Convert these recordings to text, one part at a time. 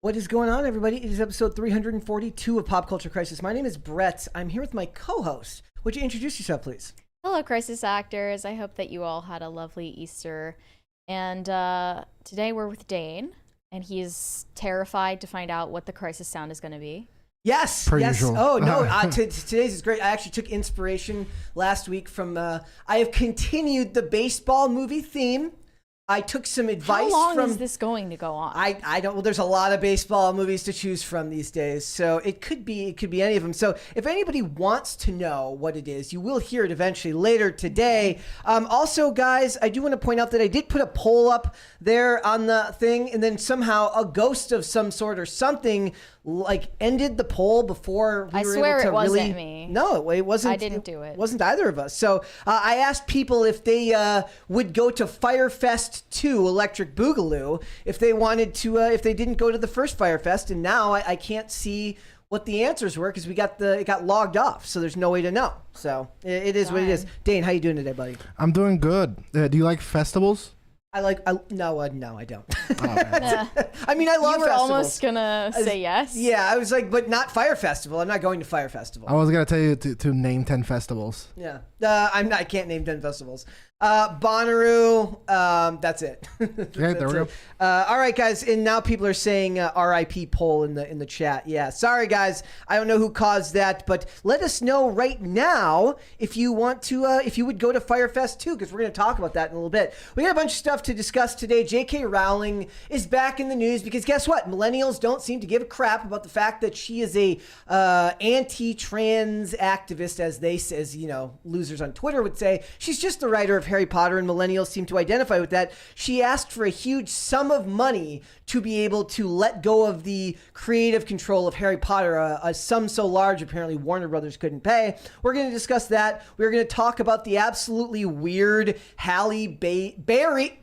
What is going on, everybody? It is episode 342 of Pop Culture Crisis. My name is Brett. I'm here with my co-host. Would you introduce yourself, please? Hello, Crisis Actors. I hope that you all had a lovely Easter. And today we're with Dane, and he's terrified to find out what the Crisis sound is going to be. Yes, Per yes. usual. Oh, no, today's is great. I actually took inspiration last week from, I have continued the baseball movie theme. I took some advice from... How long is this going to go on? I don't... Well, there's a lot of baseball movies to choose from these days, so it could be any of them. So if anybody wants to know what it is, you will hear it eventually later today. Also, guys, I do want to point out that I did put a poll up there on the thing, and then somehow a ghost of some sort or something like ended the poll before we were able to really... I swear it wasn't me. No, it wasn't. I didn't do it. It wasn't either of us. So I asked people if they would go to Firefest 2 Electric Boogaloo if they wanted to, if they didn't go to the first Firefest, and now I can't see what the answers were because it got logged off, so there's no way to know. So it is what it is. Dane, how you doing today, buddy? I'm doing good. Do you like festivals? No, I don't. Oh, man. I mean, I love festivals. You were almost gonna say yes. Yeah, I was like, but not Fire Festival. I'm not going to Fire Festival. I was going to tell you to name 10 festivals. Yeah. I can't name 10 festivals. Bonnaroo, that's it. Okay, there we go. All right, guys, and now people are saying RIP poll in the chat. Yeah, sorry, guys. I don't know who caused that, but let us know right now if you want to, if you would go to Firefest 2, because we're going to talk about that in a little bit. We got a bunch of stuff to discuss today. J.K. Rowling is back in the news because guess what? Millennials don't seem to give a crap about the fact that she is a anti-trans activist, as losers on Twitter would say. She's just the writer of Harry Potter, and millennials seem to identify with that. She asked for a huge sum of money to be able to let go of the creative control of Harry Potter, a sum so large apparently Warner Brothers couldn't pay. We're going to discuss that. We're going to talk about the absolutely weird Halle Berry.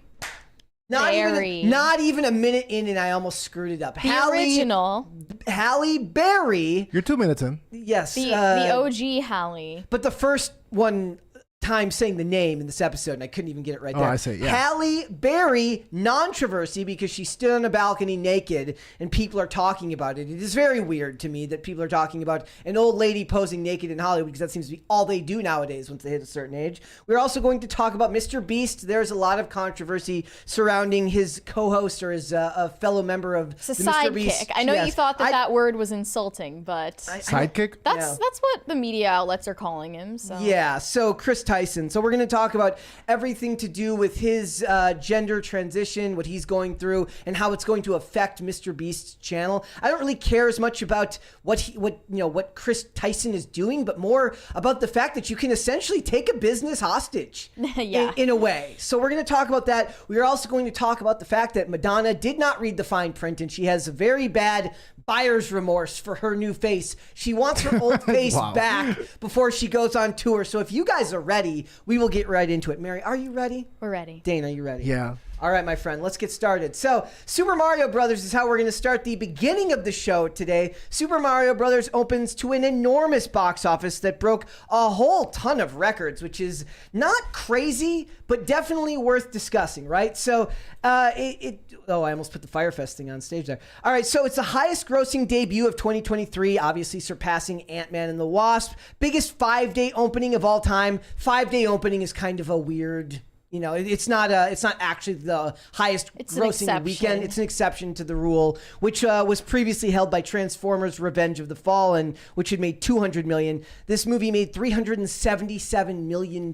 Not even a minute in, and I almost screwed it up. The original Halle Berry. You're 2 minutes in. Yes. The OG Halle. But the first one time saying the name in this episode, and I couldn't even get it right there. I see, yeah. Halle Berry, non-controversy because she stood on a balcony naked and people are talking about it. It is very weird to me that people are talking about an old lady posing naked in Hollywood because that seems to be all they do nowadays once they hit a certain age. We're also going to talk about MrBeast. There's a lot of controversy surrounding his co-host or his fellow member of It's a the MrBeast. sidekick. I know you thought that word was insulting, but Sidekick? that's what the media outlets are calling him. So. Yeah, so Chris Tyson. So we're going to talk about everything to do with his gender transition, what he's going through, and how it's going to affect MrBeast's channel. I don't really care as much about what Chris Tyson is doing, but more about the fact that you can essentially take a business hostage in a way. So we're going to talk about that. We are also going to talk about the fact that Madonna did not read the fine print, and she has a very bad buyer's remorse for her new face. She wants her old face back before she goes on tour. So if you guys are ready, we will get right into it. Mary, are you ready? We're ready. Dane, are you ready? Yeah. All right, my friend, let's get started. So, Super Mario Brothers is how we're going to start the beginning of the show today. Super Mario Brothers opens to an enormous box office that broke a whole ton of records, which is not crazy, but definitely worth discussing, right? So, I almost put the Firefest thing on stage there. All right, so it's the highest grossing debut of 2023, obviously surpassing Ant-Man and the Wasp. Biggest 5-day opening of all time. 5-day opening is kind of a weird... it's not actually the highest grossing weekend. It's an exception to the rule, which was previously held by Transformers Revenge of the Fallen, which had made $200 million. This movie made $377 million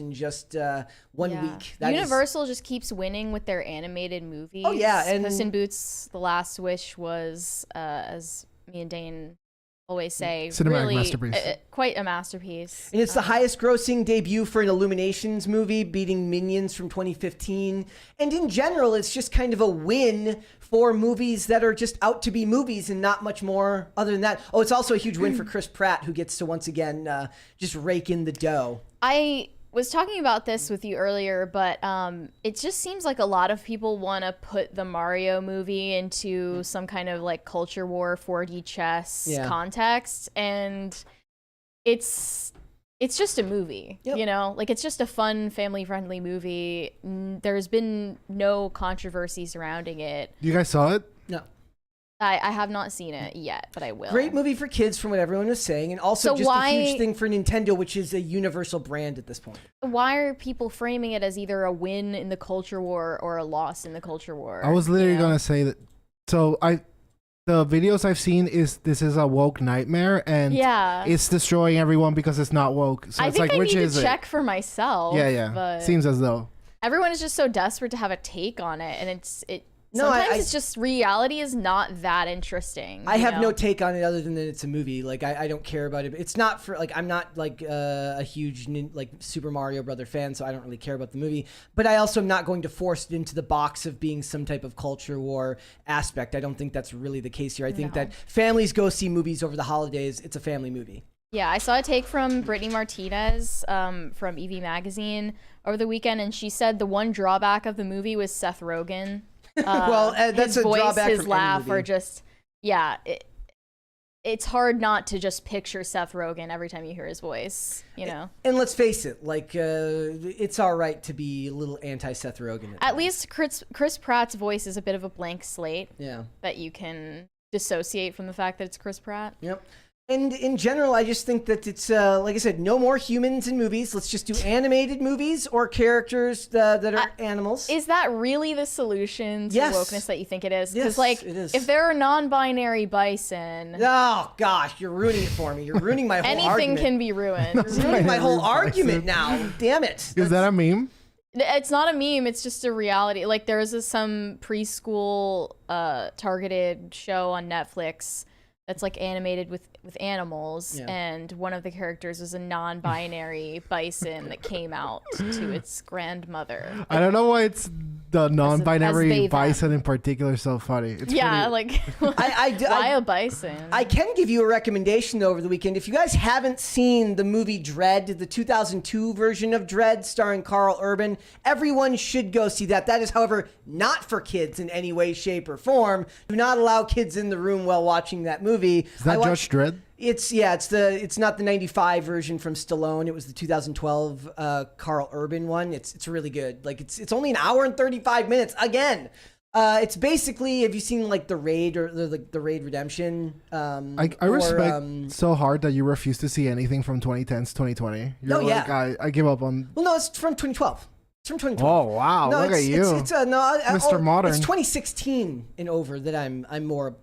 in just 1 week. Universal just keeps winning with their animated movies. Oh, yeah. And Puss in Boots, The Last Wish was, as me and Dane always say, cinematic masterpiece. Quite a masterpiece. And it's the highest grossing debut for an Illuminations movie, beating Minions from 2015. And in general, it's just kind of a win for movies that are just out to be movies and not much more other than that. Oh, it's also a huge win for Chris Pratt, who gets to once again just rake in the dough. I was talking about this with you earlier, but it just seems like a lot of people want to put the Mario movie into some kind of like culture war 4D chess context, and it's just a movie. Like it's just a fun family friendly movie. There's been no controversy surrounding it. You guys saw it? No. I have not seen it yet, but I will. Great movie for kids from what everyone is saying, and also just a huge thing for Nintendo, which is a universal brand at this point. Why are people framing it as either a win in the culture war or a loss in the culture war? I was literally gonna say that. So the videos I've seen this is a woke nightmare, and it's destroying everyone because it's not woke. So I it's think like, I which need is to it? check for myself. Yeah. But Seems as though everyone is just so desperate to have a take on it, and sometimes it's just reality is not that interesting. I have no take on it other than that it's a movie. Like I don't care about it. It's not for like I'm not like a huge like Super Mario Brother fan, so I don't really care about the movie. But I also am not going to force it into the box of being some type of culture war aspect. I don't think that's really the case here. I think that families go see movies over the holidays. It's a family movie. Yeah, I saw a take from Brittany Martinez from EV Magazine over the weekend, and she said the one drawback of the movie was Seth Rogen. Well, that's his a voice, drawback his from laugh, any movie. or just it's hard not to just picture Seth Rogen every time you hear his voice, you know. And let's face it, like it's all right to be a little anti-Seth Rogen. At least Chris Pratt's voice is a bit of a blank slate. Yeah. That you can dissociate from the fact that it's Chris Pratt. Yep. And in general, I just think that it's, like I said, no more humans in movies. Let's just do animated movies or characters that are animals. Is that really the solution to wokeness that you think it is? Because, Yes, it is. if there are non-binary bison... Oh, gosh, you're ruining it for me. You're ruining my whole anything argument. can be ruined. You're ruining my whole argument now. Damn it. is that a meme? It's not a meme. It's just a reality. Like, there was some preschool targeted show on Netflix that's like animated with animals, and one of the characters was a non-binary bison that came out to its grandmother. I don't know why it's the non-binary as bison in particular so funny. It's like why a bison? I can give you a recommendation though over the weekend. If you guys haven't seen the movie Dread, the 2002 version of Dread starring Carl Urban, everyone should go see that. That is, however, not for kids in any way, shape, or form. Do not allow kids in the room while watching that movie. Is that Judge Dredd? It's not the 95 version from Stallone. It was the 2012 Carl Urban one. It's really good. Like it's only an hour and 35 minutes. Again, it's basically, have you seen like The Raid or the Raid Redemption? I respect so hard that you refuse to see anything from 2010 to 2020. You're like, I give up on. Well, no, it's from 2012. It's from 2012. Oh wow! No, look at you, Mr. Modern. It's 2016 and over that I'm more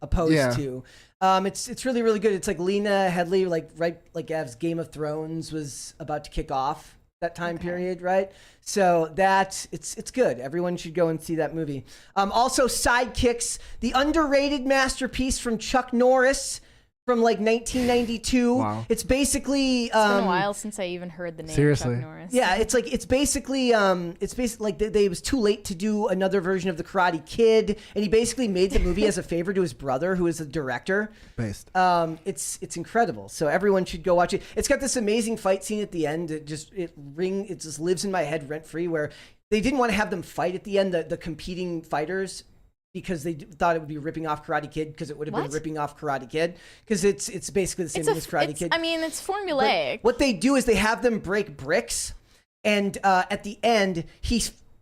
opposed to. It's really, really good. It's like Lena Headey, like as Game of Thrones was about to kick off that time period, right? So it's good. Everyone should go and see that movie. Also, Sidekicks, the underrated masterpiece from Chuck Norris from like 1992. Wow. It's basically it's been a while since I even heard the name Seriously. Chuck Norris. Yeah, it's basically like it was too late to do another version of the Karate Kid, and he basically made the movie as a favor to his brother, who is the director. Based. It's incredible. So everyone should go watch it. It's got this amazing fight scene at the end. It just lives in my head rent free, where they didn't want to have them fight at the end, the competing fighters, because they thought it would be ripping off Karate Kid, because it would have been ripping off Karate Kid, because it's basically the same thing as Karate Kid. I mean, it's formulaic. But what they do is they have them break bricks, and at the end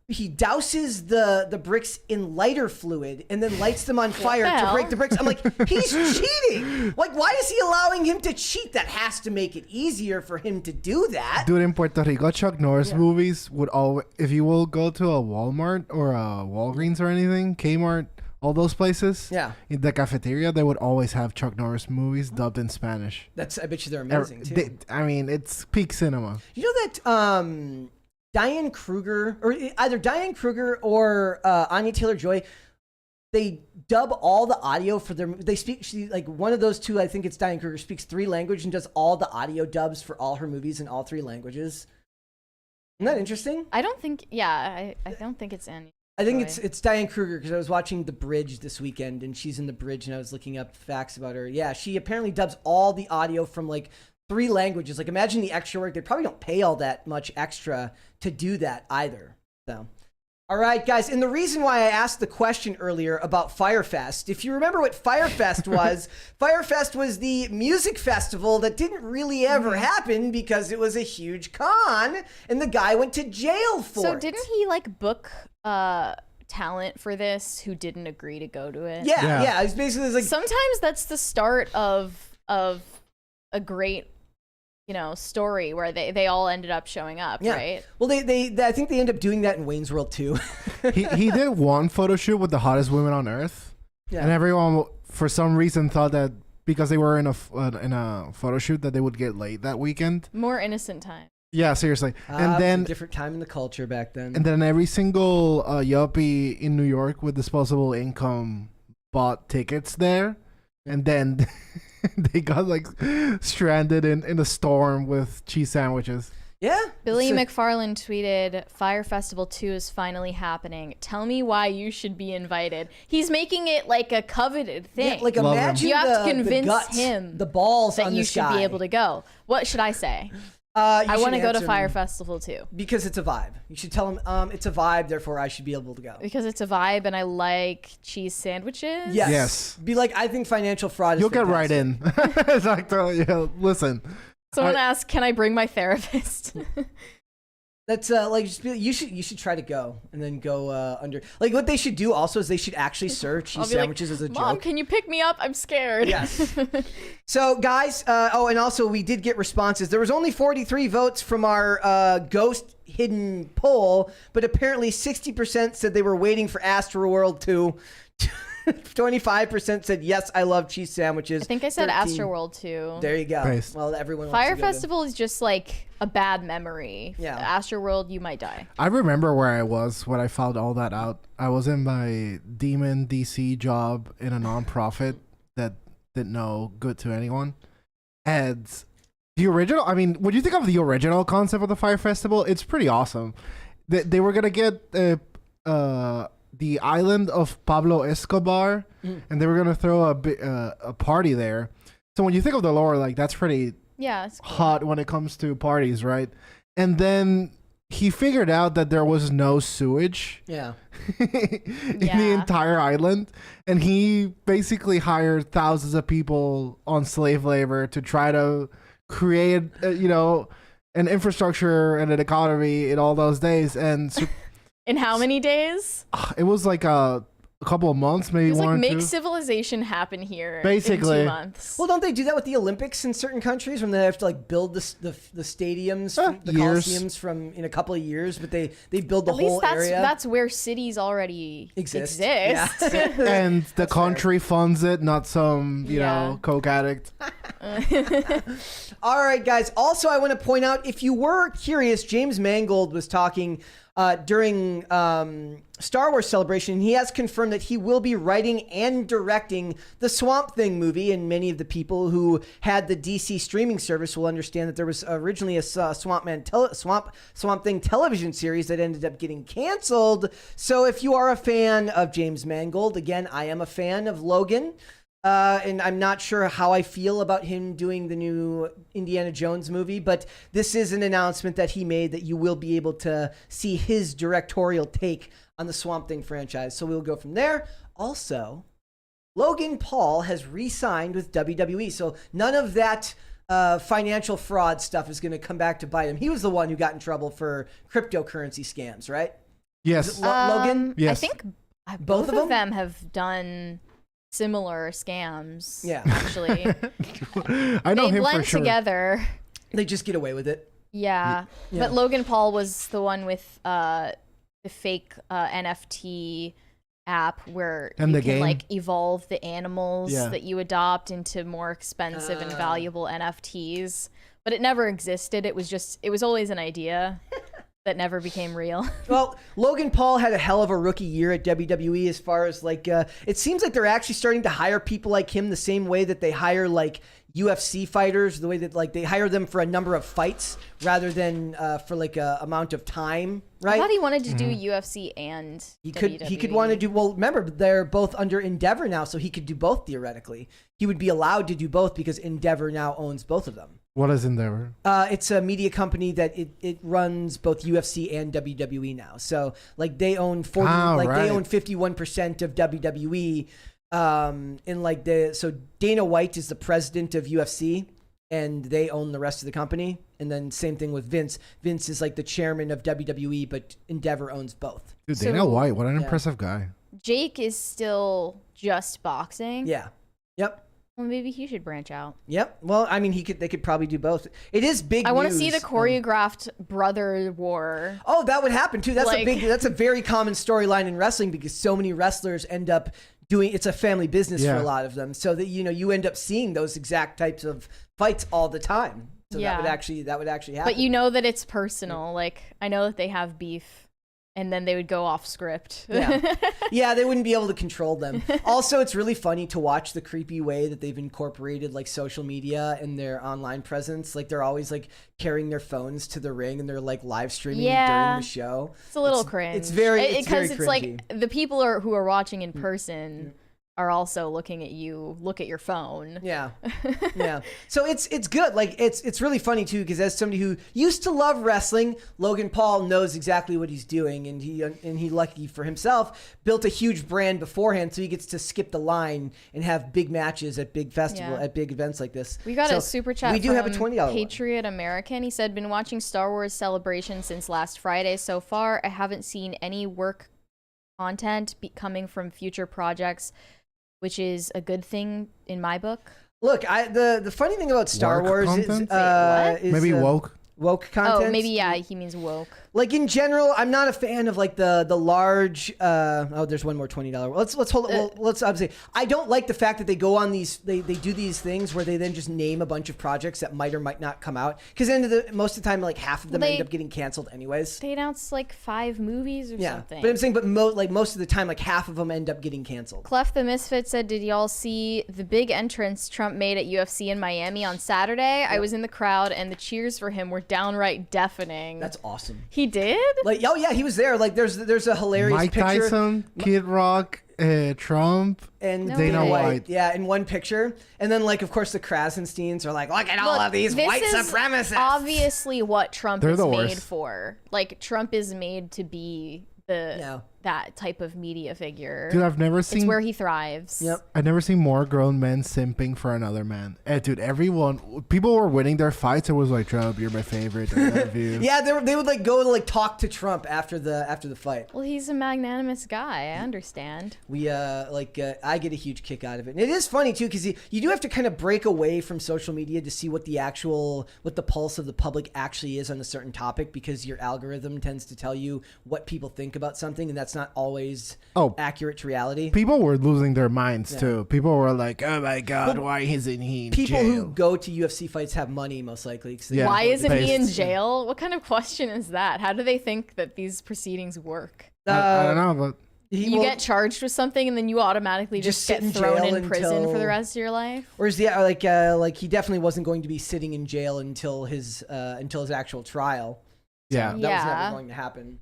he douses the bricks in lighter fluid and then lights them on fire to break the bricks. I'm like, he's cheating. Like, why is he allowing him to cheat? That has to make it easier for him to do that. Dude, in Puerto Rico, Chuck Norris movies would always, if you will go to a Walmart or a Walgreens or anything, Kmart, all those places, in the cafeteria, they would always have Chuck Norris movies dubbed in Spanish. I bet you they're amazing too. It's peak cinema. You know that Diane Kruger, or either Diane Kruger or Anya Taylor-Joy, they dub all the audio for their. They speak. Like one of those two, I think it's Diane Kruger, speaks 3 languages and does all the audio dubs for all her movies in all 3 languages. Isn't that interesting? I don't think. Yeah, I don't think it's Anya. I think it's Diane Kruger, because I was watching The Bridge this weekend, and she's in The Bridge, and I was looking up facts about her. Yeah, she apparently dubs all the audio from like 3 languages. Like, imagine the extra work. They probably don't pay all that much extra to do that either. So, all right, guys. And the reason why I asked the question earlier about Firefest, if you remember what Firefest was, Firefest was the music festival that didn't really ever happen because it was a huge con, and the guy went to jail for it. So didn't he like book talent for this who didn't agree to go to it. Yeah. It's basically like sometimes that's the start of a great, story where they all ended up showing up, right? Well, they I think they end up doing that in Wayne's World too. he did one photo shoot with the hottest women on earth, and everyone for some reason thought that because they were in a photo shoot that they would get laid that weekend. More innocent time. Yeah, seriously. And then a different time in the culture back then. And then every single yuppie in New York with disposable income bought tickets there, and then they got like stranded in a storm with cheese sandwiches. Yeah. Billy McFarland tweeted, Fire Festival 2 is finally happening. Tell me why you should be invited. He's making it like a coveted thing. Yeah, like imagine you have to the convince guts, him the balls that on you this should guy. be able to go. What should I say? I want to go to Fire Festival 2. Because it's a vibe. You should tell him it's a vibe, therefore I should be able to go. Because it's a vibe and I like cheese sandwiches? Yes. Be like, I think financial fraud is You'll get right in. Exactly. Listen. Someone asked, can I bring my therapist? That's like just you should try to go and then go under. Like what they should do also is they should actually serve cheese sandwiches as a joke. Mom, can you pick me up? I'm scared. Yes. So guys, and also we did get responses. There was only 43 votes from our ghost hidden poll, but apparently 60% said they were waiting for Astroworld 2. 25% said yes, I love cheese sandwiches. I think I said Astroworld 2. There you go. Nice. Well, everyone. Fire Festival is just like a bad memory. Yeah. Astroworld, you might die. I remember where I was when I found all that out. I was in my demon DC job in a nonprofit that did no good to anyone. And the original, I mean, when you think of the original concept of the Fire Festival, it's pretty awesome. They were going to get the island of Pablo Escobar, and they were going to throw a party there. So when you think of the lore, like that's pretty it's cool. hot when it comes to parties, right? And then he figured out that there was no sewage in the entire island, and he basically hired thousands of people on slave labor to try to create an infrastructure and an economy in all those days. And in how many days? It was like a couple of months, maybe it was one like or make two. civilization happen here Basically. in 2 months. Well, don't they do that with the Olympics in certain countries when they have to like build the stadiums, the coliseums in a couple of years? But they build the whole area. That's where cities already exist. Yeah. And the country funds it, not some coke addict. All right, guys. Also, I want to point out, if you were curious, James Mangold was talking during Star Wars Celebration. He has confirmed that he will be writing and directing the Swamp Thing movie, and many of the people who had the DC streaming service will understand that there was originally a Swamp Thing television series that ended up getting canceled. So if you are a fan of James Mangold, again, I am a fan of Logan. And I'm not sure how I feel about him doing the new Indiana Jones movie, but this is an announcement that he made that you will be able to see his directorial take on the Swamp Thing franchise. So we'll go from there. Also, Logan Paul has re-signed with WWE, so none of that financial fraud stuff is going to come back to bite him. He was the one who got in trouble for cryptocurrency scams, right? Yes. Logan? Yes. I think Both of them have done similar scams. Yeah. Actually. I know they him blend for sure. together. They just get away with it. Yeah. But Logan Paul was the one with the fake NFT app where you can like evolve the animals that you adopt into more expensive and valuable NFTs. But it never existed. It was always an idea that never became real. Well, Logan Paul had a hell of a rookie year at WWE as far as like, it seems like they're actually starting to hire people like him the same way that they hire like UFC fighters, the way that like they hire them for a number of fights rather than for like a amount of time, right? I thought he wanted to do UFC and WWE. He could want to do, well, remember, they're both under Endeavor now, so he could do both theoretically. He would be allowed to do both because Endeavor now owns both of them. What is Endeavor? It's a media company that it runs both UFC and WWE now. So like they own they own 51% of WWE. So Dana White is the president of UFC, and they own the rest of the company. And then same thing with Vince. Vince is like the chairman of WWE, but Endeavor owns both. Dude, Dana White, what an impressive guy. Jake is still just boxing. Yeah. Yep. Well, maybe he should branch out. Yep. Well, I mean, they could probably do both. It is big. I want to see the choreographed brother war. Oh, that would happen too. That's a very common storyline in wrestling because so many wrestlers end up doing. It's a family business for a lot of them, so that you end up seeing those exact types of fights all the time. So that would actually happen. But you know that it's personal. Like I know that they have beef. And then they would go off script. Yeah, they wouldn't be able to control them. Also, it's really funny to watch the creepy way that they've incorporated like social media in their online presence. Like they're always like carrying their phones to the ring and they're like live streaming during the show. It's a little cringe. It's very because it's cringy. like the people who are watching in person are also looking at you. Look at your phone. Yeah. So it's good. Like it's really funny too because as somebody who used to love wrestling, Logan Paul knows exactly what he's doing, and he lucky for himself built a huge brand beforehand, so he gets to skip the line and have big matches at big at big events like this. We got a super chat. We do have a $20 Patriot American. He said, "Been watching Star Wars Celebration since last Friday. So far, I haven't seen any work content coming from future projects." Which is a good thing in my book. Look, the funny thing about Star Wars is maybe woke content. Oh, maybe he means woke. Like in general, I'm not a fan of like the large. There's one more $20. Let's hold it. Well, let's obviously. I don't like the fact that they go on these. They do these things where they then just name a bunch of projects that might or might not come out. Because most of the time, like half of them end up getting canceled anyways. They announced like 5 movies or something. But I'm saying, most of the time, like half of them end up getting canceled. Clef the Misfit said, "Did y'all see the big entrance Trump made at UFC in Miami on Saturday? Yep. I was in the crowd and the cheers for him were downright deafening." That's awesome. He did? Like, oh yeah, he was there. Like, there's a hilarious Mike picture. Tyson, Kid Rock, Trump, and Dana White. Yeah, in one picture. And then, like, of course, the Krasensteins are like, look at all of these white supremacists. Obviously what Trump is made for. Like, Trump is made to be that type of media figure. Dude, I've never seen. It's where he thrives. Yep. I've never seen more grown men simping for another man. Dude, people were winning their fights. It was like, Trump, you're my favorite. I love you. Yeah, they would like go to like talk to Trump after the fight. Well, he's a magnanimous guy. I understand. I get a huge kick out of it. And it is funny too, because you do have to kind of break away from social media to see what the pulse of the public actually is on a certain topic, because your algorithm tends to tell you what people think about something, and that's not always accurate to reality. People were losing their minds too. People were like, "Oh my God, why isn't he in jail?" People who go to UFC fights have money, most likely. Why isn't he in jail? What kind of question is that? How do they think that these proceedings work? I don't know, but you get charged with something and then you automatically just get thrown in prison for the rest of your life? Or is like he definitely wasn't going to be sitting in jail until his actual trial. Yeah. That was never going to happen.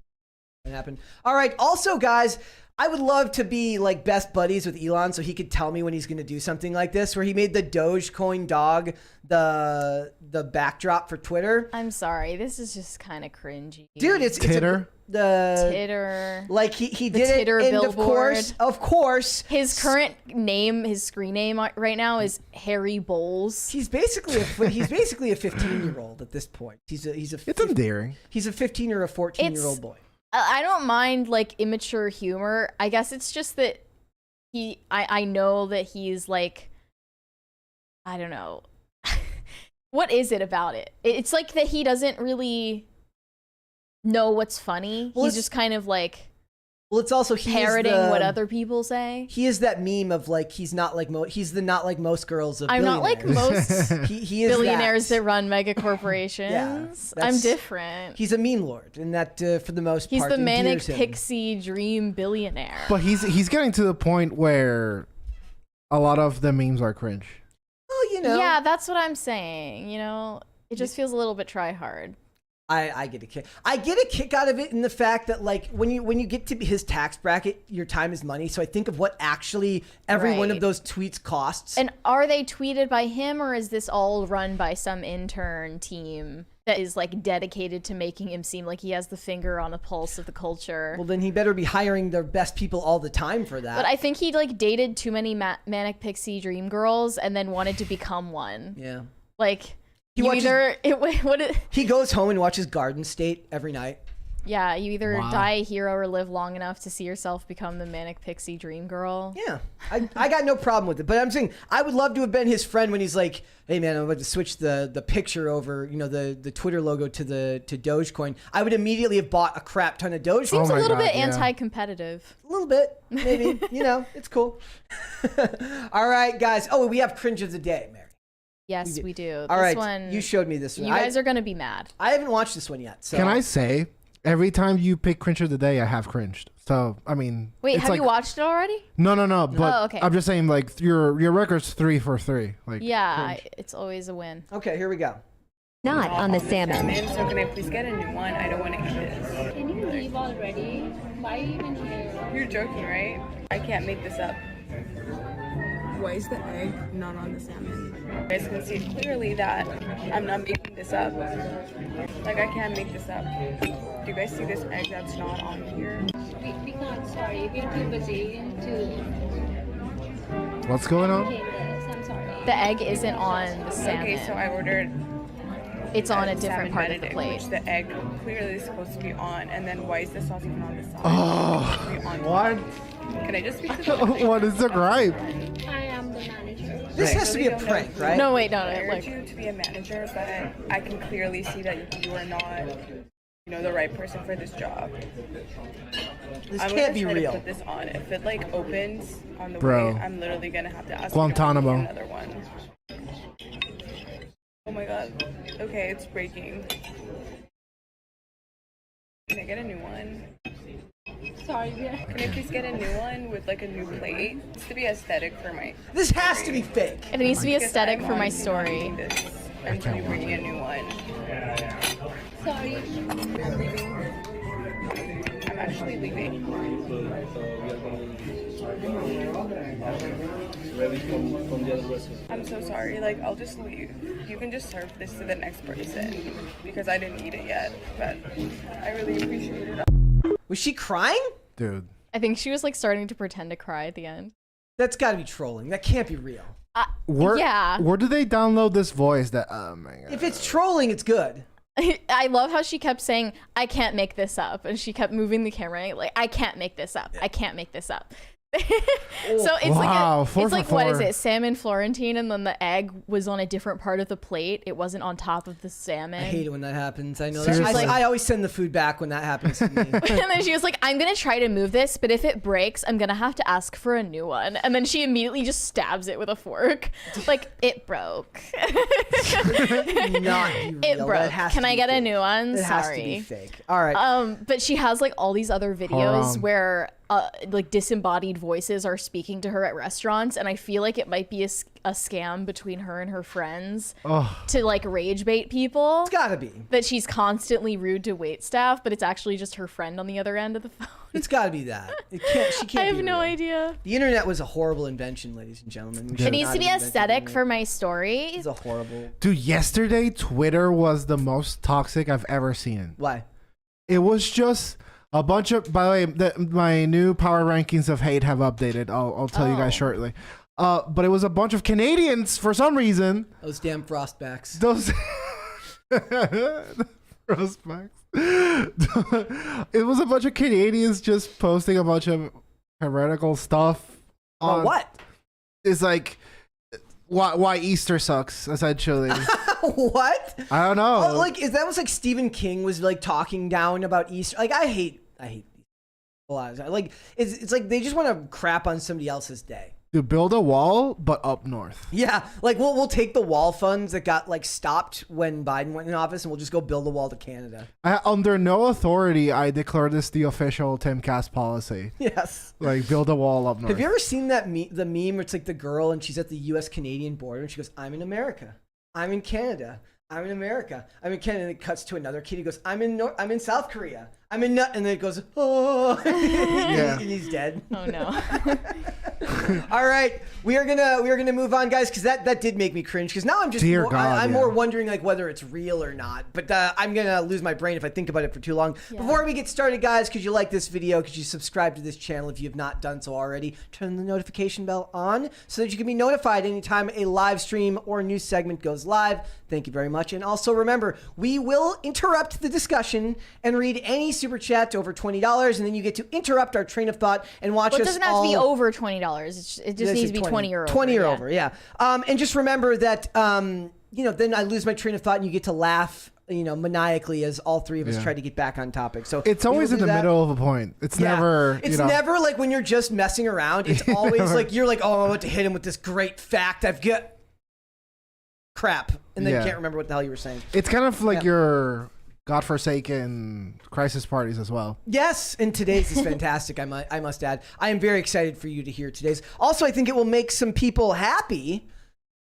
All right. Also, guys, I would love to be like best buddies with Elon so he could tell me when he's going to do something like this, where he made the Dogecoin dog the backdrop for Twitter. I'm sorry, this is just kind of cringy, dude. It's Titter. Titter. Like he did it, and billboard. of course, his current name, his screen name right now is Harry Bowles. He's basically a 15-year-old at this point. It's endearing. He's a 15 or a 14-year-old boy. I don't mind like immature humor. I guess it's just that I know that he's like, I don't know. What is it about it? It's like that he doesn't really know what's funny. He's just kind of like, it's also parroting what other people say. He is that meme of like, he's not like most girls of I'm not like most he is billionaires that run mega corporations. I'm different. He's a meme lord, and that for the most part, he's the manic him. pixie dream billionaire. But he's getting to the point where a lot of the memes are cringe. Oh, yeah, that's what I'm saying. It just feels a little bit try hard. I get a kick. I get a kick out of it in the fact that like when you get to his tax bracket, your time is money. So I think of what actually every one of those tweets costs. And are they tweeted by him, or is this all run by some intern team that is like dedicated to making him seem like he has the finger on the pulse of the culture? Well, then he better be hiring the best people all the time for that. But I think he like dated too many manic pixie dream girls and then wanted to become one. Yeah. Like, He goes home and watches Garden State every night. Yeah, you either die a hero or live long enough to see yourself become the manic pixie dream girl. Yeah, I got no problem with it. But I'm saying I would love to have been his friend when he's like, hey man, I'm about to switch the picture over, the Twitter logo to Dogecoin. I would immediately have bought a crap ton of Doge. Seems a little bit anti-competitive. A little bit, maybe. It's cool. All right, guys. Oh, we have cringe of the day, Mary. Yes, we do. All right, you showed me this one. You guys are going to be mad. I haven't watched this one yet. So. Can I say, every time you pick cringe of the day, I have cringed. So, I mean... Wait, have you watched it already? No. But okay. I'm just saying, like, your record's 3 for 3. Like, yeah, it's always a win. Okay, here we go. Not on the salmon. So can I please get a new one? I don't want to eat this. Can you leave already? Why are you even here? You're joking, right? I can't make this up. Why is the egg not on the salmon? You guys can see clearly that I'm not making this up. Like, I can't make this up. Do you guys see this egg that's not on here? We can't, sorry. We're too busy to... What's going on? I'm sorry. The egg isn't on the salmon. Okay, so I ordered... It's on a different part of the plate. Which the egg clearly is supposed to be on, and then why is the sauce even on the side? Oh, what? Can I just speak to the What is the gripe? I am the manager. This has to be a prank, right? No, wait, no. I hired you to be a manager, but I can clearly see that you are not, the right person for this job. This can't be real. To put this on. If it opens on the Bro. way, I'm literally gonna have to ask Guantanamo. you to get another one. Oh my god. Okay, it's breaking. Can I get a new one? Sorry, we are... Can I please get a new one with a new plate? It's to be aesthetic for my... This has to be fake. It needs to be aesthetic for my story. I'm to be bringing a new one. Sorry. I'm leaving. I'm actually leaving. I'm so sorry. I'll just leave. You can just serve this to the next person because I didn't eat it yet, but I really appreciate it. Was she crying? Dude. I think she was starting to pretend to cry at the end. That's got to be trolling. That can't be real. Yeah. Where do they download this voice? Oh my god. If it's trolling, it's good. I love how she kept saying, I can't make this up. And she kept moving the camera I can't make this up. I can't make this up. So it's what is it? Salmon Florentine, and then the egg was on a different part of the plate. It wasn't on top of the salmon. I hate it when that happens. I know Seriously? that. I always send the food back when that happens to me. And then she was like, I'm gonna try to move this, but if it breaks, I'm gonna have to ask for a new one. And then she immediately just stabs it with a fork. It broke. Not be real. It broke. Can I get a new one? It Sorry. has to be fake. All right. But she has all these other videos where disembodied voices are speaking to her at restaurants, and I feel like it might be a scam between her and her friends to rage bait people. It's gotta be that she's constantly rude to wait staff, but it's actually just her friend on the other end of the phone. It's gotta be that. She can't. I have be no real. idea. The internet was a horrible invention, ladies and gentlemen. It needs to be aesthetic for my story. It's a horrible. Dude, yesterday Twitter was the most toxic I've ever seen. Why? It was just a bunch of. By the way, my new power rankings of hate have updated. I'll tell you guys shortly. But it was a bunch of Canadians for some reason. Those damn frostbacks. Those frostbacks. It was a bunch of Canadians just posting a bunch of heretical stuff. What? It's why Easter sucks, essentially. What? I don't know. Is that was Stephen King was talking down about Easter? I hate a lot. It's they just want to crap on somebody else's day. To build a wall, but up north. Yeah, we'll take the wall funds that got stopped when Biden went in office, and we'll just go build a wall to Canada. Under no authority, I declare this the official Timcast policy. Yes. Build a wall up north. Have you ever seen the meme where it's the girl and she's at the U.S.-Canadian border and she goes, "I'm in America. I'm in Canada. I'm in America. I'm in Canada." And it cuts to another kid. He goes, I'm in South Korea. I'm in and then it goes, oh, yeah. and he's dead. Oh no. All right, we are gonna move on, guys, because that did make me cringe. Because now I'm just more wondering like whether it's real or not. But I'm gonna lose my brain if I think about it for too long. Yeah. Before we get started, guys, could you like this video? Could you subscribe to this channel if you have not done so already? Turn the notification bell on so that you can be notified anytime a live stream or news segment goes live. Thank you very much. And also remember, we will interrupt the discussion and read any super chat over $20, and then you get to interrupt our train of thought and watch us. It doesn't have to be over $20. It just needs to be 20 or over. 20 or over, yeah. And just remember that, then I lose my train of thought and you get to laugh, maniacally as all three of us try to get back on topic. So it's always in the middle of a point. It's never. It's never like when you're just messing around. It's always like you're like, oh, I want to hit him with this great fact. I've got crap, and then you can't remember what the hell you were saying. It's kind of like your godforsaken crisis parties as well. Yes, and today's is fantastic. I must add. I am very excited for you to hear today's. Also, I think it will make some people happy.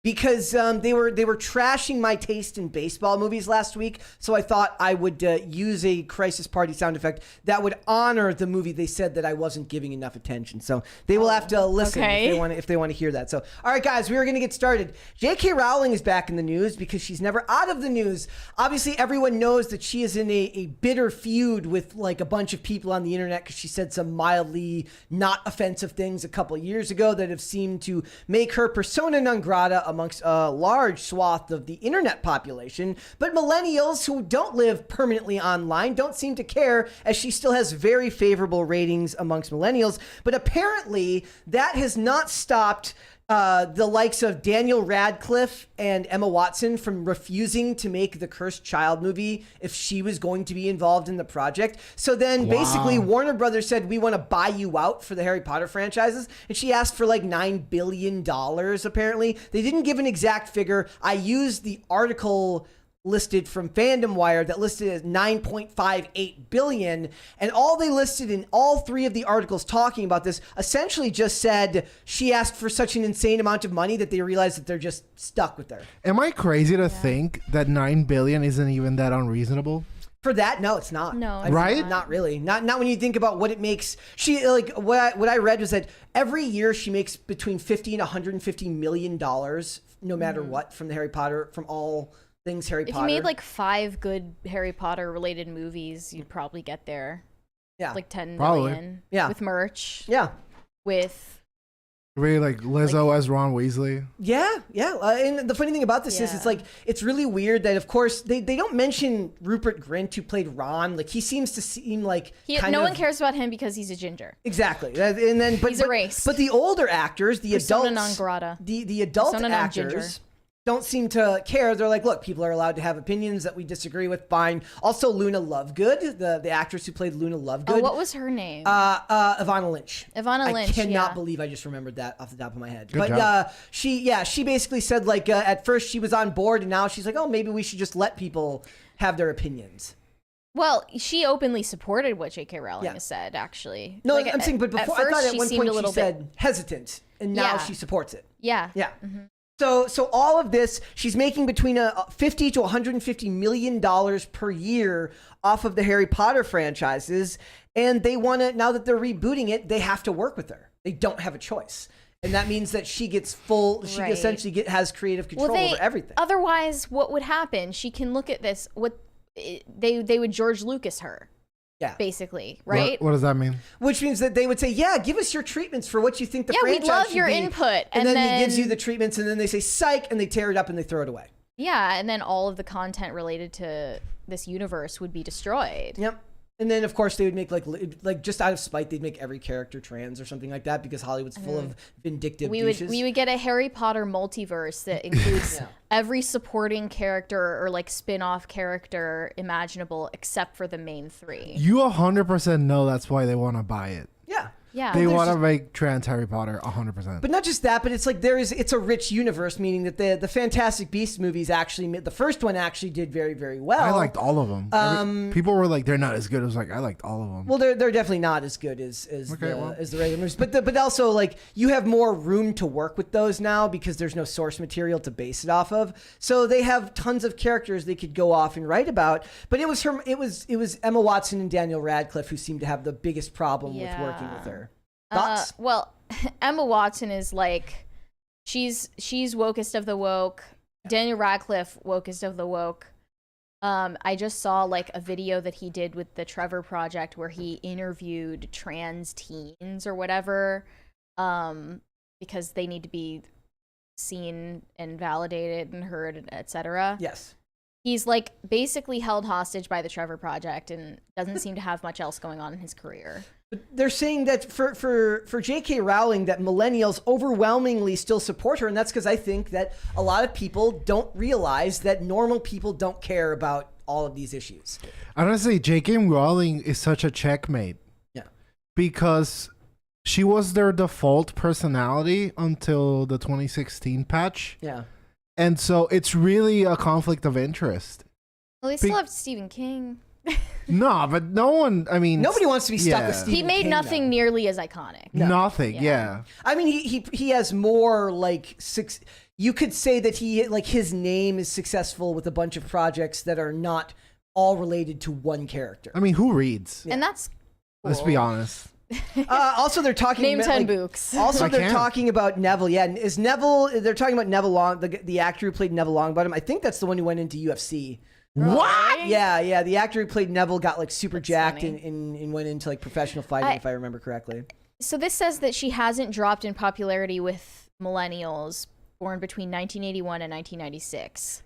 Because they were trashing my taste in baseball movies last week, so I thought I would use a crisis party sound effect that would honor the movie they said that I wasn't giving enough attention. So they will have to listen if they want to hear that. So, all right, guys, we are going to get started. J.K. Rowling is back in the news because she's never out of the news. Obviously, everyone knows that she is in a bitter feud with like a bunch of people on the internet because she said some mildly not offensive things a couple of years ago that have seemed to make her persona non grata amongst a large swath of the internet population. But millennials who don't live permanently online don't seem to care, as she still has very favorable ratings amongst millennials. But apparently that has not stopped the likes of Daniel Radcliffe and Emma Watson from refusing to make the Cursed Child movie if she was going to be involved in the project. So then basically Warner Brothers said, we want to buy you out for the Harry Potter franchises. And she asked for like $9 billion, apparently. They didn't give an exact figure. I used the article listed from Fandom Wire that listed as 9.58 billion, and all they listed in all three of the articles talking about this essentially just said she asked for such an insane amount of money that they realized that they're just stuck with her. Am I crazy to think that 9 billion isn't even that unreasonable? For that, no, it's not. No, right? Not really. Not when you think about what it makes. She like what I read was that every year she makes between 50 and 150 million dollars, no matter what, from the Harry Potter, from all things Harry Potter. If you made like 5 good Harry Potter related movies, you'd probably get there. Yeah, like 10 million. Yeah, with merch. Yeah, with really like Lizzo as Ron Weasley. Yeah. And the funny thing about this is, it's really weird that of course they don't mention Rupert Grint, who played Ron. Like he seems to seem like no one cares about him because he's a ginger. Exactly. And then he's erased. But the older actors, the Persona adults, non grata. the adult actors don't seem to care. They're like, look, people are allowed to have opinions that we disagree with. Fine. Also, Luna Lovegood, the actress who played Luna Lovegood. Oh, what was her name? Ivana Lynch. Ivana Lynch. I cannot believe I just remembered that off the top of my head. Good job. She basically said like at first she was on board, and now she's like, oh, maybe we should just let people have their opinions. Well, she openly supported what J.K. Rowling has said, actually. No, I'm saying, but before, I thought at one point she said hesitant, and now she supports it. Yeah. Yeah. Mm-hmm. So all of this, she's making between $50 to $150 million per year off of the Harry Potter franchises. And they want to, now that they're rebooting it, they have to work with her. They don't have a choice. And that means that she gets she essentially has creative control over everything. Otherwise, what would happen? She can look at this, they would George Lucas her. Yeah. Basically, right? What does that mean? Which means that they would say, yeah, give us your treatments for what you think the franchise should be. Yeah, we'd love your input. And then he gives you the treatments, and then they say, psych, and they tear it up and they throw it away. Yeah, and then all of the content related to this universe would be destroyed. Yep. And then, of course, they would make, like just out of spite, they'd make every character trans or something like that because Hollywood's full of vindictive douches. We would get a Harry Potter multiverse that includes every supporting character or, like, spin-off character imaginable except for the main 3. You 100% know that's why they want to buy it. Yeah. Yeah. They want to make trans Harry Potter 100%. But not just that, but it's like it's a rich universe, meaning that the Fantastic Beasts movies actually, the first one actually did very, very well. I liked all of them. People were like, they're not as good. I was like, I liked all of them. Well, they're definitely not as good as the regular movies. But also, like, you have more room to work with those now because there's no source material to base it off of. So they have tons of characters they could go off and write about. But it was Emma Watson and Daniel Radcliffe who seemed to have the biggest problem with working with her. Thoughts? Well, Emma Watson is like, she's wokest of the woke. Daniel Radcliffe, wokest of the woke. I just saw like a video that he did with the Trevor Project where he interviewed trans teens or whatever, because they need to be seen and validated and heard, etc. Yes. He's like basically held hostage by the Trevor Project and doesn't seem to have much else going on in his career. But they're saying that for J.K. Rowling, that millennials overwhelmingly still support her, and that's because I think that a lot of people don't realize that normal people don't care about all of these issues. Honestly, J.K. Rowling is such a checkmate. Yeah. Because she was their default personality until the 2016 patch. Yeah. And so it's really a conflict of interest. Well, they still have Stephen King. No, but no one, I mean... Nobody wants to be stuck with Stephen King. He made King, nothing nearly as iconic. No. Nothing, yeah. I mean, he has more, like, you could say that his name is successful with a bunch of projects that are not all related to one character. I mean, who reads? And that's cool. Let's be honest. Also, they're talking Name 10 books. Also, they're talking about Neville. Yeah, is Neville? They're talking about Neville Long, the actor who played Neville Longbottom. I think that's the one who went into UFC. What? Yeah. The actor who played Neville got like super jacked and went into like professional fighting, if I remember correctly. So this says that she hasn't dropped in popularity with millennials born between 1981 and 1996.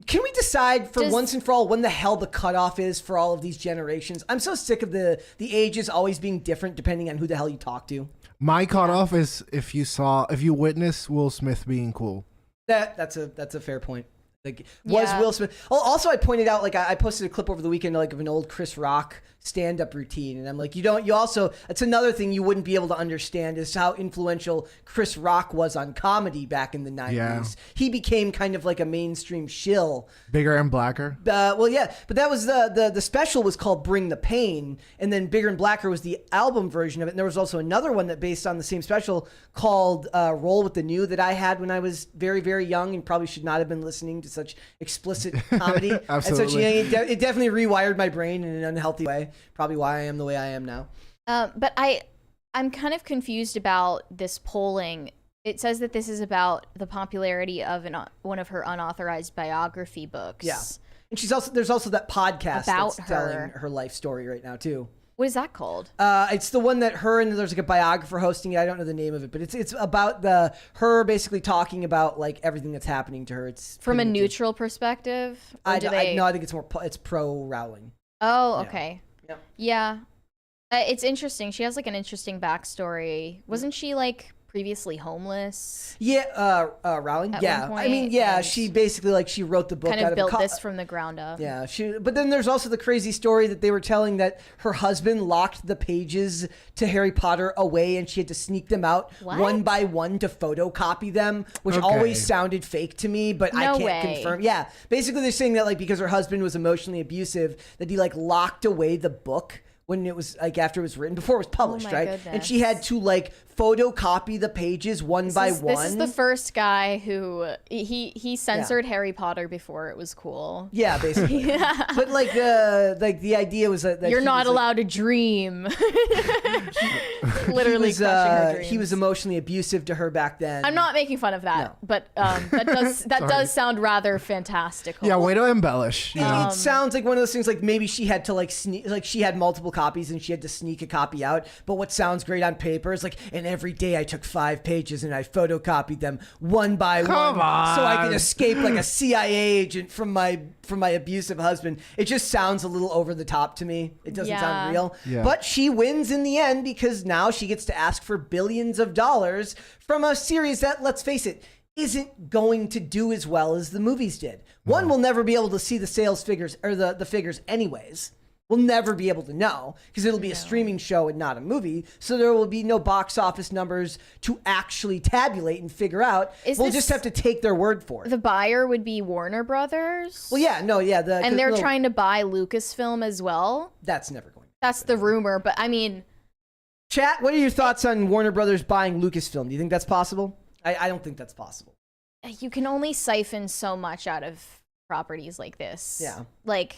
Can we decide once and for all when the hell the cutoff is for all of these generations? I'm so sick of the ages always being different depending on who the hell you talk to. My cutoff is if you witness Will Smith being cool. That's a fair point. Like, was Will Smith? Oh, also, I pointed out, like, I posted a clip over the weekend, like, of an old Chris Rock stand-up routine, and I'm like, it's another thing you wouldn't be able to understand is how influential Chris Rock was on comedy back in the 90s. Yeah. He became kind of like a mainstream shill. Bigger and Blacker? Well, yeah, but that was the special was called Bring the Pain, and then Bigger and Blacker was the album version of it, and there was also another one that based on the same special called Roll with the New that I had when I was very, very young and probably should not have been listening to such explicit comedy. Absolutely. And so it definitely rewired my brain in an unhealthy way. Probably why I am the way I am now. But I'm kind of confused about this polling. It says that this is about the popularity of one of her unauthorized biography books. Yeah, and there's also that podcast about that's telling her life story right now too. What is that called? It's the one that there's like a biographer hosting it. I don't know the name of it, but it's about her basically talking about like everything that's happening to her. It's from a neutral perspective. No, I think it's pro Rowling. Oh, okay. Yeah. It's interesting. She has like an interesting backstory. Wasn't she like previously homeless? Yeah, Rowling. At one point, I mean, she basically like she wrote the book. Kind of built this from the ground up. Yeah, but then there's also the crazy story that they were telling that her husband locked the pages to Harry Potter away, and she had to sneak them out one by one to photocopy them, which always sounded fake to me, but I can't confirm. Yeah, basically they're saying that like because her husband was emotionally abusive, that he like locked away the book when it was like after it was written, before it was published, right? Goodness. And she had to like photocopy the pages one by one. This is the first guy who he censored Harry Potter before it was cool. Yeah, basically. But like the idea was that you're not allowed to dream. Literally crushing her dreams. He was emotionally abusive to her back then. I'm not making fun of that, but that does sound rather fantastical. Yeah, way to embellish. It sounds like one of those things like maybe she had to like sneak, like she had multiple copies and she had to sneak a copy out. But what sounds great on paper is like, and every day I took 5 pages and I photocopied them one by one so I could escape like a CIA agent from my abusive husband. It just sounds a little over the top to me. It doesn't sound real. Yeah. But she wins in the end because now she gets to ask for billions of dollars from a series that, let's face it, isn't going to do as well as the movies did. One will never be able to see the sales figures or the figures anyways. We'll never be able to know because it'll be a streaming show and not a movie. So there will be no box office numbers to actually tabulate and figure out. We'll just have to take their word for it. The buyer would be Warner Brothers? Well, yeah, no, yeah. And they're trying to buy Lucasfilm as well? That's never going to happen. That's the rumor, but I mean... Chat, what are your thoughts on Warner Brothers buying Lucasfilm? Do you think that's possible? I don't think that's possible. You can only siphon so much out of properties like this. Yeah. Like...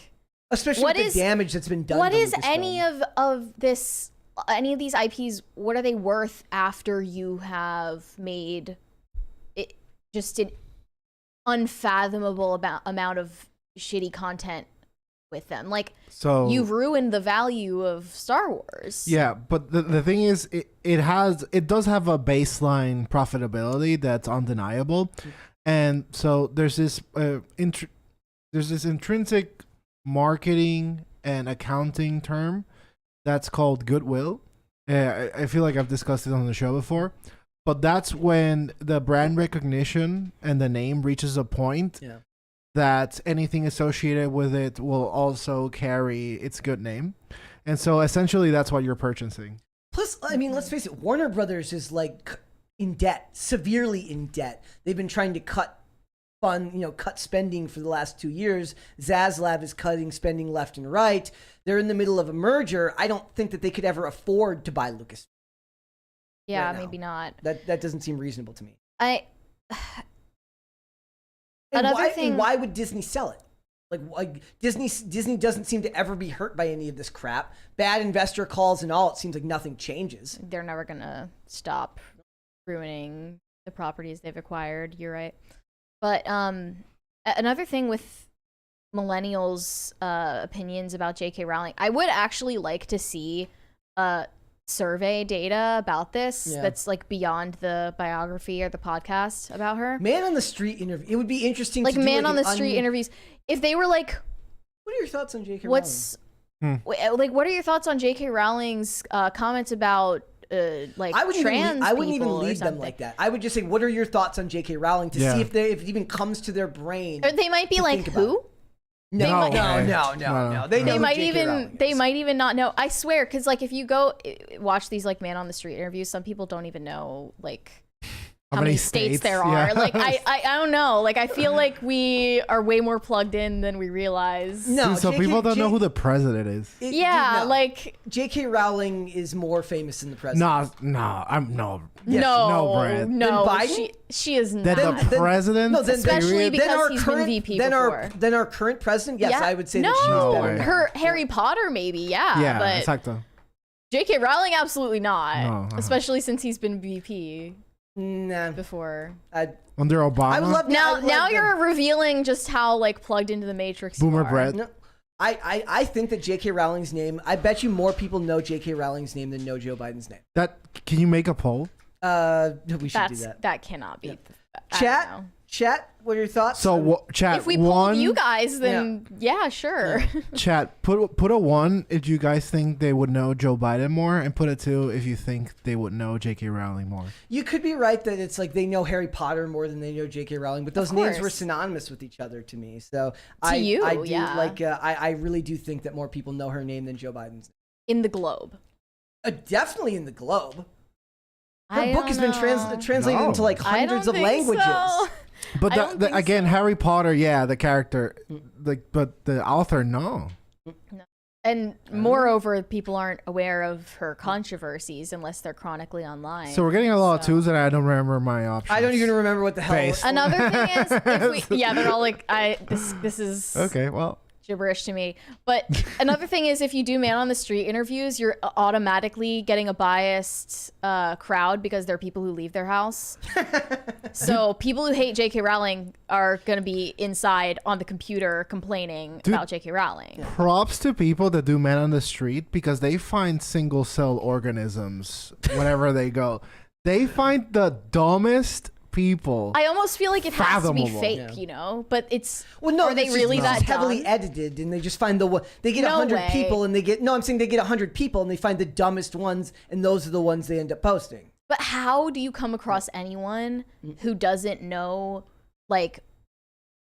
Especially with the damage that's been done. What is any of this any of these IPs, what are they worth after you have made it just an unfathomable amount of shitty content with them? Like, so you've ruined the value of Star Wars. Yeah, but the thing is, it does have a baseline profitability that's undeniable, and so there's this intrinsic marketing and accounting term that's called goodwill. I feel like I've discussed it on the show before, but that's when the brand recognition and the name reaches a point that anything associated with it will also carry its good name. And so essentially that's what you're purchasing. Plus, I mean, let's face it, Warner Brothers is like in debt, severely in debt. They've been trying to cut spending for the last 2 years. Zaslav is cutting spending left and right. They're in the middle of a merger. I don't think that they could ever afford to buy Lucas. Yeah, right, maybe not. That doesn't seem reasonable to me. Why would Disney sell it? Like Disney doesn't seem to ever be hurt by any of this crap. Bad investor calls and all. It seems like nothing changes. They're never gonna stop ruining the properties they've acquired. You're right. But another thing with Millennials' opinions about J.K. Rowling, I would actually like to see survey data about this that's like beyond the biography or the podcast about her. Man on the street interview. It would be interesting like to do man on the street interviews. If they were like, what are your thoughts on J.K. Rowling? Like, what are your thoughts on J.K. Rowling's comments about like trans people? I wouldn't even lead them like that. I would just say, what are your thoughts on J.K. Rowling to see if it even comes to their brain. Or they might be like, who? No. They might even not know. I swear, because like if you go watch these like man on the street interviews, some people don't even know like how many states there are. Yeah. Like I don't know. Like I feel like we are way more plugged in than we realize. No, so people don't know who the president is. Like J.K. Rowling is more famous than the president. No, Biden? She is not. The president? Especially because he's been VP before. Then our current president? Yes, I would say that she's better. Her Harry Potter maybe, yeah. But exacto. J.K. Rowling absolutely not. Especially since he's been VP. Nah. Before under Obama. I would love now you're revealing just how like plugged into the Matrix Boomer you are. Brett. No, I think that J.K. Rowling's name. I bet you more people know J.K. Rowling's name than know Joe Biden's name. Can you make a poll? We should do that. That cannot be. Chat. What are your thoughts? So chat. If we polled you guys, then yeah sure. Yeah. Chat. Put a 1 if you guys think they would know Joe Biden more, and put a 2 if you think they would know J.K. Rowling more. You could be right that it's like they know Harry Potter more than they know J.K. Rowling, but those names were synonymous with each other to me. So I really do think that more people know her name than Joe Biden's name. In the globe. Definitely in the globe. Her book has been translated into like hundreds of languages. So. But again, Harry Potter, the character, but the author, no. And moreover, people aren't aware of her controversies unless they're chronically online. So we're getting a lot of 2s, and I don't remember my options. I don't even remember what the hell. Another thing is, they're all like, this is okay. Well. Gibberish to me. But another thing is, if you do man on the street interviews, you're automatically getting a biased crowd because they're people who leave their house. So people who hate J.K. Rowling are going to be inside on the computer complaining about J.K. Rowling. Props to people that do man on the street because they find single cell organisms whenever they go. They find the dumbest people. I almost feel like it has to be fake, you know, but it's are they really that heavily edited, and they just find they get 100 people, and they get I'm saying they get 100 people, and they find the dumbest ones, and those are the ones they end up posting. But how do you come across anyone who doesn't know, like,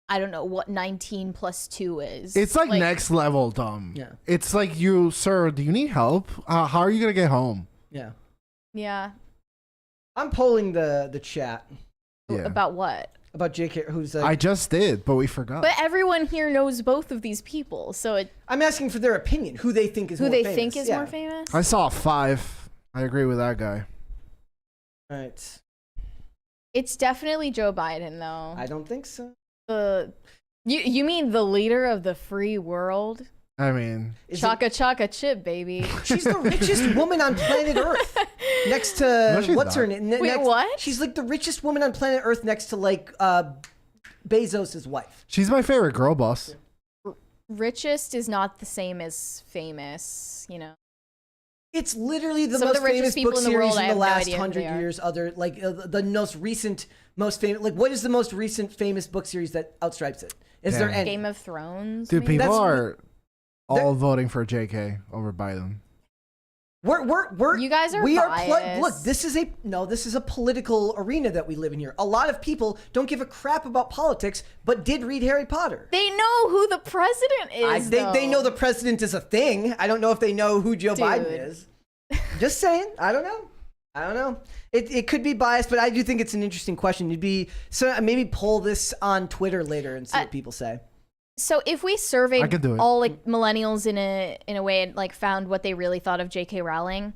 I don't know what 19 plus 2 is? It's like next level dumb. Yeah, it's like, sir, do you need help? How are you gonna get home? Yeah. I'm polling the chat. Yeah. About what? About JK, who's I just did, but we forgot. But everyone here knows both of these people, so I'm asking for their opinion. Who they think is more famous. More famous? I saw 5. I agree with that guy. All right. It's definitely Joe Biden, though. I don't think so. You mean the leader of the free world? I mean, Chaka Chaka Chip, baby. She's the richest woman on planet Earth. Next to what's her name? Wait, what? She's like the richest woman on planet Earth, next to like Bezos' wife. She's my favorite girl boss. Richest is not the same as famous, you know. It's literally the Some of most the richest famous people book in the series world, I in the have no last idea who 100 they are. years. The most recent, most famous. Like, what is the most recent famous book series that outstripes it? Is there any? Game of Thrones? Dude, maybe? people are all voting for JK over Biden. You guys are biased. Look, this is a political arena that we live in here. A lot of people don't give a crap about politics, but did read Harry Potter. They know who the president is. They know the president is a thing. I don't know if they know who Joe Biden is. Just saying. I don't know. It could be biased, but I do think it's an interesting question. Maybe poll this on Twitter later and see what people say. So if we surveyed all like millennials in a way and like found what they really thought of J.K. Rowling,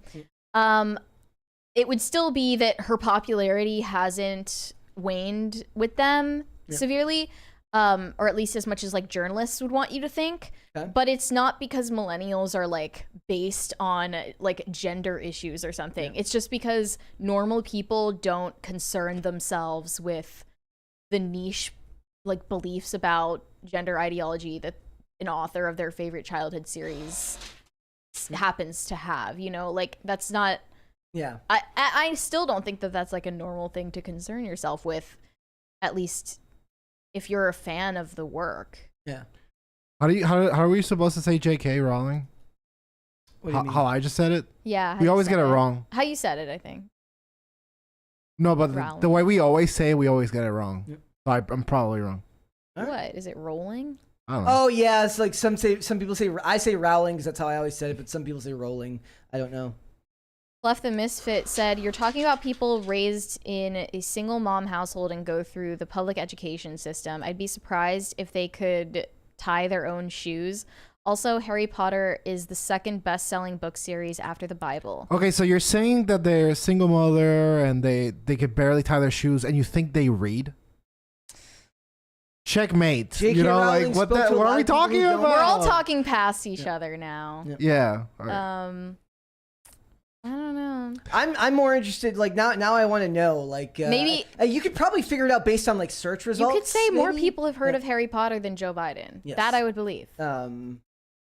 it would still be that her popularity hasn't waned with them severely, or at least as much as like journalists would want you to think. Okay. But it's not because millennials are like based on like gender issues or something. Yeah. It's just because normal people don't concern themselves with the niche like beliefs about gender ideology that an author of their favorite childhood series happens to have, you know, like that's not. Yeah. I still don't think that that's like a normal thing to concern yourself with, at least if you're a fan of the work. Yeah. How are we supposed to say J.K. Rowling? What do you mean? How I just said it? Yeah. We always get it wrong. How you said it, I think. No, but the way we always say it, we always get it wrong. Yep. So I'm probably wrong. What is it? Rolling? I don't know. Oh yeah, it's like some people say. I say Rowling because that's how I always said it, but some people say rolling. I don't know. Left the Misfit said, "You're talking about people raised in a single mom household and go through the public education system. I'd be surprised if they could tie their own shoes. Also, Harry Potter is the second best-selling book series after the Bible." Okay, so you're saying that they're a single mother and they could barely tie their shoes, and you think they read? Checkmate. J.K. You know, Rowling like what are we talking about? We're all talking past each other now. Yeah. Right. I don't know. I'm more interested. Like now I want to know. Like maybe you could probably figure it out based on like search results. You could say more people have heard of Harry Potter than Joe Biden. Yes. That I would believe.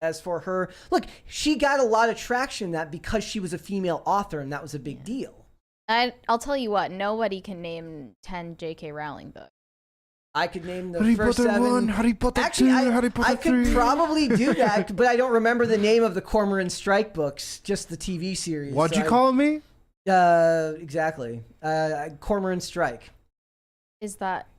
As for her, look, she got a lot of traction that because she was a female author, and that was a big deal. I'll tell you what. Nobody can name 10 J.K. Rowling books. I could name the Harry first Potter 7. 1, Harry Potter Actually, 2, Harry Potter I could 3. probably do that, but I don't remember the name of the Cormoran Strike books, just the TV series. What'd you call me? Exactly. Cormoran Strike. Is that?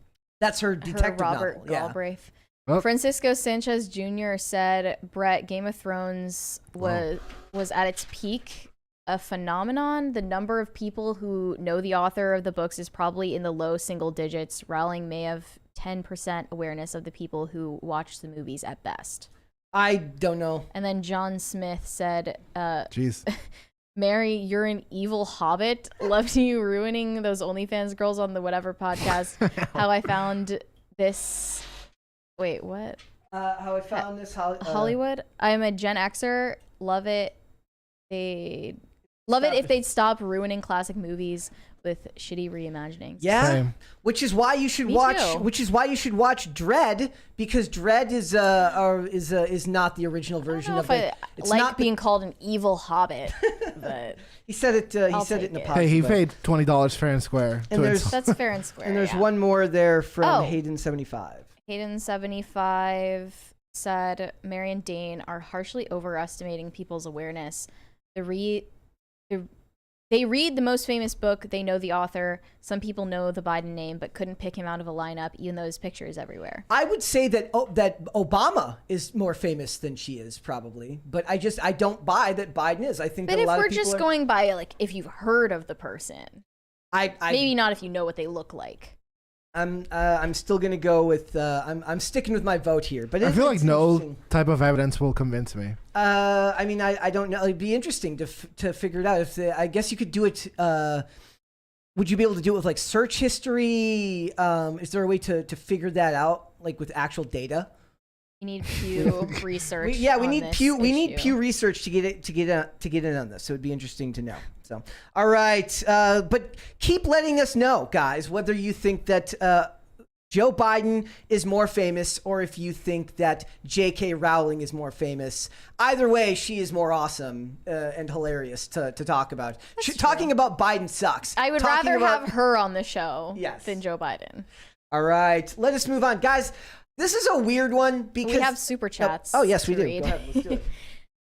That's her detective Robert novel. Galbraith. Yeah. Oh. Francisco Sanchez Jr. said, "Brett, Game of Thrones was at its peak a phenomenon. The number of people who know the author of the books is probably in the low single digits. Rowling may have 10% awareness of the people who watch the movies at best." I don't know. And then John Smith said, "Jeez, Mary, you're an evil hobbit. Loved you ruining those OnlyFans girls on the whatever podcast. How I found this. Wait, what? How I found this Hollywood. I'm a Gen Xer. Love it. It if they'd stop ruining classic movies with shitty reimaginings." Yeah, same. Which is why you should watch. Too. Which is why you should watch Dread, because Dread is not the original version of it. It's like not being called an evil hobbit, but he said it. He said it in a podcast. Hey, he paid $20 fair and square. And that's fair and square. And there's one more there from Hayden75. Hayden75 said, "Mary and Dane are harshly overestimating people's awareness. They read the most famous book. They know the author. Some people know the Biden name, but couldn't pick him out of a lineup, even though his picture is everywhere." I would say that that Obama is more famous than she is, probably. But I don't buy that Biden is. I think but that a lot of people. But if we're just going by like if you've heard of the person, maybe not if you know what they look like. I'm still gonna go with I'm sticking with my vote here, but I feel like no type of evidence will convince me. I mean, I don't know. It'd be interesting to figure it out. I guess you could do it. Would you be able to do it with like search history? Is there a way to figure that out, like with actual data? We need Pew research. We need Pew research to get in on this. So it'd be interesting to know. So, all right, but keep letting us know, guys, whether you think that Joe Biden is more famous or if you think that J.K. Rowling is more famous. Either way, she is more awesome and hilarious to talk about. Talking about Biden sucks. I would rather have her on the show than Joe Biden. All right, let us move on, guys. This is a weird one because we have super chats. Oh yes, we do. Go ahead, let's do it.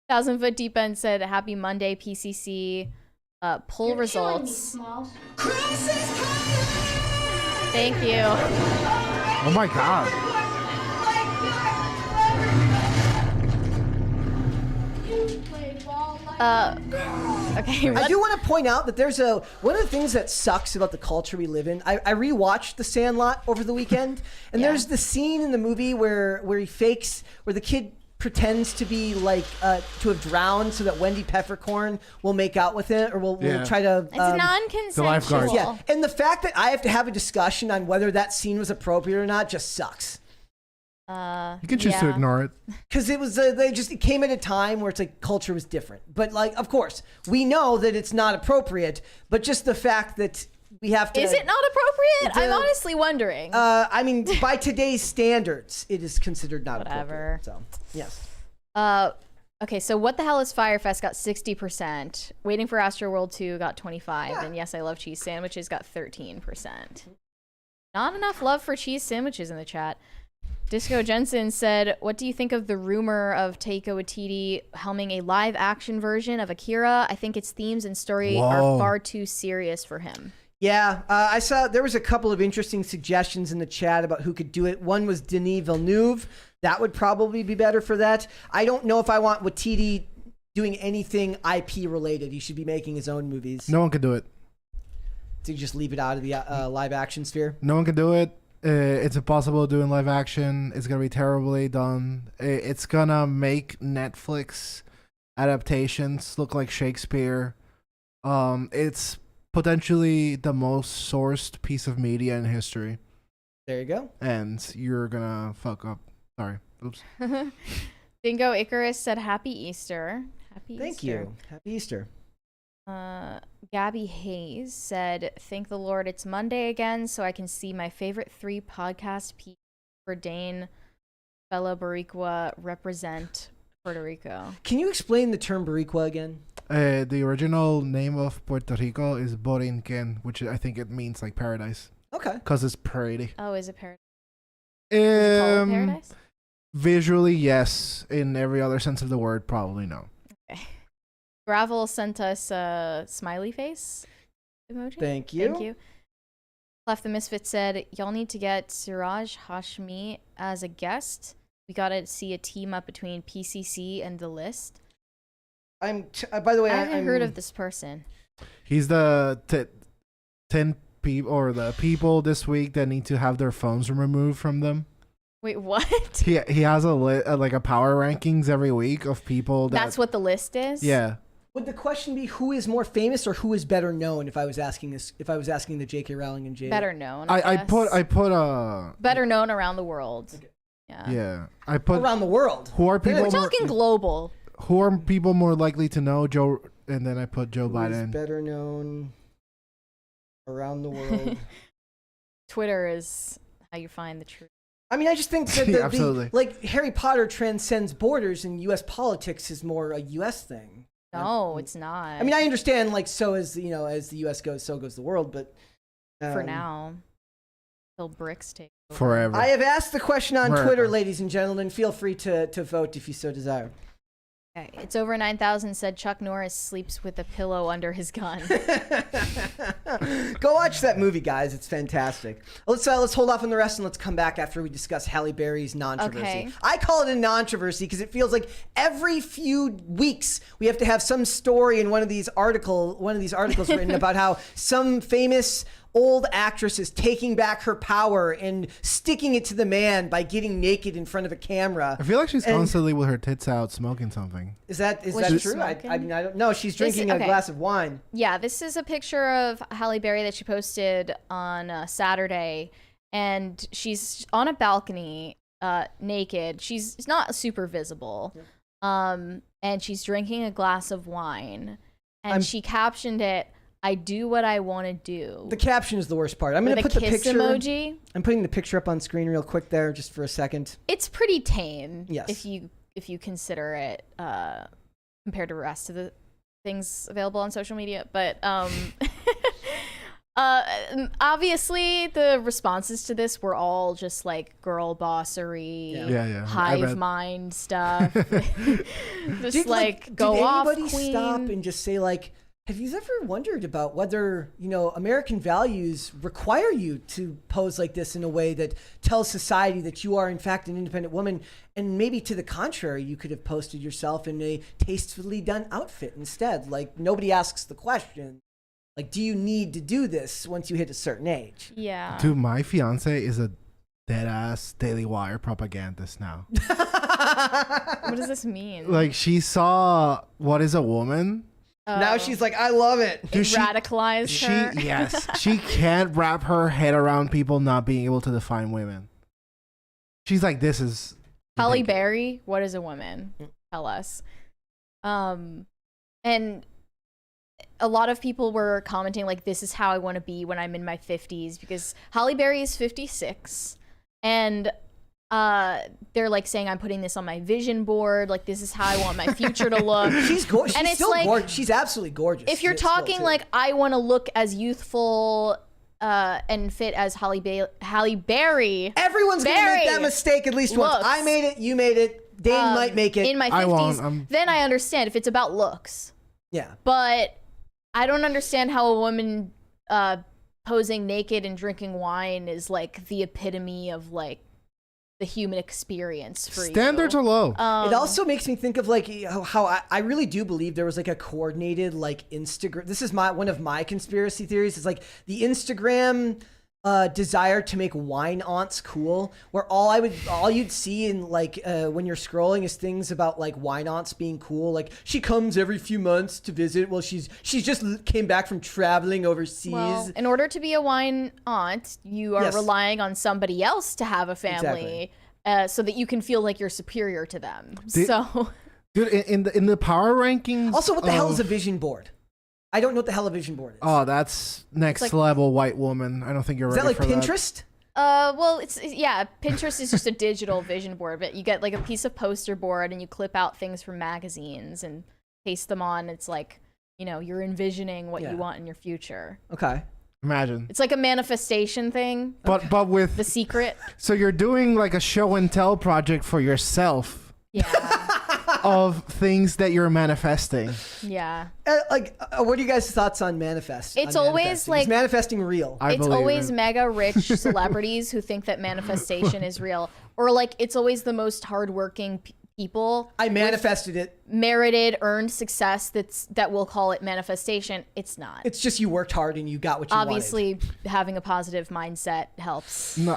1,000 Foot Deep End said, "Happy Monday, PCC. Poll results." Thank you. Oh my God. Okay. I do want to point out that there's one of the things that sucks about the culture we live in. I rewatched The Sandlot over the weekend, and there's the scene in the movie where the kid pretends to be like to have drowned so that Wendy Peppercorn will make out with it or will try to. It's non-consensual. Yeah, and the fact that I have to have a discussion on whether that scene was appropriate or not just sucks. You can choose to ignore it because it was it came at a time where it's like culture was different. But like, of course, we know that it's not appropriate. But just the fact that we have to. Is it not appropriate? I'm honestly wondering. I mean, by today's standards, it is considered not appropriate. So, yes. Okay, so What the Hell is Firefest got 60%. Waiting for Astroworld 2 got 25%. And Yes, I Love Cheese Sandwiches got 13%. Not enough love for cheese sandwiches in the chat. Disco Jensen said, "What do you think of the rumor of Taika Waititi helming a live-action version of Akira? I think its themes and story are far too serious for him." Yeah, I saw there was a couple of interesting suggestions in the chat about who could do it. One was Denis Villeneuve. That would probably be better for that. I don't know if I want Waititi doing anything IP related. He should be making his own movies. No one can do it. So you just leave it out of the live action sphere? No one can do it. It's impossible to do in live action. It's going to be terribly done. It's going to make Netflix adaptations look like Shakespeare. It's potentially the most sourced piece of media in history. There you go. And you're going to fuck up. Sorry. Oops. Bingo Icarus said, "Happy Easter." Thank you. Happy Easter. Gabby Hayes said, "Thank the Lord it's Monday again so I can see my favorite 3 podcast people for Dane Bella Boricua represent Puerto Rico." Can you explain the term Boricua again? The original name of Puerto Rico is Borinquen, which I think it means like paradise. Okay. Because it's pretty. Oh, is it paradise? Is it called paradise? Visually, yes. In every other sense of the word, probably no. Okay. Gravel sent us a smiley face emoji. Thank you. Thank you. Clef the Misfit said, "Y'all need to get Siraj Hashmi as a guest. We gotta see a team up between PCC and The List." By the way, I haven't heard of this person. He's the 10 people or the people this week that need to have their phones removed from them. Wait, what? He has like a power rankings every week of people. That's what The List is? Yeah. Would the question be who is more famous or who is better known? If I was asking the J.K. Rowling and J. Better known. I put better known around the world. Okay. Yeah. I put around the world. Who are people? We're talking global. Who are people more likely to know? Joe, and then I put Joe Biden. Better known around the world. Twitter is how you find the truth. I mean, I just think that absolutely. Like Harry Potter transcends borders, and U.S. politics is more a U.S. thing. No, it's not. I mean, I understand. Like, so as as the U.S. goes, so goes the world. But for now, till bricks take over. Forever. I have asked the question on Twitter, ladies and gentlemen. Feel free to vote if you so desire. Okay, it's over 9,000 said Chuck Norris sleeps with a pillow under his gun. Go watch that movie, guys. It's fantastic. Let's hold off on the rest and let's come back after we discuss Halle Berry's non-controversy. Okay. I call it a non-controversy because it feels like every few weeks we have to have some story in one of these articles written about how some famous old actress is taking back her power and sticking it to the man by getting naked in front of a camera. I feel like she's constantly with her tits out smoking something. Is that true? I mean, I don't know. She's drinking a glass of wine. Yeah, this is a picture of Halle Berry that she posted on Saturday, and she's on a balcony, naked. She's not super visible. And she's drinking a glass of wine. And she captioned it, "I do what I want to do." The caption is the worst part. I'm going to put the picture emoji. I'm putting the picture up on screen real quick there just for a second. It's pretty tame. Yes. If you consider it compared to the rest of the things available on social media, but obviously the responses to this were all just like girl bossery, hive mind stuff. Just go off, did anybody queen. stop and just say like, have you ever wondered about whether, American values require you to pose like this in a way that tells society that you are in fact an independent woman, and maybe to the contrary, you could have posted yourself in a tastefully done outfit instead? Like, nobody asks the question, like, do you need to do this once you hit a certain age? Yeah. Dude, my fiance is a dead-ass Daily Wire propagandist now. What does this mean? Like, she saw What is a Woman? Now she's like, I love it. Dude, radicalized her. Yes. She can't wrap her head around people not being able to define women. She's like, this is... Halle Berry, what is a woman? Tell us. And a lot of people were commenting like, this is how I want to be when I'm in my 50s, because Halle Berry is 56. And they're like saying, I'm putting this on my vision board. Like, this is how I want my future to look. She's gorgeous. And she's it's still like, gorgeous. She's absolutely gorgeous. If you're talking like, I want to look as youthful and fit as Halle Berry. Everyone's going to make that mistake at least once. I made it. You made it. Dane might make it. In my 50s, then I understand if it's about looks. Yeah. But I don't understand how a woman posing naked and drinking wine is like the epitome of like the human experience for Standards are low. It also makes me think of like how I really do believe there was like a coordinated like Instagram. This is one of my conspiracy theories. It's like the Instagram desire to make wine aunts cool, where all you'd see in like when you're scrolling is things about like wine aunts being cool. Like, she comes every few months to visit. Well, she's just came back from traveling overseas. Well, in order to be a wine aunt, you are relying on somebody else to have a family, so that you can feel like you're superior to them. Dude, in the power rankings. Also, what the hell is a vision board? I don't know what the hell a vision board is. Oh, that's next level white woman. I don't think you're ready for that. Is that like Pinterest? Well, Pinterest is just a digital vision board, but you get like a piece of poster board and you clip out things from magazines and paste them on. It's like, you're envisioning what you want in your future. Okay. Imagine. It's like a manifestation thing. But with The Secret. So you're doing like a show and tell project for yourself. Yeah. Of things that you're manifesting. Yeah. What are you guys' thoughts on manifest? It's always like... Is manifesting real? It's always mega rich celebrities who think that manifestation is real. Or like, it's always the most hardworking people. I manifested it. Merited, earned success that we'll call it manifestation. It's not. It's just you worked hard and you got what you Obviously, having a positive mindset helps. No,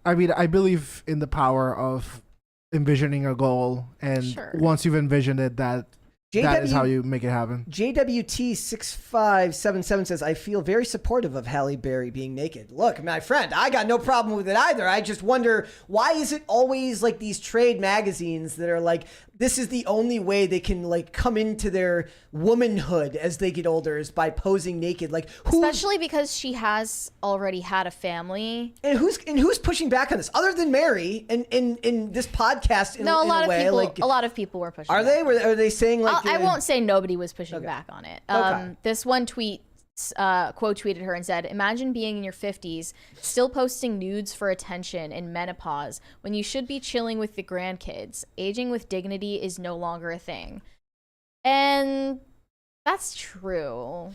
I mean, I believe in the power of envisioning a goal, and once you've envisioned it, that is how you make it happen. JWT6577 says, I feel very supportive of Halle Berry being naked. Look, my friend, I got no problem with it either. I just wonder, why is it always like these trade magazines that are like, this is the only way they can like come into their womanhood as they get older is by posing naked. Like, especially because she has already had a family. And who's pushing back on this other than Mary and in this podcast? A lot of people were pushing. Are back. Are they saying like? I won't say nobody was pushing back on it. This one tweet quote tweeted her and said, imagine being in your 50s, still posting nudes for attention in menopause when you should be chilling with the grandkids. Aging with dignity is no longer a thing. And that's true.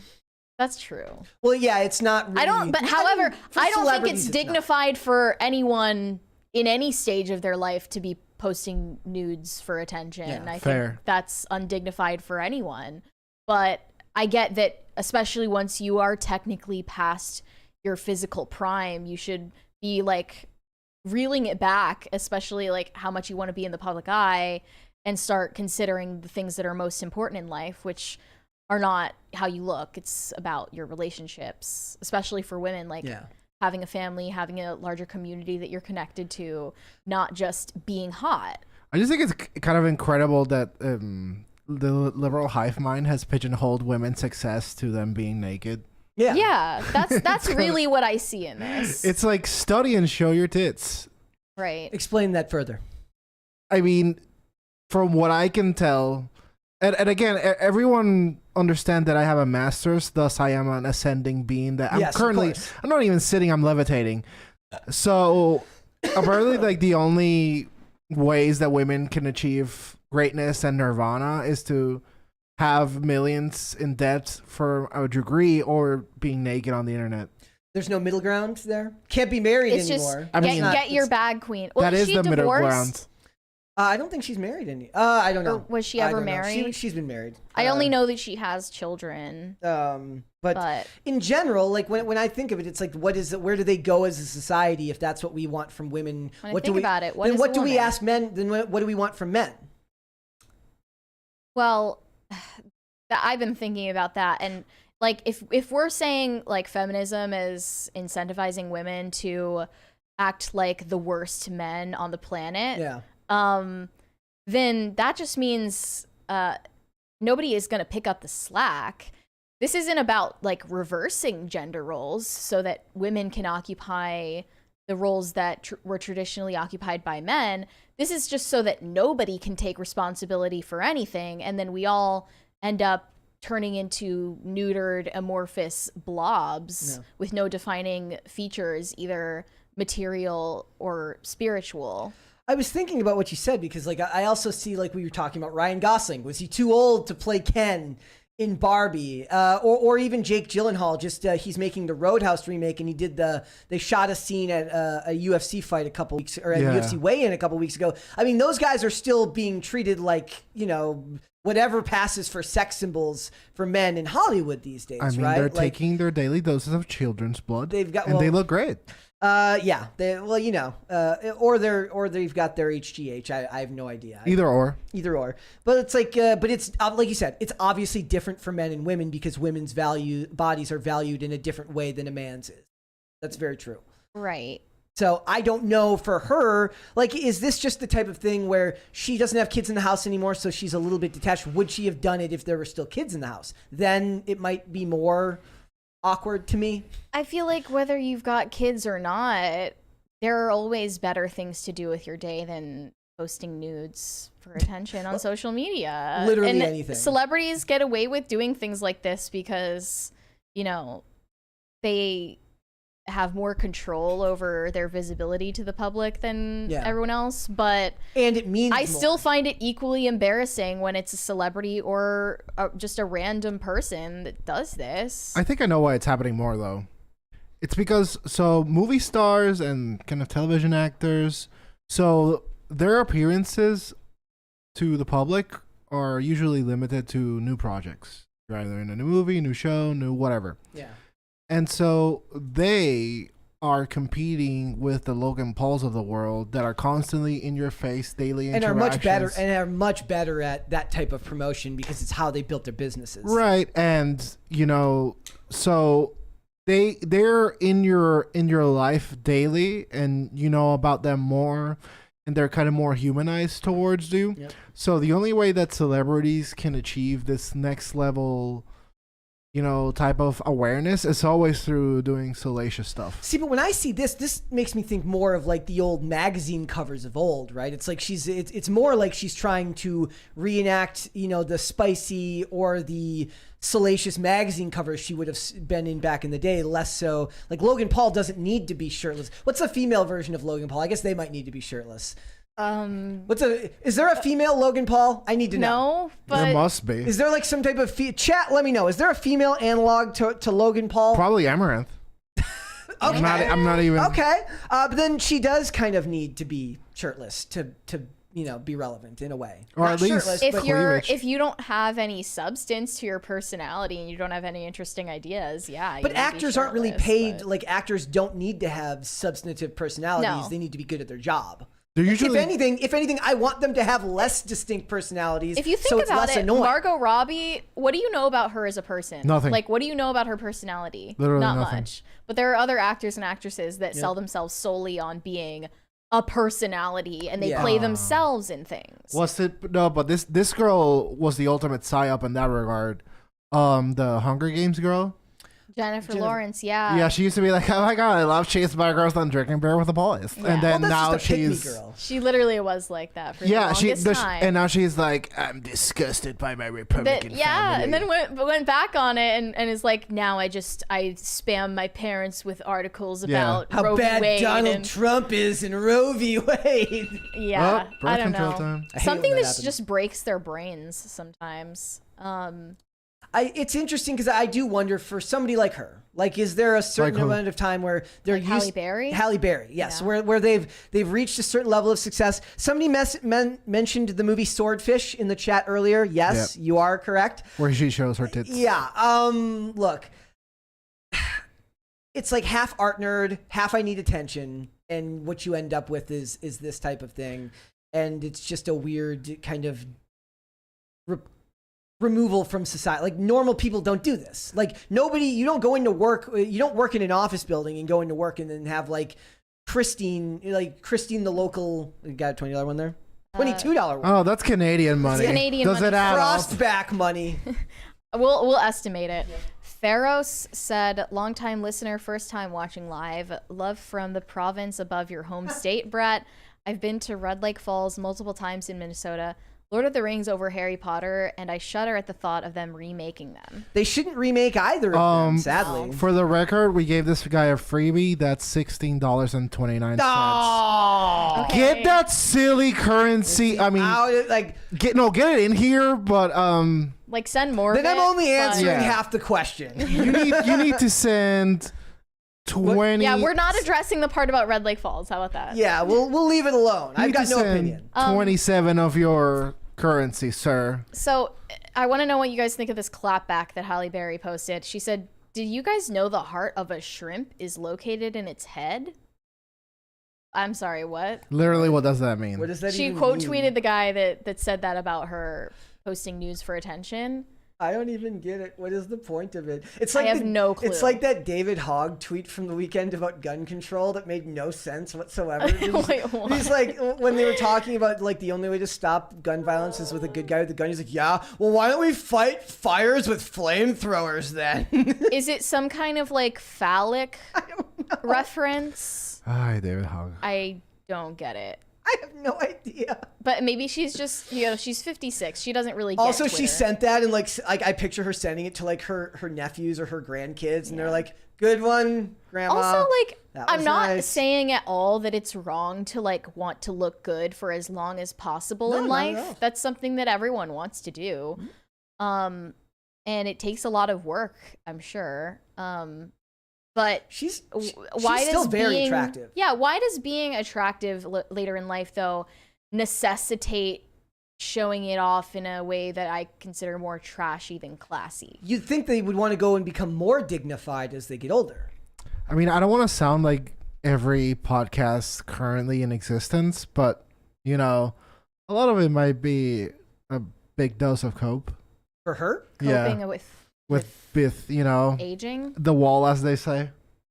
That's true. Well, yeah, it's not really. However, I don't think it's dignified for anyone in any stage of their life to be posting nudes for attention. Yeah, I think that's undignified for anyone. But I get that, especially once you are technically past your physical prime, you should be like reeling it back, especially like how much you want to be in the public eye, and start considering the things that are most important in life, which are not how you look. It's about your relationships, especially for women, like having a family, having a larger community that you're connected to, not just being hot. I just think it's kind of incredible that the liberal hive mind has pigeonholed women's success to them being naked. Yeah, that's really what I see in this. It's like study and show your tits. Right. Explain that further. I mean, from what I can tell, and again, everyone understand that I have a master's, thus I am an ascending being. That I'm currently, I'm not even sitting, I'm levitating. So apparently, like the only ways that women can achieve greatness and nirvana is to have millions in debt for a degree or being naked on the internet. There's no middle ground there. Can't be married anymore. Just get your bag, queen. Well, that is the middle ground. I don't think she's married any. I don't know. Or was she ever married? She's been married. I only know that she has children. But in general, like when I think of it, it's like, what is it? Where do they go as a society if that's what we want from women? What do we ask men? Then what do we want from men? Well, I've been thinking about that, and like if we're saying like feminism is incentivizing women to act like the worst men on the planet, then that just means nobody is going to pick up the slack. This isn't about like reversing gender roles so that women can occupy the roles that were traditionally occupied by men. This is just so that nobody can take responsibility for anything, and then we all end up turning into neutered, amorphous blobs with no defining features, either material or spiritual. I was thinking about what you said because, like, I also see, like, we were talking about Ryan Gosling. Was he too old to play Ken in Barbie? Or even Jake Gyllenhaal. Just he's making the Roadhouse remake, and they shot a scene at a UFC fight a couple weeks, or at UFC weigh-in a couple weeks ago. I mean, those guys are still being treated like, you know, whatever passes for sex symbols for men in Hollywood these days. I mean, right? They're taking their daily doses of children's blood. They look great. Or they've got their HGH. I have no idea. Either or. But it's like, but it's like you said, it's obviously different for men and women because women's bodies are valued in a different way than a man's is. That's very true. Right. So I don't know for her, like, is this just the type of thing where she doesn't have kids in the house anymore, so she's a little bit detached? Would she have done it if there were still kids in the house? Then it might be more awkward to me. I feel like whether you've got kids or not, there are always better things to do with your day than posting nudes for attention on social media. Literally anything. Celebrities get away with doing things like this because, you know, they have more control over their visibility to the public than everyone else, but I still find it equally embarrassing when it's a celebrity or just a random person that does this. I think I know why it's happening more though. It's because movie stars and kind of television actors, so their appearances to the public are usually limited to new projects, either in a new movie, new show, new whatever. Yeah. And so they are competing with the Logan Pauls of the world that are constantly in your face, daily interactions. And are much better at that type of promotion because it's how they built their businesses. Right. And, you know, so they're in your life daily and you know about them more and they're kind of more humanized towards you. Yep. So the only way that celebrities can achieve this next level, you know, type of awareness is always through doing salacious stuff. See, but when I see this makes me think more of like the old magazine covers of old, right? It's like it's more like she's trying to reenact, you know, the spicy or the salacious magazine covers she would have been in back in the day, less so. Like Logan Paul doesn't need to be shirtless. What's the female version of Logan Paul? I guess they might need to be shirtless. Is there a female Logan Paul? I need to know. No, but there must be. Is there like some type of chat? Let me know. Is there a female analog to Logan Paul? Probably Amaranth. Okay. I'm not even. Okay. But then she does kind of need to be shirtless to you know, be relevant in a way. Or at least if you don't have any substance to your personality and you don't have any interesting ideas, But actors aren't really paid. Like actors don't need to have substantive personalities. No. They need to be good at their job. Usually, if anything, I want them to have less distinct personalities. If you think so it's about less it, annoying. Margot Robbie, what do you know about her as a person? Nothing. Like, what do you know about her personality? Literally Not nothing. much. But there are other actors and actresses that sell themselves solely on being a personality, and they play themselves in things. But this girl was the ultimate psyop in that regard. The Hunger Games girl. Jennifer Lawrence, yeah. Yeah, she used to be like, oh my god, I love cheeseburgers and drinking beer with the boys. Yeah. And then Well, that's now just a pick-me she's girl. She literally was like that for the longest time. And now she's like, I'm disgusted by my Republican family. And then went back on it and is like, now I spam my parents with articles about how Roe v. bad Wade Donald Trump is in Roe v. Wade. Yeah, birth I don't control know. time. Something that that happens. just breaks their brains sometimes. It's interesting because I do wonder for somebody like her, like, is there a certain amount of time where they're Like Halle Berry? Halle Berry, yes, Yeah. where they've reached a certain level of success. Somebody mentioned the movie Swordfish in the chat earlier. Yes, you are correct. Where she shows her tits. Yeah. Look, it's like half art nerd, half I need attention, and what you end up with is this type of thing, and it's just a weird kind of removal from society. Like, normal people don't do this. Like, you don't go into work, you don't work in an office building and go into work and then have like Christine the local, you got a $20 one there? $22 one. Oh, that's Canadian money. Canadian Does money. it add up? Frostback money. We'll estimate it. Pharos said, long-time listener, first time watching live. Love from the province above your home state, Brett. I've been to Red Lake Falls multiple times in Minnesota. Lord of the Rings over Harry Potter, and I shudder at the thought of them remaking them. They shouldn't remake either of them, sadly. For the record, we gave this guy a freebie. That's $16.29. Oh, Okay. Get that silly currency. I mean, get it in here, but like, send more. Then I'm only answering Yeah. half the question. you need to send 20. Yeah, we're not addressing the part about Red Lake Falls. How about that? Yeah, we'll leave it alone. You I've need got to no send opinion. 27 of your currency, sir. So I want to know what you guys think of this clapback that Halle Berry posted. She said, "Did you guys know the heart of a shrimp is located in its head?" I'm sorry, what? Literally, what does that mean? What does that She even quote mean? tweeted the guy that said that about her posting news for attention. I don't even get it. What is the point of it? It's like I have no clue. It's like that David Hogg tweet from the weekend about gun control that made no sense whatsoever. Wait, what? He's like, when they were talking about like the only way to stop gun violence is with a good guy with a gun. He's like, yeah, well, why don't we fight fires with flamethrowers then? Is it some kind of like phallic reference? Hi, David Hogg. I don't get it. I have no idea. But maybe she's just, she's 56. She doesn't really get Also, Twitter. she sent that and like I picture her sending it to like her nephews or her grandkids, and they're like, "Good one, Grandma." Also, like, That I'm was not nice. saying at all that it's wrong to like want to look good for as long as possible No, in not at life. all. That's something that everyone wants to do. And it takes a lot of work, I'm sure. But she's why still does very being, attractive. Yeah, why does being attractive later in life though necessitate showing it off in a way that I consider more trashy than classy? You'd think they would want to go and become more dignified as they get older. I mean, I don't want to sound like every podcast currently in existence, but, you know, a lot of it might be a big dose of cope. For her? Coping with you know, aging? the wall, as they say.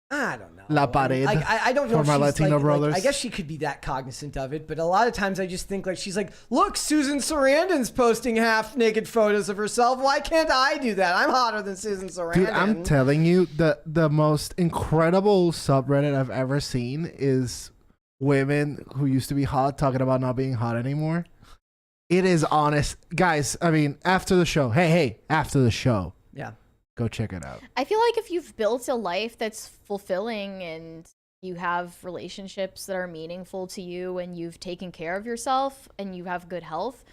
I don't know. La pared. I don't know For if my she's Latino brothers. I guess she could be that cognizant of it, but a lot of times I just think like she's like, look, Susan Sarandon's posting half naked photos of herself. Why can't I do that? I'm hotter than Susan Sarandon. Dude, I'm telling you, the most incredible subreddit I've ever seen is women who used to be hot talking about not being hot anymore. It is honest. Guys, I mean, after the show, hey, after the show, Yeah. go check it out. I feel like if you've built a life that's fulfilling and you have relationships that are meaningful to you and you've taken care of yourself and you have good health,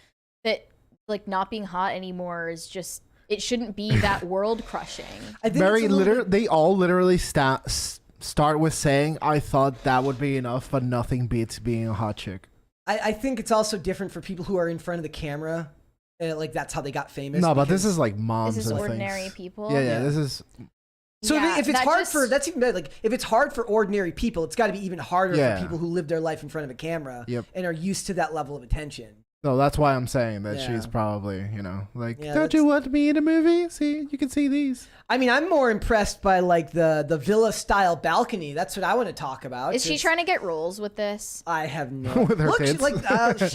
that like not being hot anymore is just, it shouldn't be that world crushing. I think Very it's a little literally, they all literally start with saying, I thought that would be enough, but nothing beats being a hot chick. I think it's also different for people who are in front of the camera. Like that's how they got famous. No, but because- this is like moms This is and ordinary things. people. Yeah, Yeah. this is So if it's hard for that's even better. Like if it's hard for ordinary people, it's got to be even harder for people who live their life in front of a camera and are used to that level of attention. No, that's why I'm saying that she's probably, like, don't you want me in a movie? See, you can see these. I mean, I'm more impressed by like the villa style balcony. That's what I want to talk about. Is she trying to get roles with this? I have no. With her tits?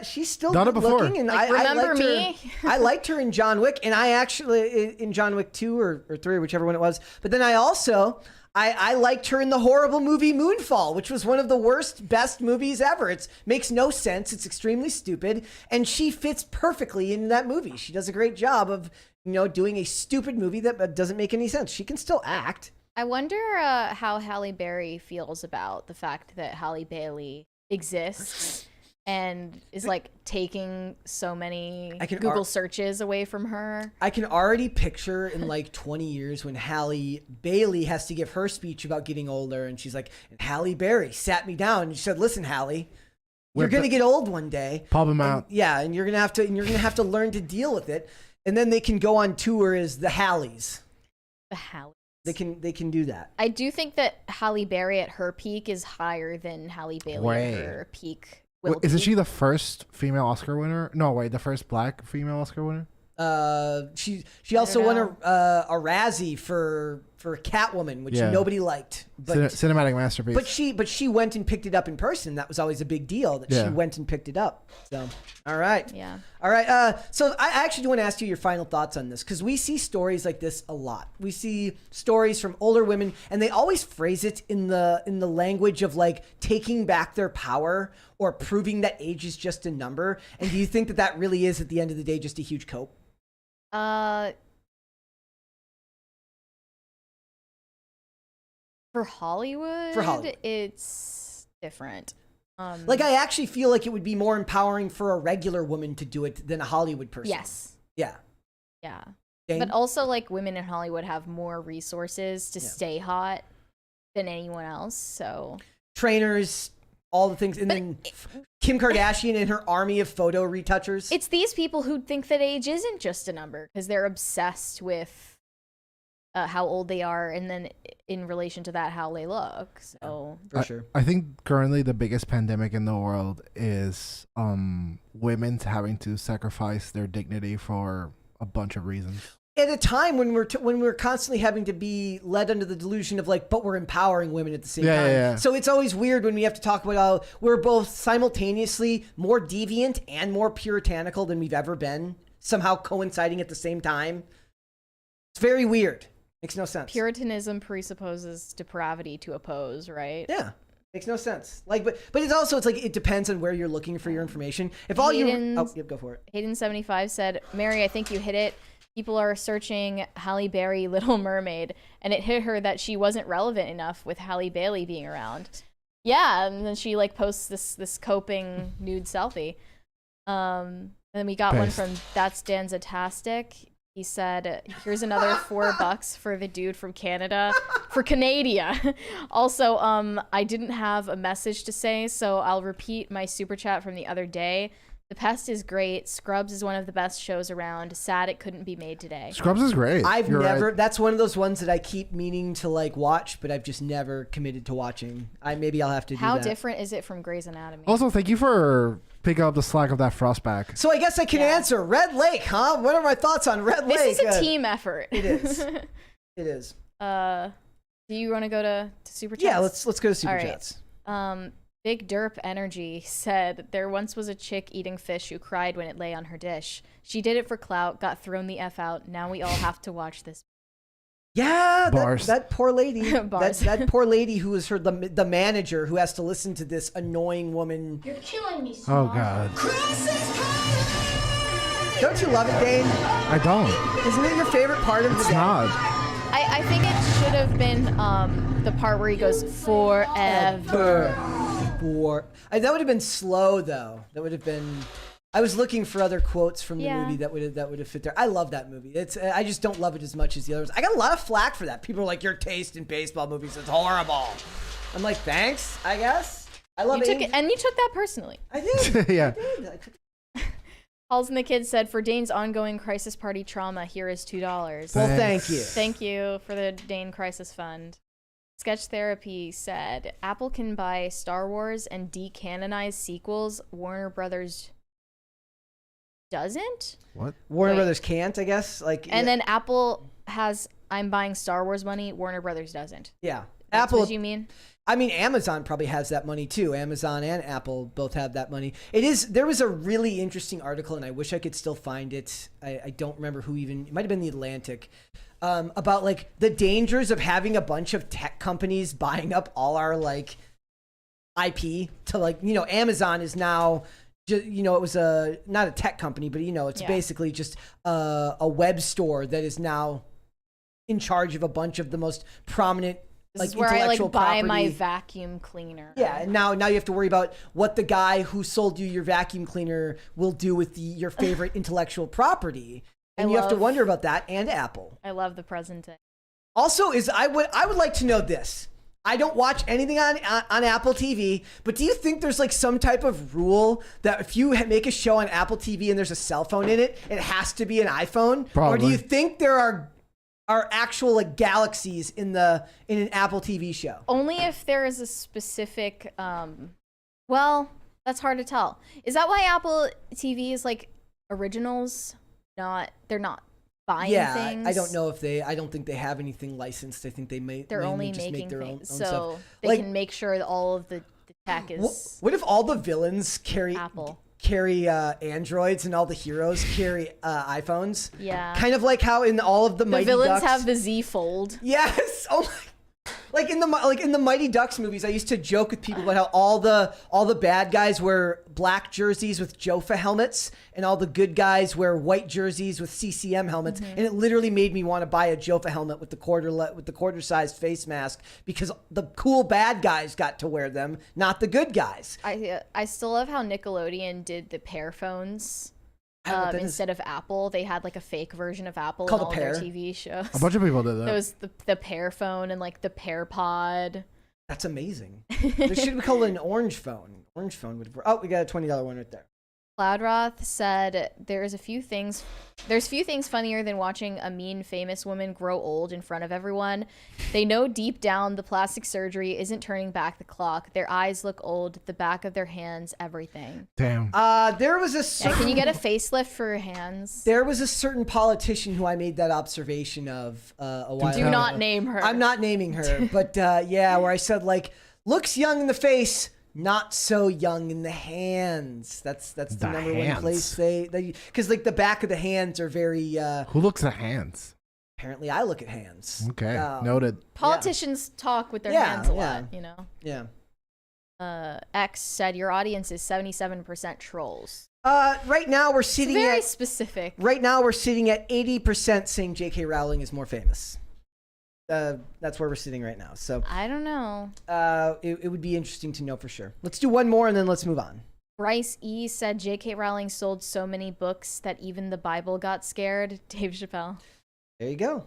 She's still done good it before. looking, and like, remember me? I liked her in John Wick, and I actually in John Wick 2 or 3, or whichever one it was. But then I also. I liked her in the horrible movie Moonfall, which was one of the best movies ever. It makes no sense. It's extremely stupid. And she fits perfectly in that movie. She does a great job of, doing a stupid movie that doesn't make any sense. She can still act. I wonder how Halle Berry feels about the fact that Halle Bailey exists and is like taking so many Google searches away from her. I can already picture in like 20 years when Halle Bailey has to give her speech about getting older, and she's like, and Halle Berry sat me down and she said, "Listen, Halle, you're gonna get old one day. Pop him out. Yeah, and you're gonna have to learn to deal with it." And then they can go on tour as the Halles. The Halles. They can do that. I do think that Halle Berry at her peak is higher than Halle Bailey at her peak. Isn't she the first female Oscar winner? No, wait, the first black female Oscar winner? She also won a Razzie for Catwoman, which nobody liked. But, cinematic masterpiece. But she went and picked it up in person. That was always a big deal that she went and picked it up. So, all right. Yeah. All right. So I actually do want to ask you your final thoughts on this, because we see stories like this a lot. We see stories from older women, and they always phrase it in the language of like taking back their power or proving that age is just a number. And do you think that really is at the end of the day just a huge cope? For Hollywood, it's different. Like, I actually feel like it would be more empowering for a regular woman to do it than a Hollywood person. Yes. Yeah. Yeah. Dang. But also, like, women in Hollywood have more resources to stay hot than anyone else. So trainers, all the things, and then Kim Kardashian and her army of photo retouchers. It's these people who think that age isn't just a number because they're obsessed with how old they are, and then in relation to that, how they look. So for sure, I think currently the biggest pandemic in the world is women having to sacrifice their dignity for a bunch of reasons. At a time when we're constantly having to be led under the delusion of like, but we're empowering women at the same time. Yeah. So it's always weird when we have to talk about how we're both simultaneously more deviant and more puritanical than we've ever been, somehow coinciding at the same time. It's very weird. Makes no sense. Puritanism presupposes depravity to oppose, right? Yeah. Makes no sense. Like, but it's also, it's like, it depends on where you're looking for your information. If all go for it. Hayden75 said, Mary, I think you hit it. People are searching Halle Berry Little Mermaid, and it hit her that she wasn't relevant enough with Halle Bailey being around. Yeah, and then she like posts this coping nude selfie. And then we got one from That's Danzatastic. He said, here's another $4 for the dude from Canada, for Canada. Also, I didn't have a message to say, so I'll repeat my super chat from the other day. The Pest is great. Scrubs is one of the best shows around. Sad it couldn't be made today. Scrubs is great. That's one of those ones that I keep meaning to like watch, but I've just never committed to watching. Maybe I'll have to do that. How different is it from Grey's Anatomy? Also, thank you for picking up the slack of that Frostback. So I guess I can answer. Red Lake, huh? What are my thoughts on Red Lake? This is a team effort. It is. It is. Do you want to go to Super Chats? Yeah, let's go to Super Chats. Big Derp Energy said, there once was a chick eating fish who cried when it lay on her dish. She did it for clout, got thrown the F out. Now we all have to watch this. Yeah, that poor lady. that poor lady who is the manager who has to listen to this annoying woman. You're killing me, Oh, God. Don't you love it, Dane? I don't. Isn't it your favorite part of the day? It's not. I think it should have been the part where he goes, forever. That would have been slow, though. That would have been. I was looking for other quotes from the movie that would have fit there. I love that movie. I just don't love it as much as the others. I got a lot of flack for that. People are like, your taste in baseball movies is horrible. I'm like, thanks, I guess. I love it. And you took that personally. I did. Yeah. I did. Halls and the Kids said, for Dane's ongoing crisis party trauma, here is $2. Well, thank you. Thank you for the Dane Crisis Fund. Sketch Therapy said, Apple can buy Star Wars and decanonize sequels. Warner Brothers doesn't? What? Warner Brothers can't, I guess. And then Apple has, I'm buying Star Wars money. Warner Brothers doesn't. Yeah. That's Apple. what you mean? I mean, Amazon probably has that money too. Amazon and Apple both have that money. There was a really interesting article, and I wish I could still find it. I don't remember who even, it might have been The Atlantic, about like the dangers of having a bunch of tech companies buying up all our like IP to like, Amazon is now, it was not a tech company, but it's basically just a web store that is now in charge of a bunch of the most prominent This is where I like buy my vacuum cleaner. Yeah, and now you have to worry about what the guy who sold you your vacuum cleaner will do with your favorite intellectual property, and you have to wonder about that. And Apple. I love the present day. Also, I would like to know this. I don't watch anything on Apple TV, but do you think there's like some type of rule that if you make a show on Apple TV and there's a cell phone in it, it has to be an iPhone? Probably. Or do you think there are actual like galaxies in an Apple TV show? Only if there is a specific well, that's hard to tell. Is that why Apple TV is like originals? They're not buying things. I don't know if I don't think they have anything licensed. I think they're only just making make their things. own So stuff. they can make sure that all of the tech is What if all the villains carry androids and all the heroes carry iPhones? Yeah. Kind of like how in all of the Mighty villains Ducks have the Z Fold. Yes. Oh my. Like in the Mighty Ducks movies, I used to joke with people about how all the bad guys wear black jerseys with Jofa helmets, and all the good guys wear white jerseys with CCM helmets. And it literally made me want to buy a Jofa helmet with the quarter-sized face mask, because the cool bad guys got to wear them, not the good guys. I still love how Nickelodeon did the Pear phones. Instead of Apple, they had like a fake version of Apple in all their TV shows. A bunch of people did that. There was the Pear phone and like the Pear Pod. That's amazing. There should be called an orange phone. Orange phone would work. Oh, we got a $20 one right there. Cloudroth said, there's few things funnier than watching a mean famous woman grow old in front of everyone. They know deep down the plastic surgery isn't turning back the clock. Their eyes look old, the back of their hands, everything. Damn. There was a certain, can you get a facelift for your hands? There was a certain politician who I made that observation of a while ago. Do not name her. I'm not naming her, but where I said like, looks young in the face, not so young in the hands. That's the number hands. one place they because like the back of the hands are very. Who looks at hands? Apparently, I look at hands. Okay, noted. Politicians talk with their hands a lot, Yeah. X said your audience is 77% trolls. Right now we're sitting it's very specific. Right now we're sitting at 80% saying J.K. Rowling is more famous. That's where we're sitting right now. So I don't know. It would be interesting to know for sure. Let's do one more and then let's move on. Bryce E said J.K. Rowling sold so many books that even the Bible got scared. Dave Chappelle. There you go.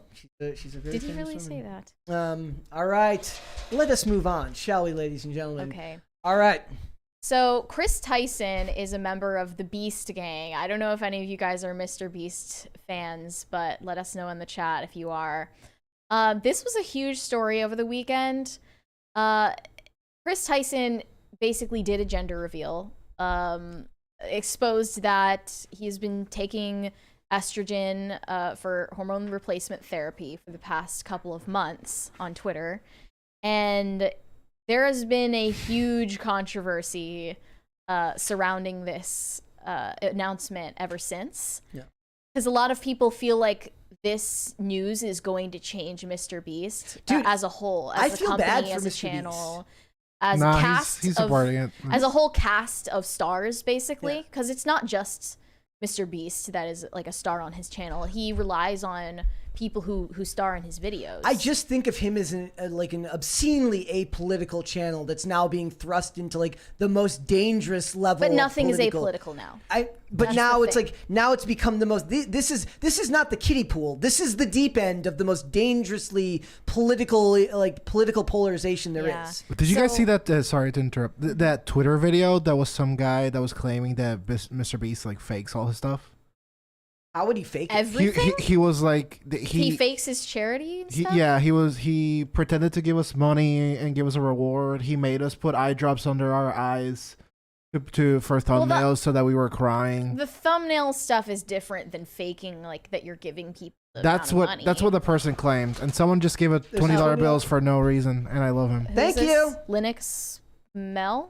She's a very Did he really woman. say that? All right. Let us move on, shall we, ladies and gentlemen? Okay. All right. So Chris Tyson is a member of the Beast Gang. I don't know if any of you guys are MrBeast fans, but let us know in the chat if you are. This was a huge story over the weekend. Chris Tyson basically did a gender reveal, exposed that he's been taking estrogen for hormone replacement therapy for the past couple of months on Twitter. And there has been a huge controversy surrounding this announcement ever since. Yeah. Because a lot of people feel like this news is going to change MrBeast as a whole, as a company, as a channel, as a cast he's supporting it. As a whole cast of stars, basically. Because it's not just MrBeast that is like a star on his channel. He relies on people who star in his videos. I just think of him as an obscenely apolitical channel that's now being thrust into like the most dangerous level. But nothing is apolitical now. But now it's like now it's become the most. This is not the kiddie pool. This is the deep end of the most dangerously political polarization there is. Did you guys see that? Sorry to interrupt. That Twitter video that was some guy that was claiming that MrBeast like fakes all his stuff. How would he fake everything? He was like he fakes his charity and stuff? He pretended to give us money and give us a reward. He made us put eye drops under our eyes for thumbnails so that we were crying. The thumbnail stuff is different than faking like that you're giving people that's what the person claimed, and someone just gave it $20 bills for no reason, and I love him. Thank you, Linux Mel.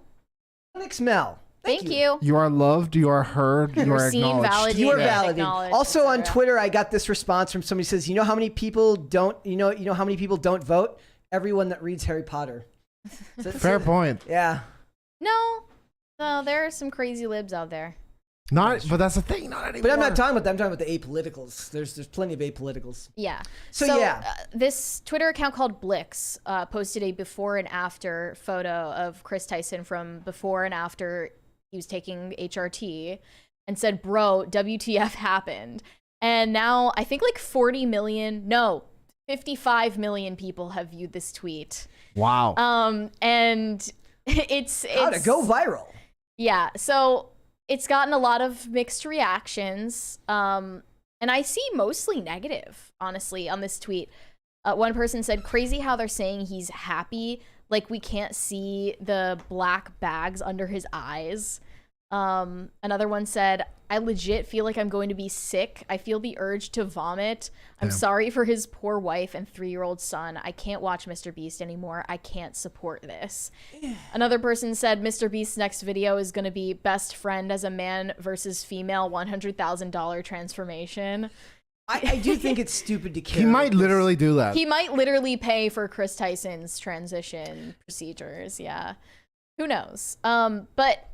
Thank you. You are loved. You are heard. You are acknowledged. You are validated. Also on Twitter, I got this response from somebody who says, "You know how many people don't? You know how many people don't vote? Everyone that reads Harry Potter." Fair point. Yeah. No, there are some crazy libs out there. But that's the thing. Not anymore. But I'm not talking about them. I'm talking about the apoliticals. There's plenty of apoliticals. Yeah. So this Twitter account called Blix posted a before and after photo of Chris Tyson from before and after he was taking HRT, and said, "Bro, WTF happened?" And now I think like 55 million people have viewed this tweet. Wow. And it's how to go viral. Yeah. So it's gotten a lot of mixed reactions. And I see mostly negative, honestly, on this tweet. One person said, "Crazy how they're saying he's happy. Like we can't see the black bags under his eyes." Another one said, "I legit feel like I'm going to be sick. I feel the urge to vomit. I'm sorry for his poor wife and 3-year-old son. I can't watch MrBeast anymore. I can't support this." Another person said, "MrBeast's next video is going to be best friend as a man versus female $100,000 transformation." I do think it's stupid to care. He might literally do that. He might literally pay for Chris Tyson's transition procedures. Yeah. Who knows? But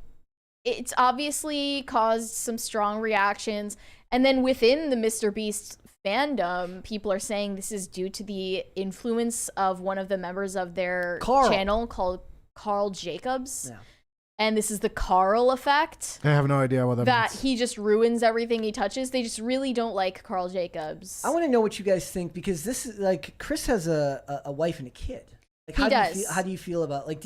it's obviously caused some strong reactions. And then within the MrBeast fandom, people are saying this is due to the influence of one of the members of their channel called Carl Jacobs. Yeah. And this is the Carl effect. I have no idea what that means. He just ruins everything he touches. They just really don't like Carl Jacobs. I want to know what you guys think, because this is like Chris has a wife and a kid. Like, he does. How do you feel about do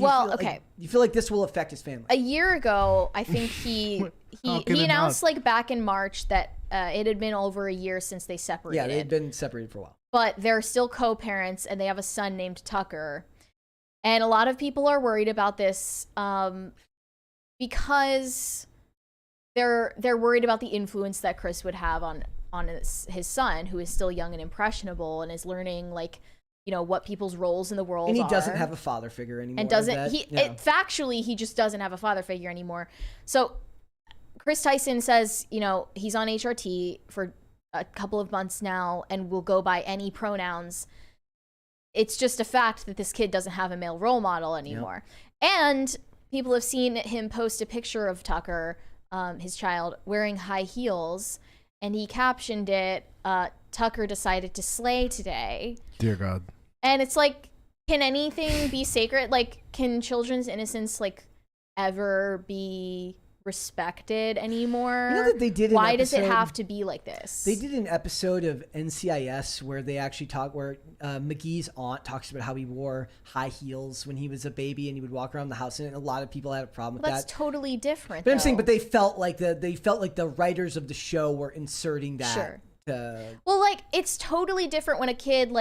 you feel like this will affect his family? A year ago, I think he announced like back in March that it had been over a year since they separated. Yeah, they'd been separated for a while. But they're still co-parents, and they have a son named Tucker. And a lot of people are worried about this because they're worried about the influence that Chris would have on his son, who is still young and impressionable and is learning what people's roles in the world are. And he doesn't have a father figure anymore. And factually, he just doesn't have a father figure anymore. So Chris Tyson says, he's on HRT for a couple of months now and will go by any pronouns. It's just a fact that this kid doesn't have a male role model anymore. Yep. And people have seen him post a picture of Tucker, his child, wearing high heels, and he captioned it, "Tucker decided to slay today." Dear God. And it's like, can anything be sacred? Like, can children's innocence ever be respected anymore? You know that they did. Why does it have to be like this? They did an episode of NCIS where they actually where McGee's aunt talks about how he wore high heels when he was a baby and he would walk around the house, and a lot of people had a problem with that. That's totally different. But I'm saying, they felt like the writers of the show were inserting that. Sure. Well, it's totally different when a kid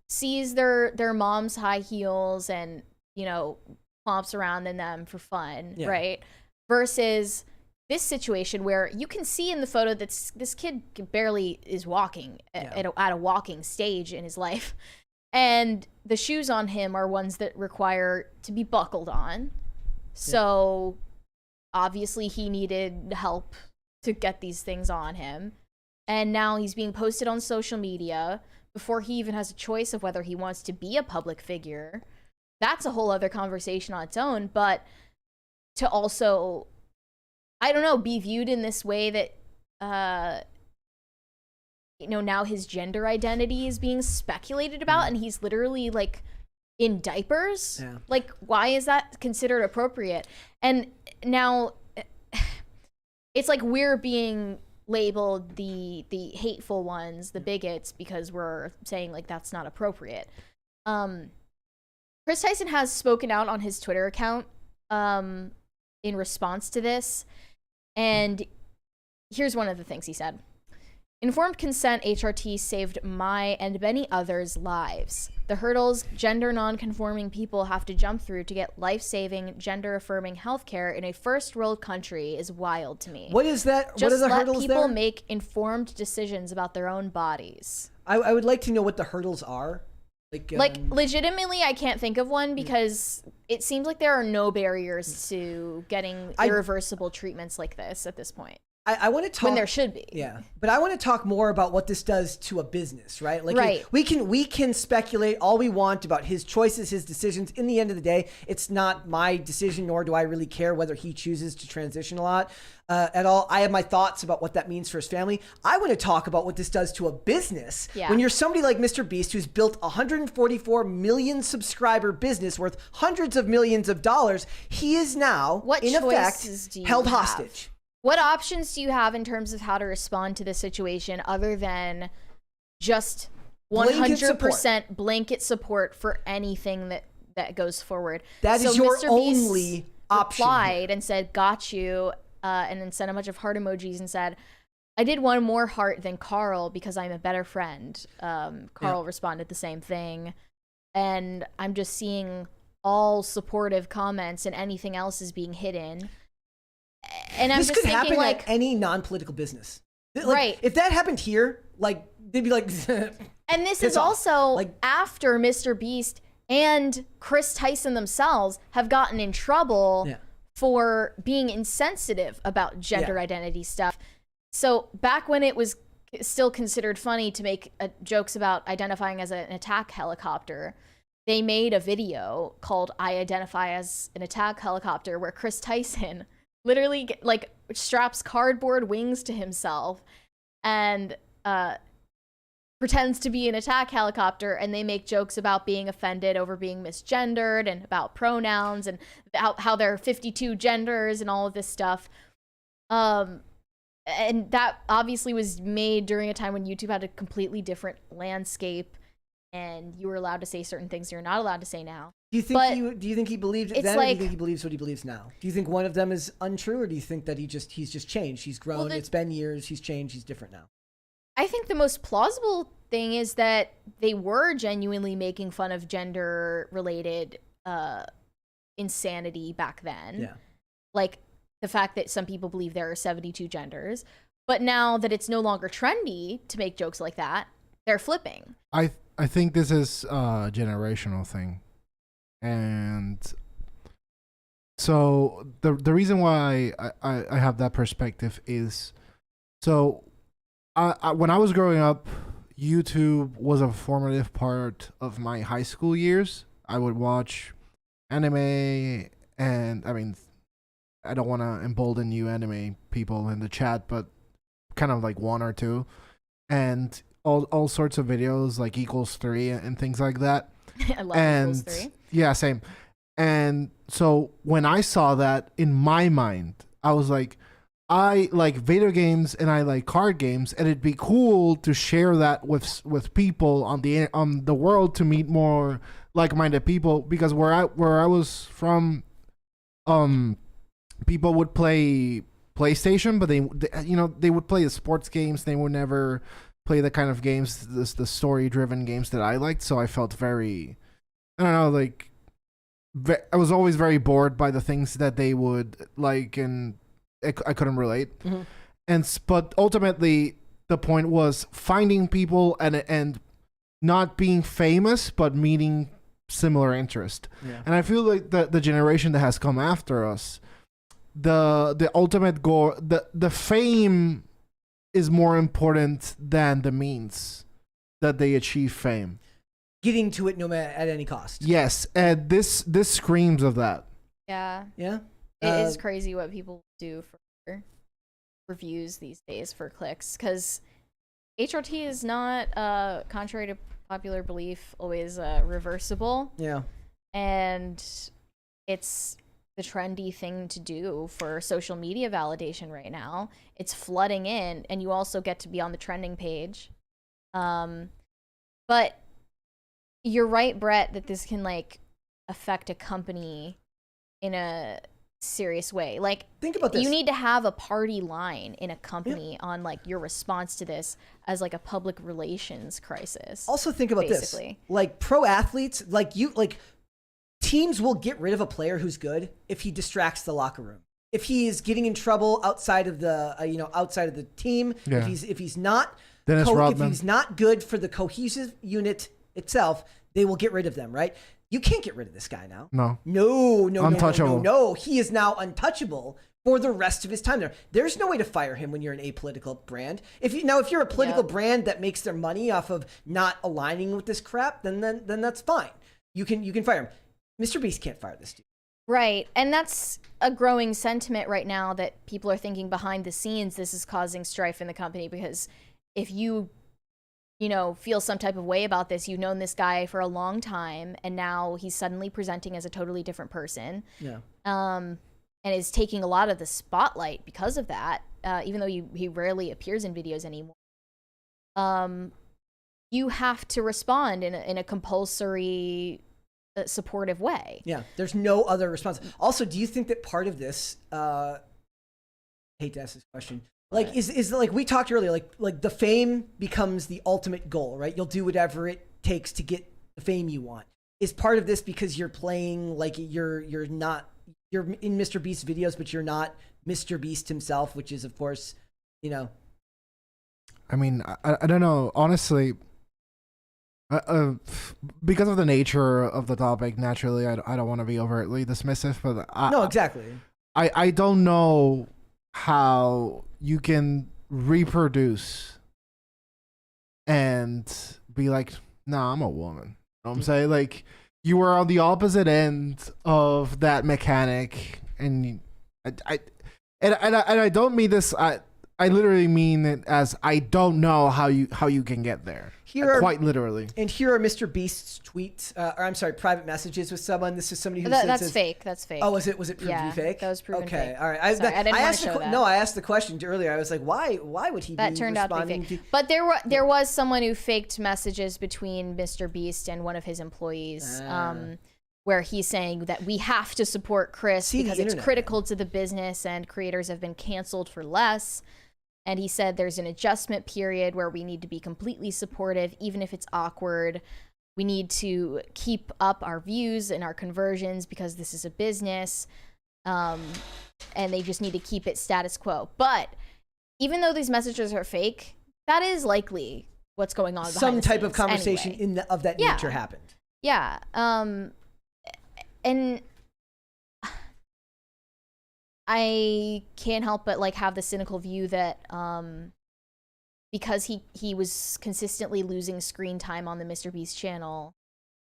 sees their mom's high heels and clomps around in them for fun, right? Versus this situation where you can see in the photo that this kid barely is walking at a walking stage in his life, and the shoes on him are ones that require to be buckled on. So obviously he needed help to get these things on him. And now he's being posted on social media before he even has a choice of whether he wants to be a public figure. That's a whole other conversation on its own. But to also, I don't know, be viewed in this way that now his gender identity is being speculated about, and he's literally like in diapers. Yeah. Like, why is that considered appropriate? And now it's like we're being labeled the hateful ones, the bigots, because we're saying like that's not appropriate. Chris Tyson has spoken out on his Twitter account in response to this, and here's one of the things he said. Informed consent HRT saved my and many others' lives. The hurdles gender non-conforming people have to jump through to get life-saving, gender-affirming healthcare in a first-world country is wild to me. What is that? Just what are the hurdles let people there? make informed decisions about their own bodies. I would like to know what the hurdles are. Like legitimately, I can't think of one because it seems like there are no barriers to getting irreversible treatments like this at this point. I want to talk when there should be. Yeah, but I want to talk more about what this does to a business, right? Like, right. We can speculate all we want about his choices, his decisions. In the end of the day, it's not my decision, nor do I really care whether he chooses to transition a lot at all. I have my thoughts about what that means for his family. I want to talk about what this does to a business. Yeah. When you're somebody like MrBeast, who's built a 144 million subscriber business worth hundreds of millions of dollars, he is now, in effect, held hostage. What options do you have in terms of how to respond to this situation other than just 100% blanket support for anything that goes forward? That is your only option. Replied and said, "Got you," and then sent a bunch of heart emojis and said, "I did one more heart than Carl because I'm a better friend." Carl responded the same thing, and I'm just seeing all supportive comments, and anything else is being hidden. And I'm this just could thinking, happen like, at any non-political business. Like, right. If that happened here, like, they'd be like, and this is also like, after MrBeast and Chris Tyson themselves have gotten in trouble for being insensitive about gender identity stuff. So back when it was still considered funny to make jokes about identifying as an attack helicopter, they made a video called "I Identify as an Attack Helicopter," where Chris Tyson literally like straps cardboard wings to himself and pretends to be an attack helicopter, and they make jokes about being offended over being misgendered and about pronouns and how there are 52 genders and all of this stuff. And that obviously was made during a time when YouTube had a completely different landscape and you were allowed to say certain things you're not allowed to say now. Do you think he believed it then, or do you think he believes what he believes now? Do you think one of them is untrue, or do you think that he's just changed? He's grown. It's been years. He's changed. He's different now. I think the most plausible thing is that they were genuinely making fun of gender-related insanity back then. Yeah. Like the fact that some people believe there are 72 genders, but now that it's no longer trendy to make jokes like that, they're flipping. I think this is a generational thing. And so the reason why I have that perspective is, so when I was growing up, YouTube was a formative part of my high school years. I would watch anime, and I mean, I don't want to embolden you anime people in the chat, but kind of like one or two, and all sorts of videos like Equals 3 and things like that. I love Equals 3. Yeah, same. And so when I saw that, in my mind, I was like, I like video games and I like card games, and it'd be cool to share that with people on the world, to meet more like-minded people, because where I was from, people would play PlayStation, but they would play the sports games. They would never play the kind of games, the story-driven games that I liked. So I felt very, I don't know, like, I was always very bored by the things that they would like, and I couldn't relate. Mm-hmm. But ultimately, the point was finding people and not being famous, but meeting similar interest. Yeah. And I feel like the generation that has come after us, the ultimate goal, the fame is more important than the means that they achieve fame. Getting to it no matter at any cost. Yes, and this screams of that. Yeah. Yeah. It is crazy what people do for reviews these days for clicks, because HRT is not, contrary to popular belief, always reversible. Yeah. And it's the trendy thing to do for social media validation right now. It's flooding in, and you also get to be on the trending page. But you're right, Brett, that this can like affect a company in a serious way. Like, think about this. You need to have a party line in a company on like your response to this as like a public relations crisis. Also think about basically. this. Like pro athletes, like teams will get rid of a player who's good if he distracts the locker room. If he is getting in trouble outside of the outside of the team, yeah. if he's not if he's not good for the cohesive unit itself, they will get rid of them, right? You can't get rid of this guy now. No, untouchable. No. He is now untouchable for the rest of his time there. There's no way to fire him when you're an apolitical brand. If you're a political brand that makes their money off of not aligning with this crap, then that's fine. You can fire him. MrBeast can't fire this dude. Right. And that's a growing sentiment right now that people are thinking behind the scenes. This is causing strife in the company because if you feel some type of way about this, you've known this guy for a long time and now he's suddenly presenting as a totally different person. Yeah. And is taking a lot of the spotlight because of that, even though he rarely appears in videos anymore. You have to respond in a compulsory supportive way. Yeah, there's no other response. Also, do you think that part of this hate to ask this question, like is like we talked earlier, like the fame becomes the ultimate goal, right? You'll do whatever it takes to get the fame you want. Is part of this because you're playing like you're in MrBeast's videos, but you're not MrBeast himself, which is of course, I mean, I don't know, honestly. Because of the nature of the topic, naturally, I don't want to be overtly dismissive, but no, exactly. I don't know how you can reproduce and be like, nah, I'm a woman. You know what I'm saying? Like, you were on the opposite end of that mechanic, and I don't mean this. I literally mean it as I don't know how you can get there. Quite literally. And here are MrBeast's tweets, or I'm sorry, private messages with someone. This is somebody who that's fake. That's fake. Oh, was it proved to be fake? That was proven fake. Okay, all right. I didn't want to show that. No, I asked the question earlier. I was like, why would he? That turned out to be fake. But there was someone who faked messages between MrBeast and one of his employees. Where he's saying that we have to support Chris because it's critical to the business and creators have been canceled for less. And he said there's an adjustment period where we need to be completely supportive, even if it's awkward. We need to keep up our views and our conversions because this is a business. And they just need to keep it status quo. But even though these messages are fake, that is likely what's going on behind some the type scenes of conversation anyway. of that nature happened. Yeah. And I can't help but like have the cynical view that because he was consistently losing screen time on the MrBeast channel,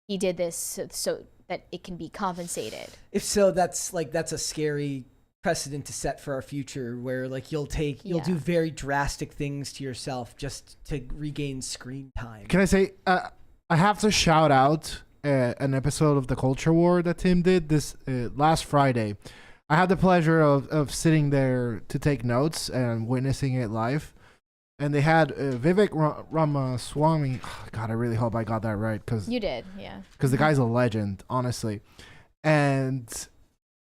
he did this so that it can be compensated. If so, that's a scary precedent to set for our future, where like you'll do very drastic things to yourself just to regain screen time. Can I say I have to shout out an episode of the Culture War that Tim did this last Friday. I had the pleasure of sitting there to take notes and witnessing it live. And they had Vivek Ramaswamy. Oh, God, I really hope I got that right. You did, yeah. Because the guy's a legend, honestly. And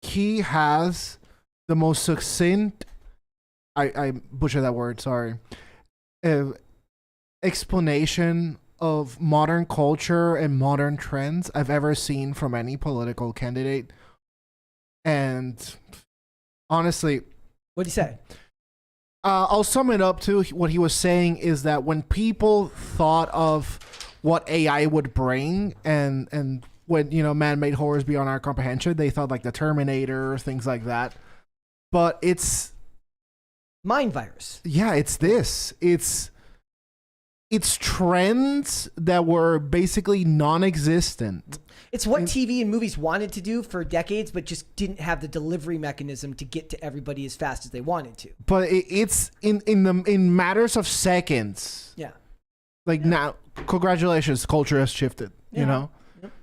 he has the most succinct, I butchered that word, sorry, explanation of modern culture and modern trends I've ever seen from any political candidate. And honestly, what did he say? I'll sum it up to what he was saying is that when people thought of what AI would bring and when, man-made horrors beyond our comprehension, they thought like the Terminator, things like that. But it's mind virus. Yeah, it's this. It's it's trends that were basically non-existent. It's what TV and movies wanted to do for decades, but just didn't have the delivery mechanism to get to everybody as fast as they wanted to. But it's in matters of seconds. Yeah. Like now, congratulations, culture has shifted. You know.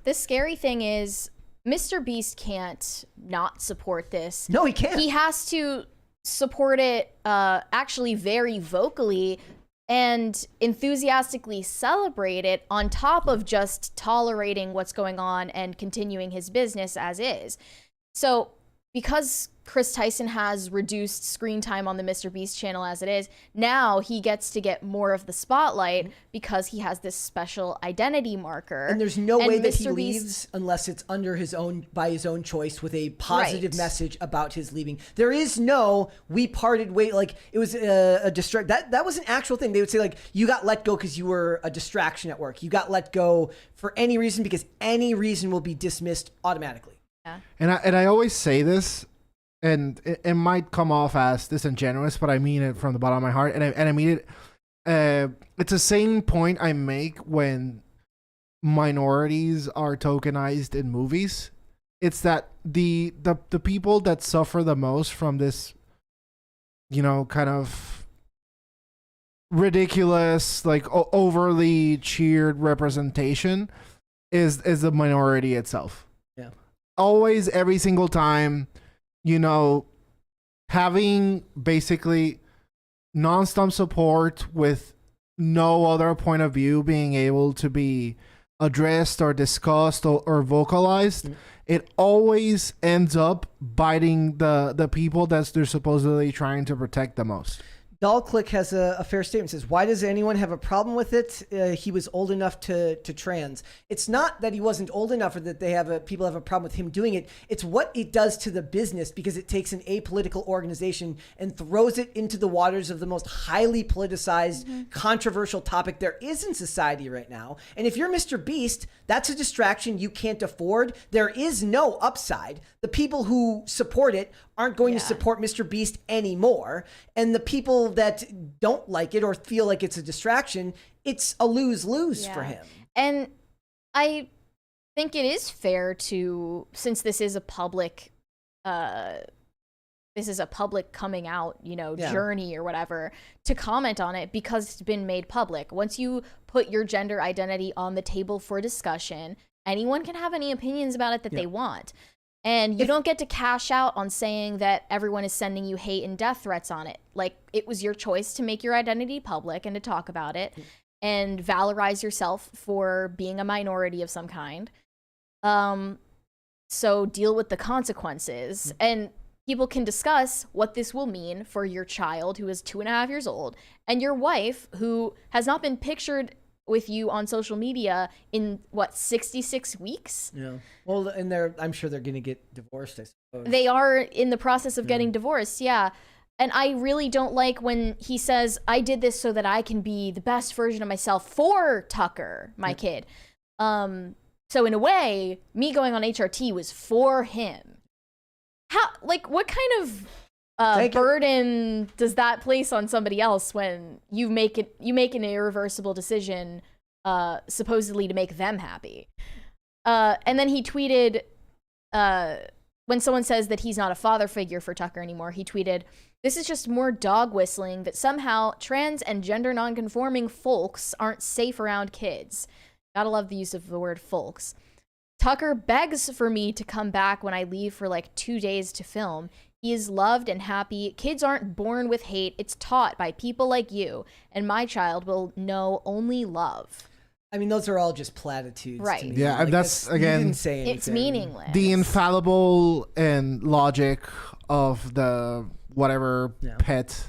The scary thing is, MrBeast can't not support this. No, he can't. He has to support it actually very vocally and enthusiastically celebrate it on top of just tolerating what's going on and continuing his business as is. So because Chris Tyson has reduced screen time on the MrBeast channel as it is, now he gets to get more of the spotlight because he has this special identity marker. And there's no way that he leaves unless it's by his own choice with a positive message about his leaving. There is no, we parted ways, like it was a distract. That was an actual thing. They would say like, you got let go because you were a distraction at work. You got let go for any reason because any reason will be dismissed automatically. Yeah. And I always say this, and it might come off as disingenuous, but I mean it from the bottom of my heart, and I mean it. It's the same point I make when minorities are tokenized in movies. It's that the people that suffer the most from this, you know, kind of ridiculous, like overly cheered representation is the minority itself. Yeah. Always, every single time, you know, having basically nonstop support with no other point of view being able to be addressed or discussed or vocalized, it always ends up biting the people that they're supposedly trying to protect the most. Dollclick has a fair statement. Says, why does anyone have a problem with it? He was old enough to trans. It's not that he wasn't old enough or that people have a problem with him doing it. It's what it does to the business because it takes an apolitical organization and throws it into the waters of the most highly politicized, controversial topic there is in society right now. And if you're MrBeast, that's a distraction you can't afford. There is no upside. The people who support it aren't going to support MrBeast anymore. And the people that don't like it or feel like it's a distraction, it's a lose-lose for him. And I think it is fair to, since this is a public coming out, you know, journey or whatever, to comment on it because it's been made public. Once you put your gender identity on the table for discussion, anyone can have any opinions about it that they want. And you don't get to cash out on saying that everyone is sending you hate and death threats on it. Like, it was your choice to make your identity public and to talk about it and valorize yourself for being a minority of some kind. So deal with the consequences. And people can discuss what this will mean for your child who is 2.5 years old and your wife who has not been pictured with you on social media in 66 weeks? Yeah. Well, and I'm sure they're going to get divorced, I suppose. They are in the process of getting divorced. Yeah. And I really don't like when he says, I did this so that I can be the best version of myself for Tucker, my kid. So in a way, me going on HRT was for him. How, like, what kind of burden does that place on somebody else when you make an irreversible decision supposedly to make them happy? And then he tweeted, when someone says that he's not a father figure for Tucker anymore, he tweeted, "This is just more dog whistling that somehow trans and gender nonconforming folks aren't safe around kids." Gotta love the use of the word folks. "Tucker begs for me to come back when I leave for like 2 days to film. He is loved and happy. Kids aren't born with hate. It's taught by people like you. And my child will know only love." I mean, those are all just platitudes. Right. To me. Yeah, like, that's again, you didn't say anything. It's meaningless. the infallible and logic of the whatever pet.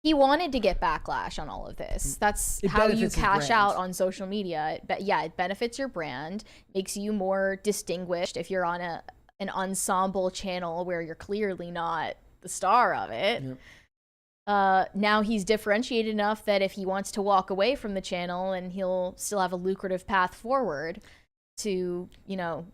He wanted to get backlash on all of this. That's how you cash out on social media. It benefits your brand, makes you more distinguished if you're on an ensemble channel where you're clearly not the star of it. Now he's differentiated enough that if he wants to walk away from the channel, and he'll still have a lucrative path forward to, you know,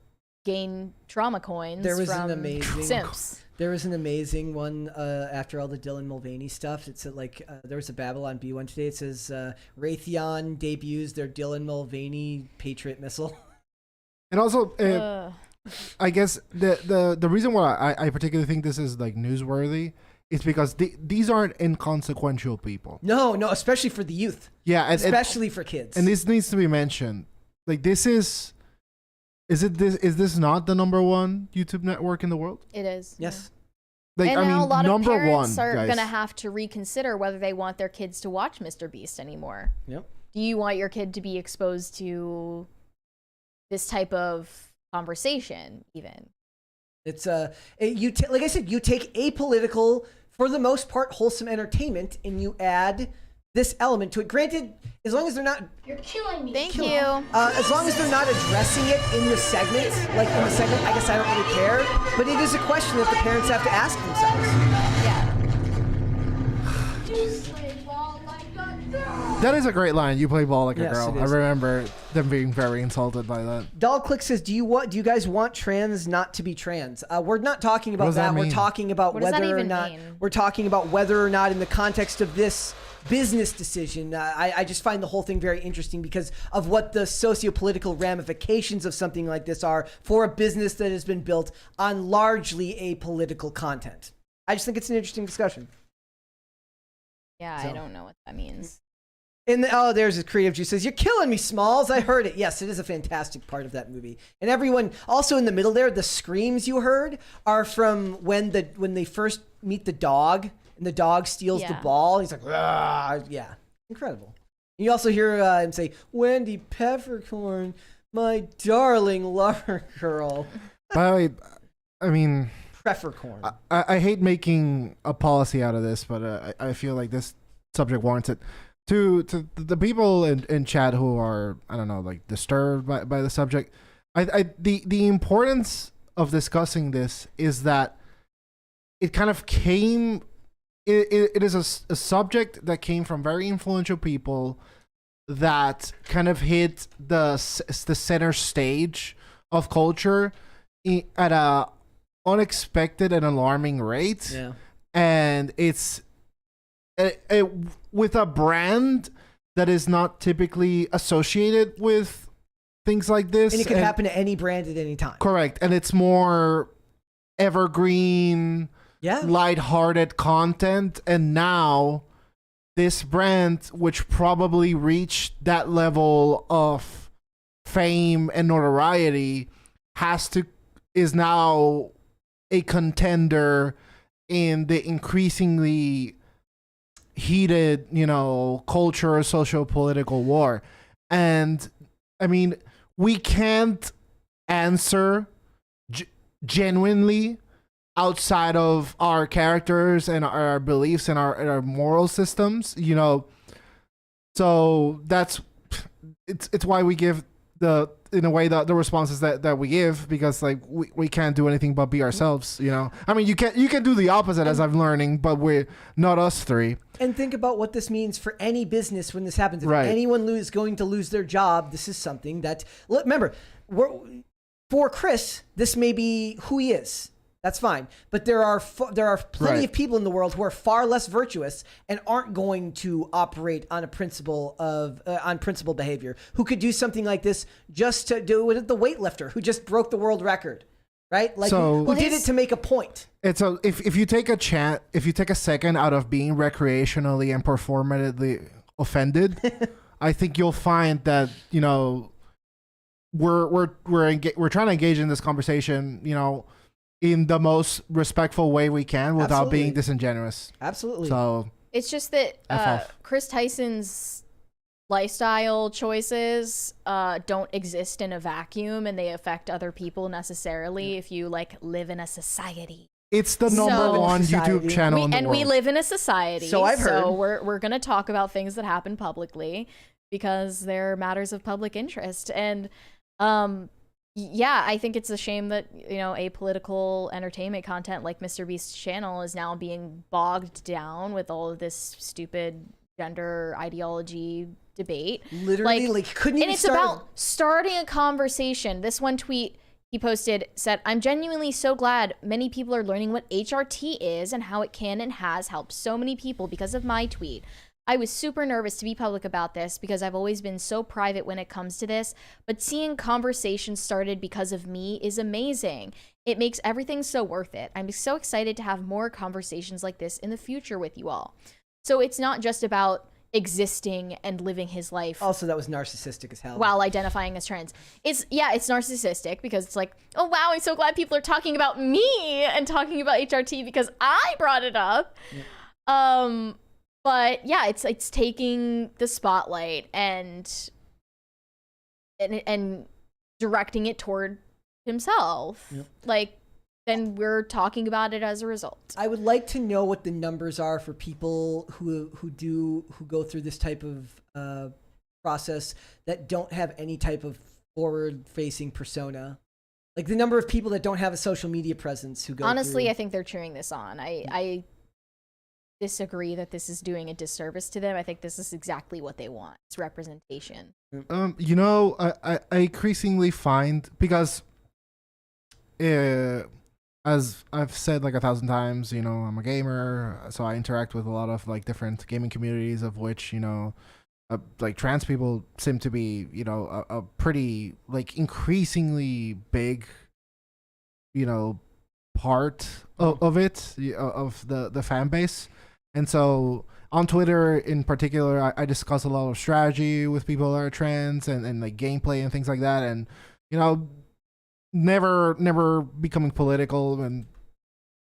gain trauma coins. There was from an amazing simps. There was an amazing one after all the Dylan Mulvaney stuff. It's like there was a Babylon B one today. It says Raytheon debuts their Dylan Mulvaney Patriot missile. And also, I guess the reason why I particularly think this is like newsworthy is because these aren't inconsequential people. No, especially for the youth. Yeah, especially for kids. And this needs to be mentioned. Like this is this not the #1 YouTube network in the world? It is. Yes. Like, and now a lot of parents one, are guys. gonna have to reconsider whether they want their kids to watch MrBeast anymore. Yep. Do you want your kid to be exposed to this type of conversation? Even it's like I said, you take apolitical, for the most part, wholesome entertainment, and you add this element to it. Granted, as long as they're not, You're killing me. thank you. as long as they're not addressing it in the segment, I guess I don't really care. But it is a question that the parents have to ask themselves. Yeah. That is a great line. You play ball like a Yes, girl. it I is. remember them being very insulted by that. Dollclick says, "Do you guys want trans not to be trans?" We're not talking about What does that We're mean? talking about What does that whether or even not mean? we're talking about whether or not in the context of this business decision. I just find the whole thing very interesting because of what the socio-political ramifications of something like this are for a business that has been built on largely apolitical content. I just think it's an interesting discussion. Yeah, I don't know what that means. There's a creative juice says, "You're killing me, Smalls." I heard it. Yes, it is a fantastic part of that movie. And everyone also in the middle there, the screams you heard are from when they first meet the dog and the dog steals the ball. He's like, "Ah," yeah, incredible. You also hear him say, "Wendy Peppercorn, my darling lover girl." By the way, I mean, Peppercorn. I hate making a policy out of this, but I feel like this subject warrants it. To the people in chat who are, I don't know, like disturbed by the subject, the importance of discussing this is that it kind of came. It is a subject that came from very influential people that kind of hit the center stage of culture at a unexpected and alarming rate. Yeah. And it's with a brand that is not typically associated with things like this. And it could happen to any brand at any time. Correct. And it's more evergreen, lighthearted content. And now this brand, which probably reached that level of fame and notoriety, is now a contender in the increasingly heated, culture, socio-political war. And I mean, we can't answer genuinely outside of our characters and our beliefs and our moral systems, so it's why we give the responses that we give, because like we can't do anything but be ourselves. I mean, you can do the opposite, as I'm learning, but we're not us three. And think about what this means for any business when this happens. If anyone is going to lose their job, this is something that, remember, for Chris, this may be who he is. That's fine. But there are plenty of people in the world who are far less virtuous and aren't going to operate on principle behavior, who could do something like this just to do it. The weightlifter who just broke the world record, right? Like who did it to make a point. And so if you take a second out of being recreationally and performatively offended, I think you'll find that, we're trying to engage in this conversation, in the most respectful way we can without being disingenuous. Absolutely. So it's just that Chris Tyson's lifestyle choices don't exist in a vacuum, and they affect other people necessarily if you live in a society. It's the number one YouTube channel in the world. We live in a society. So I've heard. So we're going to talk about things that happen publicly because they're matters of public interest. And I think it's a shame that, apolitical entertainment content like MrBeast's channel is now being bogged down with all of this stupid gender ideology debate. Literally, couldn't even And it's about starting a conversation. This one tweet said, I'm genuinely so glad many people are learning what HRT is and how it can and has helped so many people because of my tweet. I was super nervous to be public about this because I've always been so private when it comes to this, but seeing conversations started because of me is amazing. It makes everything so worth it. I'm so excited to have more conversations like this in the future with you all. So it's not just about existing and living his life. Also, that was narcissistic as hell. While identifying as trans. It's narcissistic because it's like, oh wow, I'm so glad people are talking about me and talking about HRT because I brought it up. Yeah. But yeah, it's taking the spotlight and directing it toward himself. Yep. Like, then we're talking about it as a result. I would like to know what the numbers are for people who go through this type of process that don't have any type of forward-facing persona. Like the number of people that don't have a social media presence who go Honestly, through. I think they're cheering this on. I disagree that this is doing a disservice to them. I think this is exactly what they want. It's representation. You know, I increasingly find, because as I've said like 1,000 times, you know, I'm a gamer, so I interact with a lot of like different gaming communities, of which, you know, like trans people seem to be, you know, a pretty like increasingly big, you know, part of it, of the fan base. And so on Twitter in particular, I discuss a lot of strategy with people that are trans and like gameplay and things like that. And, you know, never becoming political and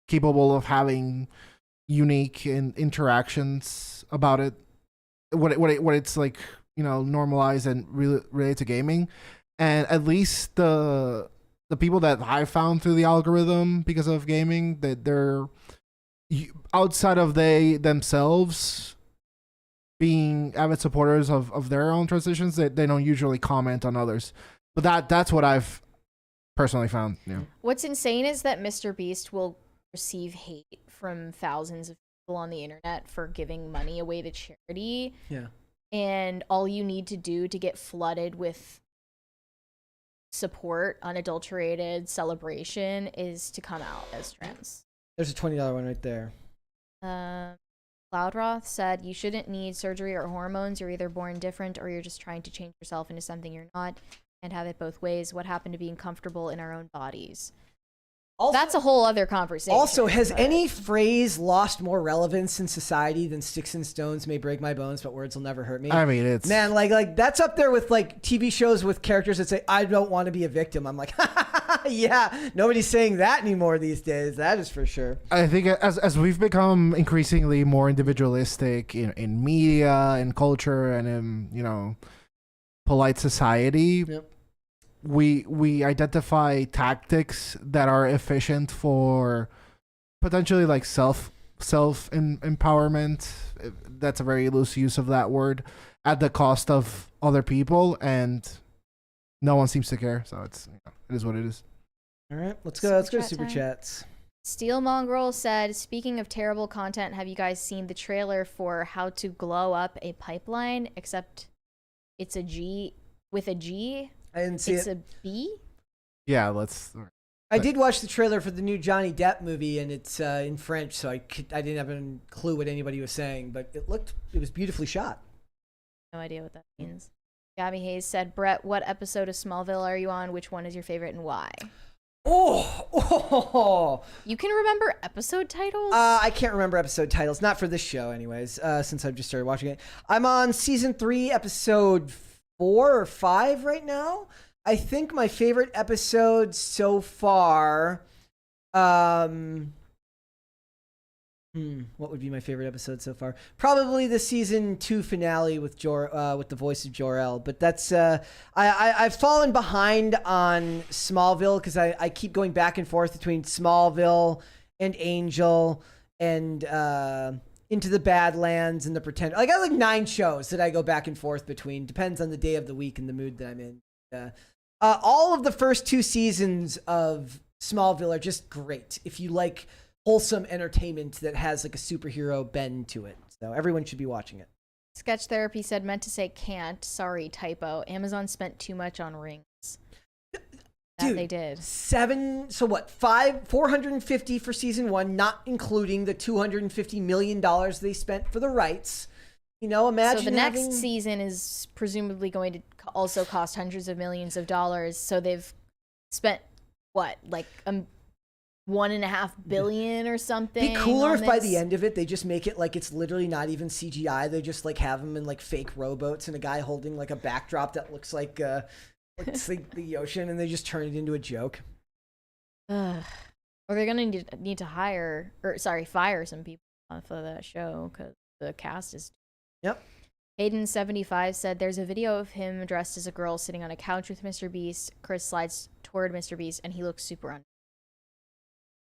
capable of having unique interactions about it. What it's like, you know, normalized and related to gaming. And at least the people that I found through the algorithm because of gaming, that they're outside of they themselves being avid supporters of their own transitions, they don't usually comment on others. But that's what I've personally found. Yeah. What's insane is that MrBeast will receive hate from thousands of people on the internet for giving money away to charity. Yeah. And all you need to do to get flooded with support, unadulterated celebration, is to come out as trans. There's a $20 one right there. Loudroth said, you shouldn't need surgery or hormones. You're either born different or you're just trying to change yourself into something you're not, and have it both ways. What happened to being comfortable in our own bodies? Also, that's a whole other conversation. Also, has any phrase lost more relevance in society than "sticks and stones may break my bones, but words will never hurt me"? I mean, it's man, like that's up there with like TV shows with characters that say, "I don't want to be a victim." I'm like, yeah, nobody's saying that anymore these days. That is for sure. I think as we've become increasingly more individualistic in media, in culture, and in, you know, polite society. Yep. We identify tactics that are efficient for potentially like self empowerment. That's a very loose use of that word, at the cost of other people, and no one seems to care. So it's, you know, it is what it is. All right, let's go to super chats. Steel Mongrel said, speaking of terrible content, have you guys seen the trailer for How to Glow Up a Pipeline? Except it's a G with a G. I didn't see it's it. It's a B? Yeah, let's... I did watch the trailer for the new Johnny Depp movie, and it's in French, so I didn't have a clue what anybody was saying, but it was beautifully shot. No idea what that means. Gabby Hayes said, Brett, what episode of Smallville are you on? Which one is your favorite and why? Oh. You can remember episode titles? I can't remember episode titles. Not for this show, anyways, since I've just started watching it. I'm on season 3, episode 4 or 5 right now. I think my favorite episode so far, what would be my favorite episode so far? Probably the season 2 finale with the voice of Jor-El. But that's I've fallen behind on Smallville because I keep going back and forth between Smallville and Angel and Into the Badlands and The Pretender. I got like 9 shows that I go back and forth between. Depends on the day of the week and the mood that I'm in. All of the first 2 seasons of Smallville are just great if you like wholesome entertainment that has like a superhero bend to it. So everyone should be watching it. Sketch Therapy said, meant to say can't. Sorry, typo. Amazon spent too much on rings. Dude, they did. 450 for season 1, not including the $250 million they spent for the rights. You know, imagine. So the next season is presumably going to also cost hundreds of millions of dollars. So they've spent what, like $1.5 billion or something. Be cooler if by the end of it they just make it like it's literally not even CGI. They just like have them in like fake rowboats and a guy holding like a backdrop that looks like it's like the ocean, and they just turn it into a joke. Or they're gonna need to fire some people for that show because the cast is. Yep. Hayden75 said there's a video of him dressed as a girl sitting on a couch with MrBeast. Chris slides toward MrBeast and he looks super I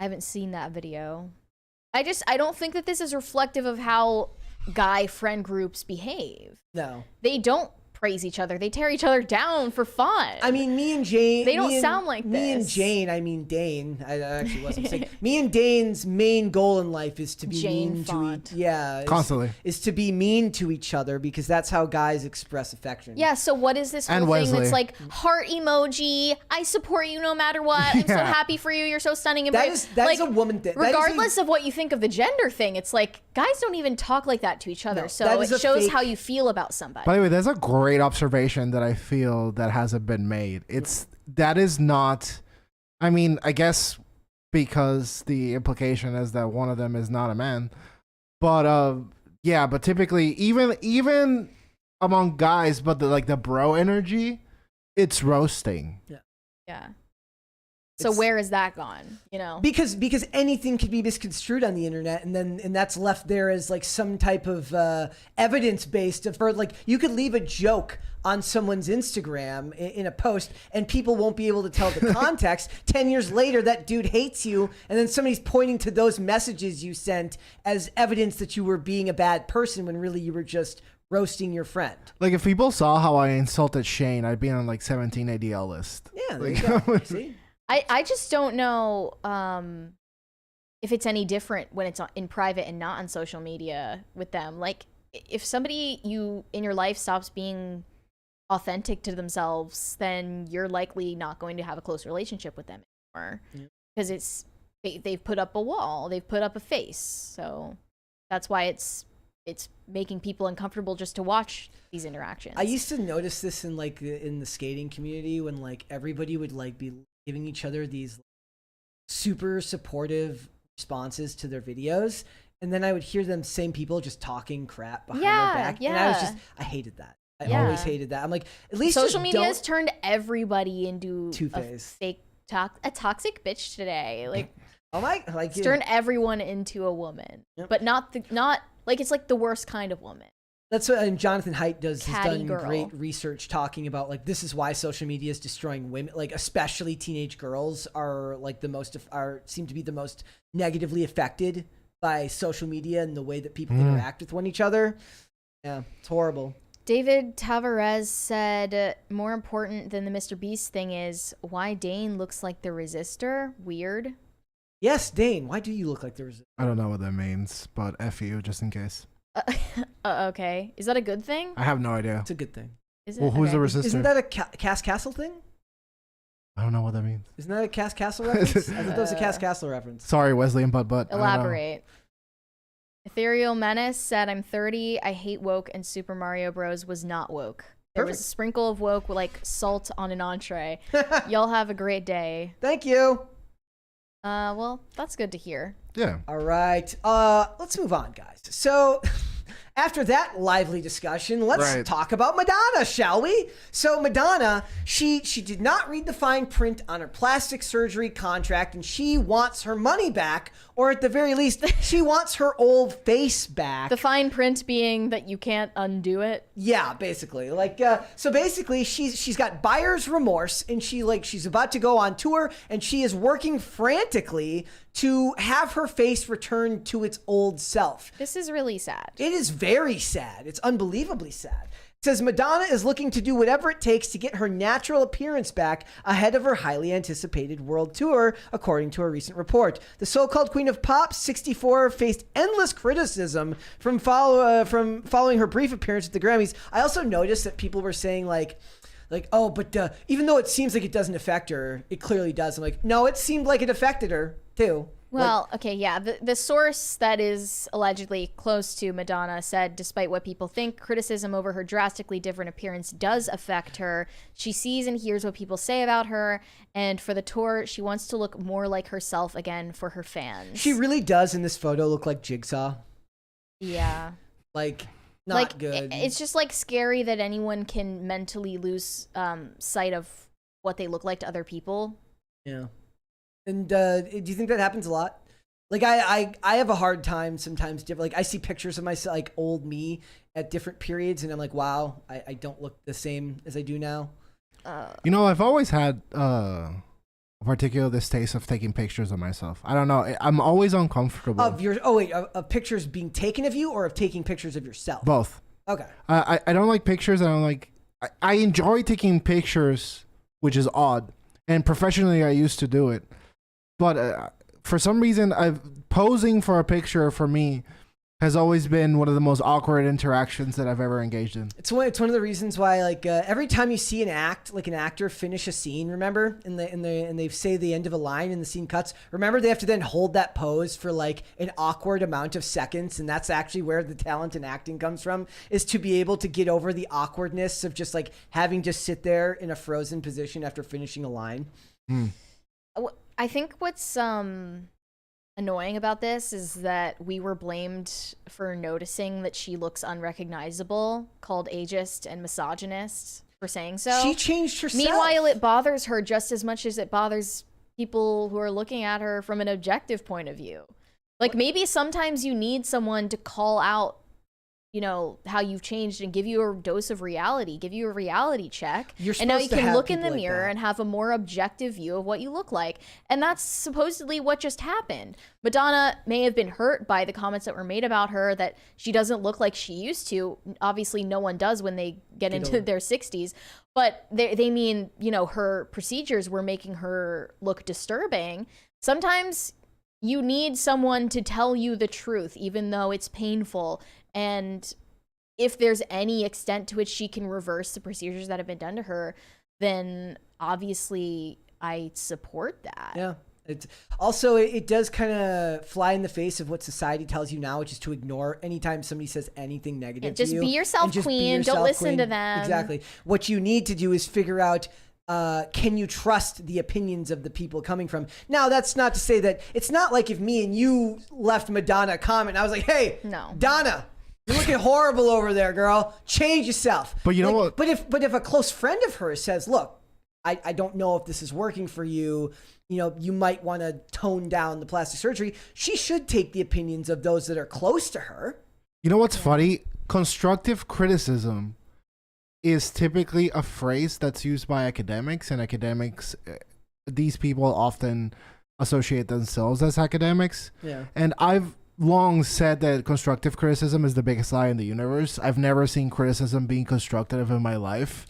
haven't seen that video. I don't think that this is reflective of how guy friend groups behave. No. They don't praise each other. They tear each other down for fun. I mean, me and Jane... They don't sound like this. Me and Jane, I mean Dane. I actually wasn't saying... Me and Dane's main goal in life is to be mean to constantly. Is to be mean to each other because that's how guys express affection. Yeah, so what is this whole thing that's like heart emoji, I support you no matter what, I'm so happy for you, you're so stunning and brave. That is a woman thing. Regardless of what you think of the gender thing, it's like guys don't even talk like that to each other. No, so it shows how you feel about somebody. By the way, there's a great observation that I feel that hasn't been made. That is not, I mean, I guess because the implication is that one of them is not a man, but yeah, but typically even among guys, but the bro energy, it's roasting. Yeah. So where is that gone? You know, because anything can be misconstrued on the internet, and that's left there as like some type of evidence based for like you could leave a joke on someone's Instagram in a post, and people won't be able to tell the context. 10 years later, that dude hates you, and then somebody's pointing to those messages you sent as evidence that you were being a bad person when really you were just roasting your friend. Like if people saw how I insulted Shane, I'd be on like 17 ADL list. Yeah, there you go. See. I just don't know if it's any different when it's in private and not on social media with them. Like, if somebody in your life stops being authentic to themselves, then you're likely not going to have a close relationship with them anymore. Because they've put up a wall, they've put up a face. So that's why it's making people uncomfortable just to watch these interactions. I used to notice this in the skating community when like everybody would like be giving each other these super supportive responses to their videos, and then I would hear them same people just talking crap behind their back, and I hated that. I always hated that. I'm like, at least social media has turned everybody into two-faced, a toxic bitch today. Like, it's turned everyone into a woman, but not like it's like the worst kind of woman. That's what Jonathan Haidt has done girl. Great research talking about like this is why social media is destroying women, like especially teenage girls are like seem to be the most negatively affected by social media and the way that people interact with each other. Yeah, it's horrible. David Tavares said more important than the MrBeast thing is why Dane looks like the Resistor. Weird. Yes, Dane, why do you look like the Resistor? I don't know what that means, but F you just in case. Okay. Is that a good thing? I have no idea. It's a good thing. Is it? Well, who's the Resistor? Isn't that a Cass Castle thing? I don't know what that means. Isn't that a Cass Castle reference? I thought that was a Cass Castle reference. Sorry, Wesley and Butt. Elaborate. Ethereal Menace said, I'm 30. I hate woke, and Super Mario Bros. Was not woke. There was a sprinkle of woke like salt on an entree. Y'all have a great day. Thank you. Well, that's good to hear. Yeah. All right. Let's move on, guys. So after that lively discussion, let's talk about Madonna, shall we? So Madonna, she did not read the fine print on her plastic surgery contract, and she wants her money back, or at the very least, she wants her old face back. The fine print being that you can't undo it. Yeah, basically. So basically, she's got buyer's remorse, and she's about to go on tour, and she is working frantically to have her face return to its old self. This is really sad. It is very sad. It's unbelievably sad. It says Madonna is looking to do whatever it takes to get her natural appearance back ahead of her highly anticipated world tour, according to a recent report. The so-called Queen of Pop, 64, faced endless criticism from following her brief appearance at the Grammys. I also noticed that people were saying like like, oh, but even though it seems like it doesn't affect her, it clearly does. I'm like, no, it seemed like it affected her too. Well, okay, yeah. The source that is allegedly close to Madonna said, despite what people think, criticism over her drastically different appearance does affect her. She sees and hears what people say about her, and for the tour, she wants to look more like herself again for her fans. She really does in this photo look like Jigsaw. Yeah. Like, not good. It's just like scary that anyone can mentally lose sight of what they look like to other people. Yeah. And do you think that happens a lot? Like I have a hard time sometimes. Like I see pictures of myself, like old me at different periods, and I'm like, wow, I don't look the same as I do now. You know, I've always had a particular distaste of taking pictures of myself. I don't know. I'm always uncomfortable. Of pictures being taken of you, or of taking pictures of yourself? Both. Okay. I don't like pictures. I don't like. I enjoy taking pictures, which is odd. And professionally, I used to do it. But for some reason, posing for a picture for me has always been one of the most awkward interactions that I've ever engaged in. It's one of the reasons why, like, every time you see an actor finish a scene, remember, and they say the end of a line and the scene cuts. Remember, they have to then hold that pose for like an awkward amount of seconds, and that's actually where the talent in acting comes from, is to be able to get over the awkwardness of just like having to sit there in a frozen position after finishing a line. I think what's annoying about this is that we were blamed for noticing that she looks unrecognizable, called ageist and misogynist for saying so. She changed herself. Meanwhile, it bothers her just as much as it bothers people who are looking at her from an objective point of view. Like, maybe sometimes you need someone to call out, you know, how you've changed and give you a dose of reality, give you a reality check. And now you can look in the mirror and have a more objective view of what you look like. And that's supposedly what just happened. Madonna may have been hurt by the comments that were made about her, that she doesn't look like she used to. Obviously, no one does when they get into their 60s. But they mean, you know, her procedures were making her look disturbing. Sometimes you need someone to tell you the truth, even though it's painful. And if there's any extent to which she can reverse the procedures that have been done to her, then obviously I support that. Yeah. It does kind of fly in the face of what society tells you now, which is to ignore anytime somebody says anything negative to you. Just be yourself, queen. Don't listen to them. Exactly. What you need to do is figure out, can you trust the opinions of the people coming from? Now, that's not to say that it's not like if me and you left Madonna a comment, I was like, hey, no, Donna, you're looking horrible over there, girl. Change yourself. But you know what? But if a close friend of hers says, look, I don't know if this is working for you, you know, you might want to tone down the plastic surgery, she should take the opinions of those that are close to her. You know what's funny? Constructive criticism is typically a phrase that's used by academics, and academics, these people often associate themselves as academics. Yeah. And I've long said that constructive criticism is the biggest lie in the universe. I've never seen criticism being constructive in my life.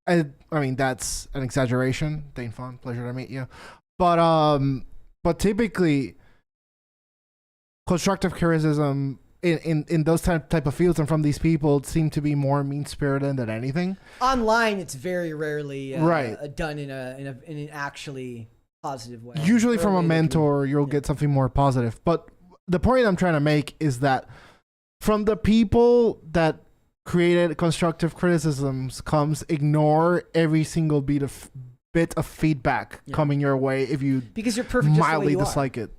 I mean, that's an exaggeration. Dane Fawn, pleasure to meet you. But typically, constructive criticism in those type of fields and from these people seem to be more mean-spirited than anything. Online, it's very rarely done in an actually positive way. Usually from a mentor, you'll get something more positive. But the point I'm trying to make is that from the people that created constructive criticisms comes ignore every single bit of feedback coming your way if you because you're perfect mildly dislike it.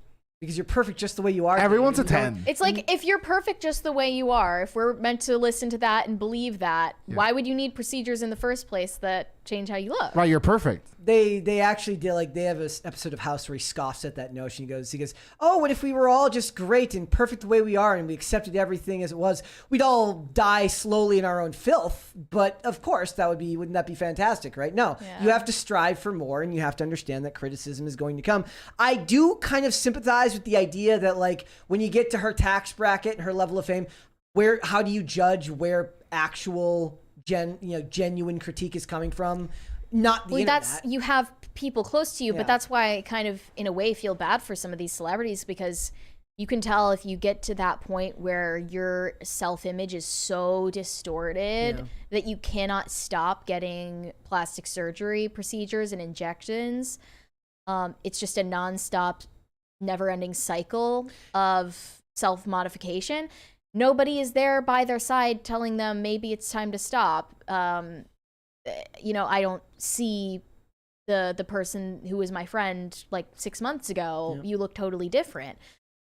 Because you're perfect just the way you are. Everyone's a 10. It's like, if you're perfect just the way you are, if we're meant to listen to that and believe that, why would you need procedures in the first place that change how you look? Right, you're perfect. They actually did, like, they have an episode of House where he scoffs at that notion. He goes, oh, what if we were all just great and perfect the way we are and we accepted everything as it was? We'd all die slowly in our own filth. But of course, wouldn't that be fantastic, right? No, you have to strive for more, and you have to understand that criticism is going to come. I do kind of sympathize with the idea that, like, when you get to her tax bracket and her level of fame, how do you judge where actual genuine critique is coming from? Not the internet. You have people close to you, but that's why I kind of, in a way, feel bad for some of these celebrities, because you can tell if you get to that point where your self-image is so distorted that you cannot stop getting plastic surgery procedures and injections. It's just a nonstop, never-ending cycle of self-modification. Nobody is there by their side telling them maybe it's time to stop. You know, I don't see the person who was my friend like 6 months ago. You look totally different.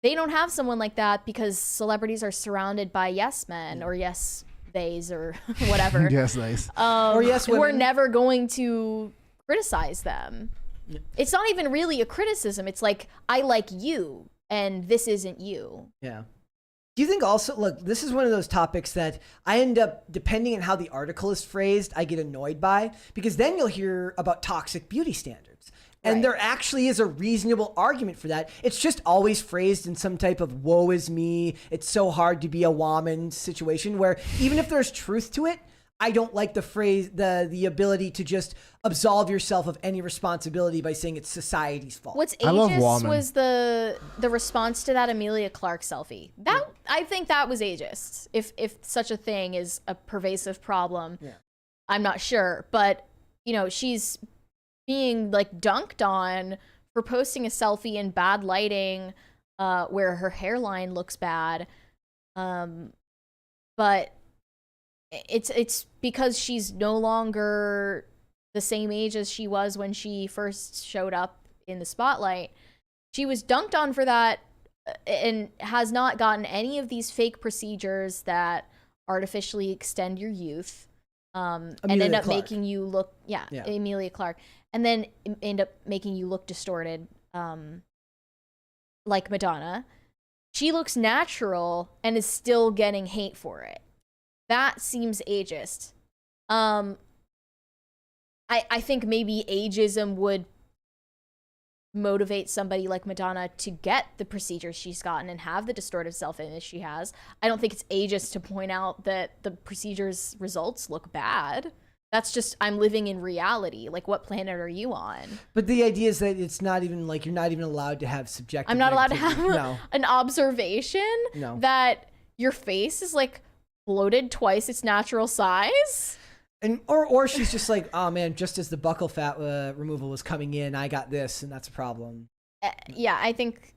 They don't have someone like that because celebrities are surrounded by yes men or yes theys or whatever. Yes theys. Or yes women. We're never going to criticize them. It's not even really a criticism. It's like, I like you and this isn't you. Yeah. Do you think also, look, this is one of those topics that I end up, depending on how the article is phrased, I get annoyed by, because then you'll hear about toxic beauty standards. And there actually is a reasonable argument for that. It's just always phrased in some type of woe is me, it's so hard to be a woman situation, where even if there's truth to it, I don't like the phrase, the ability to just absolve yourself of any responsibility by saying it's society's fault. What's ageist was the response to that Emilia Clarke selfie. That I think that was ageist. If such a thing is a pervasive problem, I'm not sure. But you know, she's being like dunked on for posting a selfie in bad lighting, where her hairline looks bad. But it's because she's no longer the same age as she was when she first showed up in the spotlight. She was dunked on for that and has not gotten any of these fake procedures that artificially extend your youth, and end up making you look Emilia Clarke, and then end up making you look distorted, like Madonna. She looks natural and is still getting hate for it. That seems ageist. I think maybe ageism would motivate somebody like Madonna to get the procedures she's gotten and have the distorted self-image she has. I don't think it's ageist to point out that the procedures results look bad. That's just, I'm living in reality. Like, what planet are you on? But the idea is that it's not even like, you're not even allowed to have subjective I'm not allowed to have an observation that your face is like bloated twice its natural size. And or she's just like, oh man, just as the buccal fat removal was coming in, I got this, and that's a problem. Yeah, I think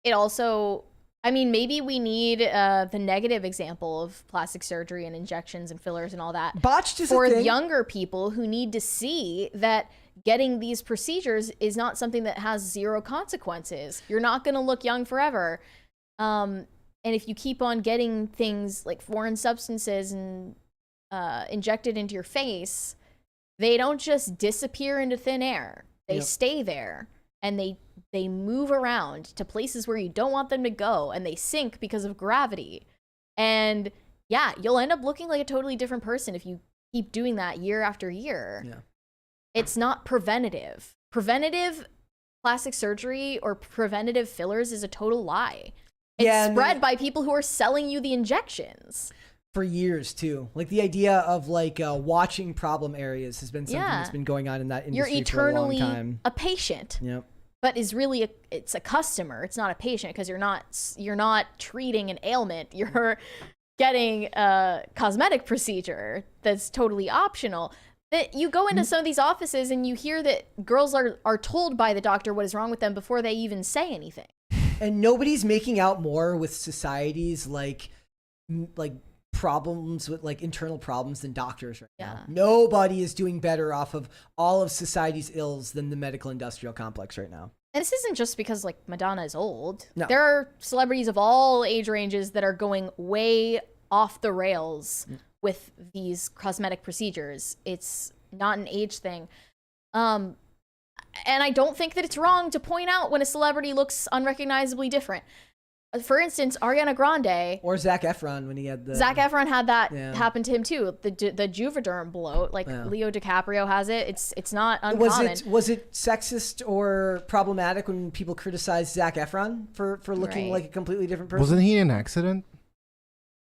it also, I mean, maybe we need the negative example of plastic surgery and injections and fillers and all that. Botched is for a thing. Younger people who need to see that getting these procedures is not something that has zero consequences. You're not going to look young forever. And if you keep on getting things like foreign substances and injected into your face, they don't just disappear into thin air. They stay there, and they move around to places where you don't want them to go, and they sink because of gravity. And yeah, you'll end up looking like a totally different person if you keep doing that year after year. Yeah. It's not preventative. Preventative plastic surgery or preventative fillers is a total lie. It's spread by people who are selling you the injections. For years too. Like the idea of like watching problem areas has been something that's been going on in that industry You're eternally for a long time. A patient. Yep. But is really it's a customer. It's not a patient, because you're not treating an ailment. You're getting a cosmetic procedure that's totally optional. That you go into some of these offices and you hear that girls are told by the doctor what is wrong with them before they even say anything. And nobody's making out more with society's like problems with like internal problems than doctors right now. Nobody is doing better off of all of society's ills than the medical industrial complex right now. And this isn't just because like Madonna is old. No. There are celebrities of all age ranges that are going way off the rails with these cosmetic procedures. It's not an age thing. And I don't think that it's wrong to point out when a celebrity looks unrecognizably different. For instance, Ariana Grande. Or Zac Efron when he had the... Zac Efron had that happen to him too. The Juvederm bloat. Like Leo DiCaprio has it. It's not uncommon. Was it sexist or problematic when people criticized Zac Efron for looking like a completely different person? Wasn't he in an accident?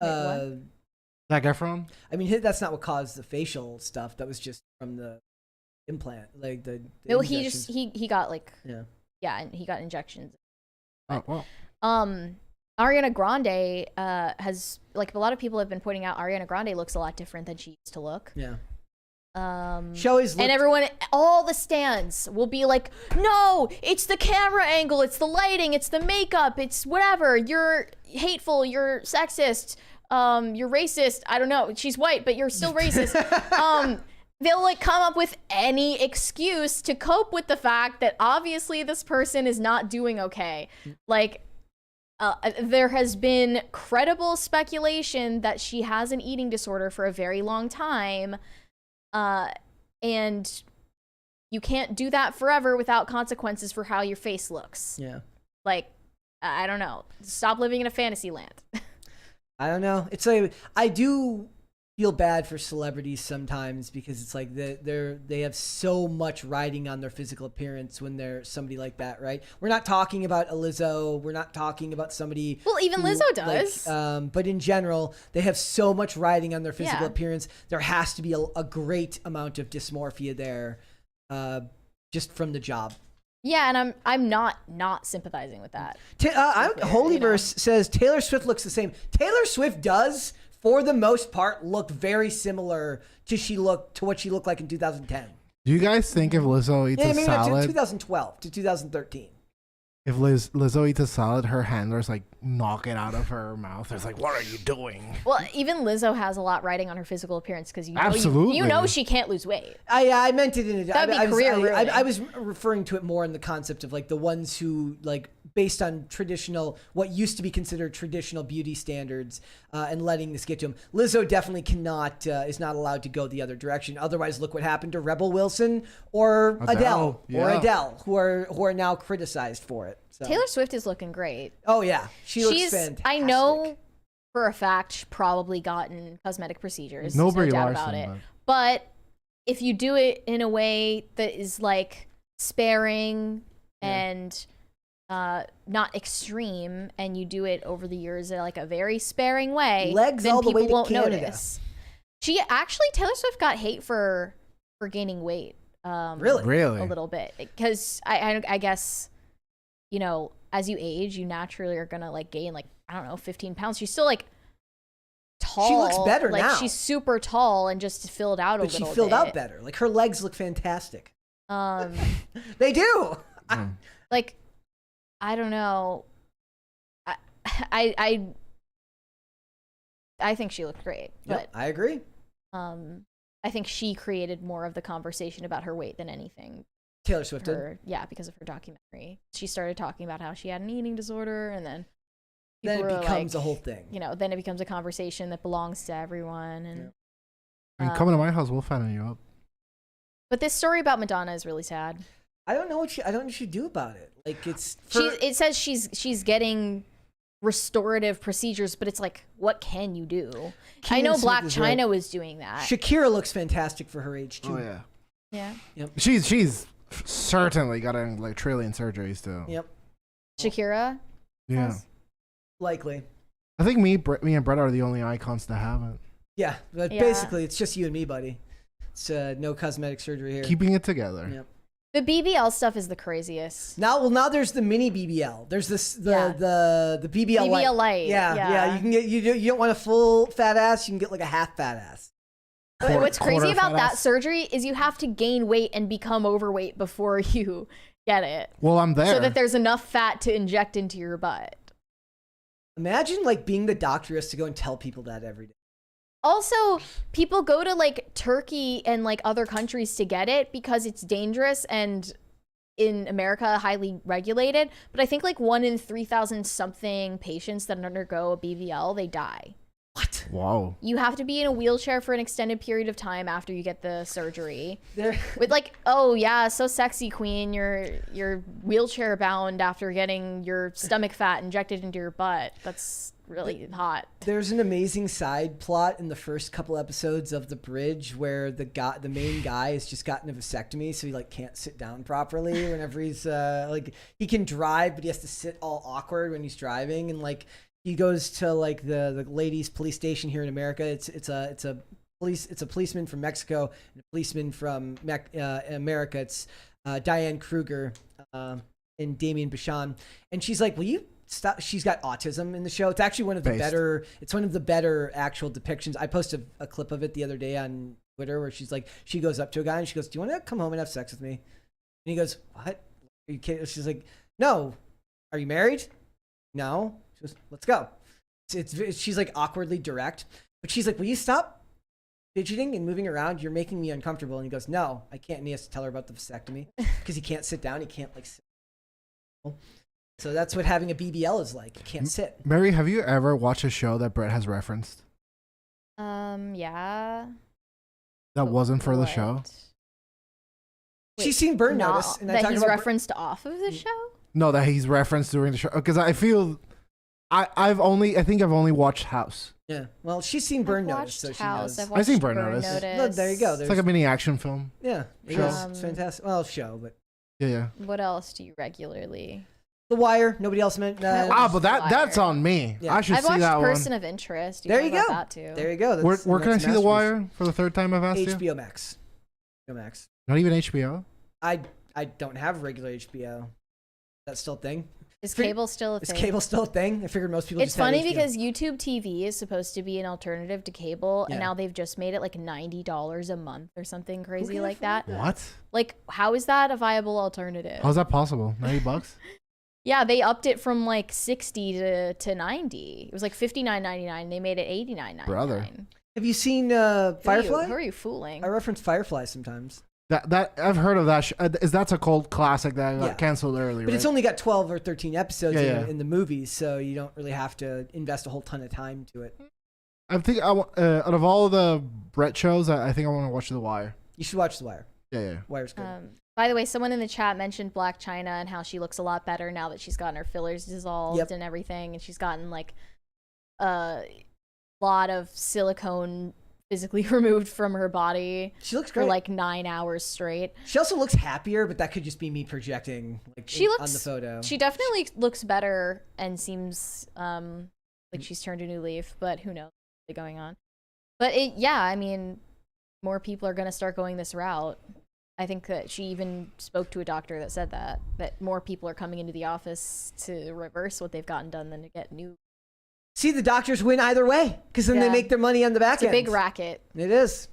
Wait, Zac Efron? I mean, that's not what caused the facial stuff. That was just from the implant. Like the no, he got like... and he got injections. Oh, well. Ariana Grande has, like, a lot of people have been pointing out Ariana Grande looks a lot different than she used to look. Yeah. She always and everyone, all the stands will be like, no, it's the camera angle, it's the lighting, it's the makeup, it's whatever. You're hateful, you're sexist, you're racist. I don't know. She's white, but you're still racist. They'll like come up with any excuse to cope with the fact that obviously this person is not doing okay. Like, there has been credible speculation that she has an eating disorder for a very long time. And you can't do that forever without consequences for how your face looks. Yeah. Like, I don't know. Stop living in a fantasy land. I don't know. It's like, I do feel bad for celebrities sometimes because it's like they have so much riding on their physical appearance when they're somebody like that, right? We're not talking about a Lizzo. We're not talking about somebody. Well, even Lizzo does. Like, but in general, they have so much riding on their physical appearance. There has to be a great amount of dysmorphia there, just from the job. Yeah, and I'm not sympathizing with that. Holyverse says Taylor Swift looks the same. Taylor Swift does, for the most part, look very similar to what she looked like in 2010. Do you guys think if Lizzo eats a salad, 2012 to 2013? If Lizzo eats a salad, her handlers like knock it out of her mouth. It's like, what are you doing? Well, even Lizzo has a lot riding on her physical appearance because absolutely, you know she can't lose weight. I meant it in a. That'd be career ruining. I was referring to it more in the concept of like the ones who like based on what used to be considered traditional beauty standards, and letting this get to him. Lizzo definitely is not allowed to go the other direction. Otherwise, look what happened to Rebel Wilson or Adele who are now criticized for it. So. Taylor Swift is looking great. Oh yeah, she's fantastic. I know for a fact she's probably gotten cosmetic procedures. No doubt Larson, about it. But if you do it in a way that is like sparing and not extreme, and you do it over the years in like a very sparing way, legs then all the people way to won't Canada. notice. Taylor Swift got hate for gaining weight. Really, a little bit, because I guess, you know, as you age, you naturally are gonna like gain like, I don't know, 15 pounds. She's still like tall. She looks better like, now. She's super tall and just filled out a little bit. But she filled out better. Like her legs look fantastic. They do. Like, I don't know. I think she looked great. But I agree. I think she created more of the conversation about her weight than anything. Taylor Swift did? Yeah, because of her documentary. She started talking about how she had an eating disorder, and then it becomes like, a whole thing. You know, then it becomes a conversation that belongs to everyone. And come to my house, we'll fatten you up. But this story about Madonna is really sad. I don't know what she do about it. Like it says she's getting restorative procedures, but it's like, what can you do? I know Black China was doing that. Shakira looks fantastic for her age too. Oh yeah. Yeah. Yep. She's certainly got like trillion surgeries too. Yep. Shakira? Yeah. Likely. I think me and Brett are the only icons to have it. Yeah, but basically it's just you and me, buddy. It's no cosmetic surgery here. Keeping it together. Yep. The BBL stuff is the craziest. Now there's the mini BBL. There's the BBL light. Yeah. You can get you don't want a full fat ass. You can get like a half fat ass. What's crazy about that surgery is you have to gain weight and become overweight before you get it. Well, I'm there. So that there's enough fat to inject into your butt. Imagine like being the doctor who has to go and tell people that every day. Also, people go to like Turkey and like other countries to get it because it's dangerous and in America highly regulated. But I think like 1 in 3,000 something patients that undergo a BBL, they die. What? Wow. You have to be in a wheelchair for an extended period of time after you get the surgery. With like, oh yeah, so sexy queen, you're wheelchair bound after getting your stomach fat injected into your butt. That's really hot. There's an amazing side plot in the first couple episodes of The Bridge where the main guy has just gotten a vasectomy, so he like can't sit down properly whenever he's like he can drive, but he has to sit all awkward when he's driving, and like he goes to like the ladies' police station here in America. It's a policeman from Mexico and a policeman from America. It's Diane Kruger and Damien Bichon, and she's like, "Will you stop. She's got autism in the show. It's actually one of the better. It's one of the better actual depictions. I posted a clip of it the other day on Twitter where she's like, she goes up to a guy and she goes, "Do you want to come home and have sex with me?" And he goes, "What? Are you kidding?" She's like, "No. Are you married?" "No." She goes, "Let's go." She's like awkwardly direct, but she's like, "Will you stop fidgeting and moving around? You're making me uncomfortable." And he goes, "No, I can't." And he has to tell her about the vasectomy because he can't sit down. He can't like sit. So that's what having a BBL is like. You can't sit. Mary, have you ever watched a show that Brett has referenced? Yeah. That wasn't for the show? Wait, she's seen Burn Notice. And that he's referenced off of the show? No, that he's referenced during the show. Because I feel... I think I've only watched House. Yeah. Well, she's seen Burn Notice, so she knows. I've seen Burn Notice. No, there you go. It's like a mini action film. Yeah. It's fantastic. Well, show, but... Yeah. What else do you regularly... The Wire. Nobody else meant. But that's on me. Yeah. I should see that one. I've watched Person of Interest. There you go. That too. There you go. Where can I see The Wire for the third time I've asked you? HBO Max. HBO Max. Not even HBO? I don't have regular HBO. That's still a thing. Is cable still a thing? Is cable still a thing? I figured most people It's funny because YouTube TV is supposed to be an alternative to cable, and now they've just made it like $90 a month or something crazy like that. What? Like, how is that a viable alternative? How's that possible? $90? Yeah, they upped it from like 60 to 90. It was like $59.99. They made it $89.99. Brother, have you seen Firefly? Who are you fooling? I reference Firefly sometimes. That I've heard of that. That's a cult classic that got canceled early, but right? It's only got 12 or 13 episodes in the movies, so you don't really have to invest a whole ton of time to it. I think out of all the Brett shows, I think I want to watch The Wire. You should watch The Wire. Yeah. Wire's good. By the way, someone in the chat mentioned Black China and how she looks a lot better now that she's gotten her fillers dissolved and everything, and she's gotten like a lot of silicone physically removed from her body. She looks great for like 9 hours straight. She also looks happier, but that could just be me projecting on the photo. She definitely looks better and seems like she's turned a new leaf, but who knows what's going on. But I mean, more people are going to start going this route. I think that she even spoke to a doctor that said that more people are coming into the office to reverse what they've gotten done than to get new. See, the doctors win either way because then they make their money on the back end. It's a big racket. It is.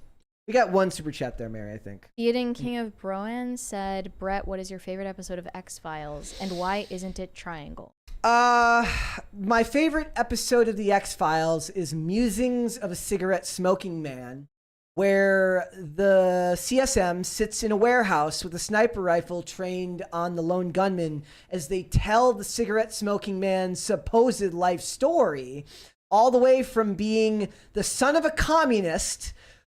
We got one super chat there, Mary, I think. Theoden King of Broan said, Brett, what is your favorite episode of X-Files and why isn't it Triangle? My favorite episode of the X-Files is Musings of a Cigarette Smoking Man, where the CSM sits in a warehouse with a sniper rifle trained on the lone gunman as they tell the cigarette smoking man's supposed life story, all the way from being the son of a communist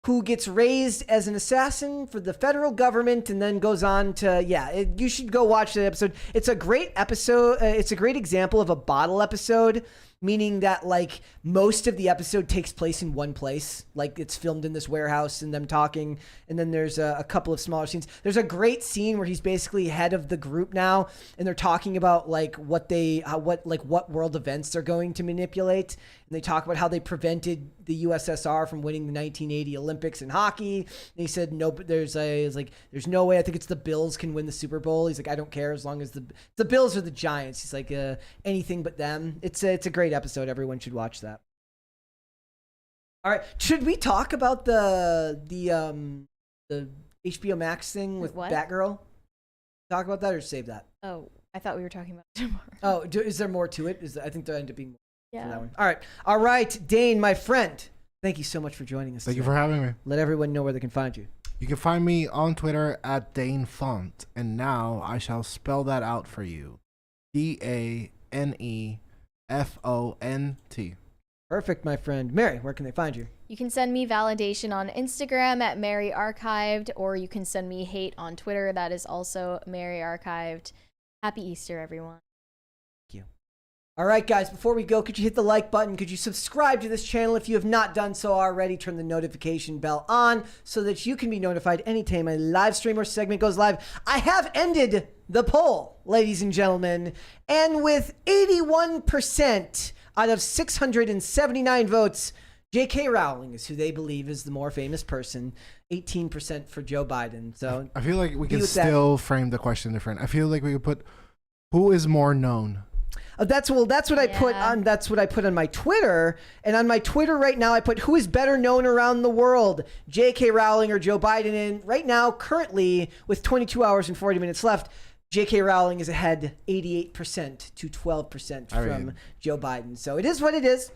who gets raised as an assassin for the federal government and then goes on to, you should go watch that episode. It's a great episode. It's a great example of a bottle episode, meaning that like most of the episode takes place in one place. Like it's filmed in this warehouse and them talking. And then there's a couple of smaller scenes. There's a great scene where he's basically head of the group now. And they're talking about like what world events they're going to manipulate. And they talk about how they prevented the USSR from winning the 1980 Olympics in hockey. And he said, no, but there's no way. I think it's the Bills can win the Super Bowl. He's like, I don't care as long as the Bills are the Giants. He's like, anything but them. It's a great episode. Everyone should watch that. All right. Should we talk about the HBO Max thing with Batgirl? Talk about that or save that? Oh, I thought we were talking about tomorrow. Oh, is there more to it? I think there ended up being more. Yeah. That one. All right, Dane, my friend. Thank you so much for joining us. Thank you for having me. Let everyone know where they can find you. You can find me on Twitter at Dane Font, and now I shall spell that out for you. DANEFONT. Perfect, my friend. Mary, where can they find you? You can send me validation on Instagram at Mary Archived, or you can send me hate on Twitter. That is also Mary Archived. Happy Easter, everyone. Thank you. All right, guys, before we go, could you hit the like button? Could you subscribe to this channel if you have not done so already? Turn the notification bell on so that you can be notified anytime a live stream or segment goes live. I have ended the poll, ladies and gentlemen, and with 81% out of 679 votes, J.K. Rowling is who they believe is the more famous person. 18% for Joe Biden. So I feel like we can still frame the question different. I feel like we could put, who is more known? That's what I put on. That's what I put on my Twitter. And on my Twitter right now, I put who is better known around the world, J.K. Rowling or Joe Biden. And right now, currently, with 22 hours and 40 minutes left, J.K. Rowling is ahead 88% to 12% from Joe Biden. So it is what it is.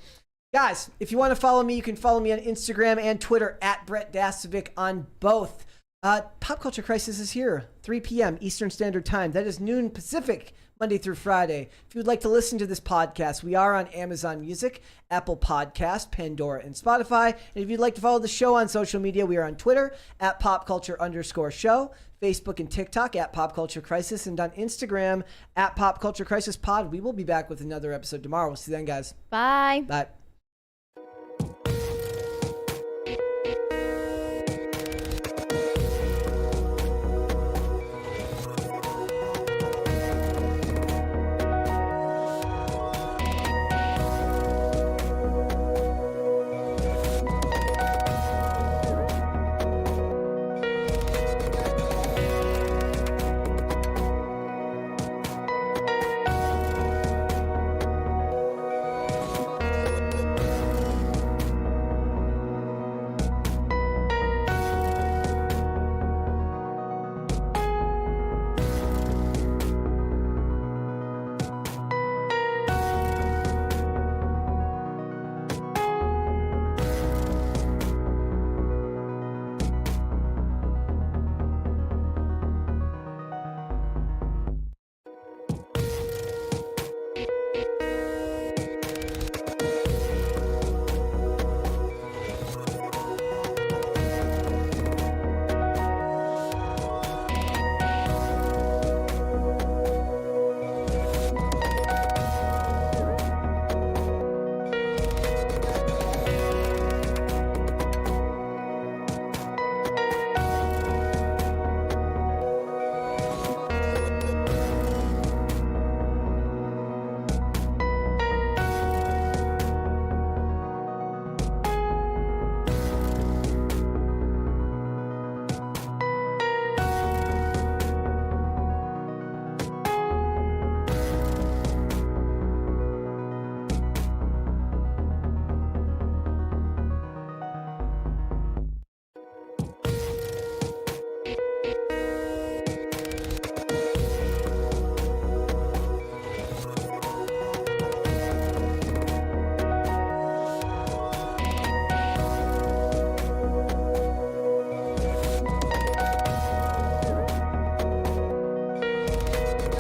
Guys, if you want to follow me, you can follow me on Instagram and Twitter at Brett Dasovic on both. Pop Culture Crisis is here, 3 p.m. Eastern Standard Time. That is noon Pacific, Monday through Friday. If you would like to listen to this podcast, we are on Amazon Music, Apple Podcast, Pandora, and Spotify. And if you'd like to follow the show on social media, we are on Twitter at popculture_show, Facebook and TikTok at Pop Culture Crisis, and on Instagram at Pop Culture Crisis Pod. We will be back with another episode tomorrow. We'll see you then, guys. Bye. Bye.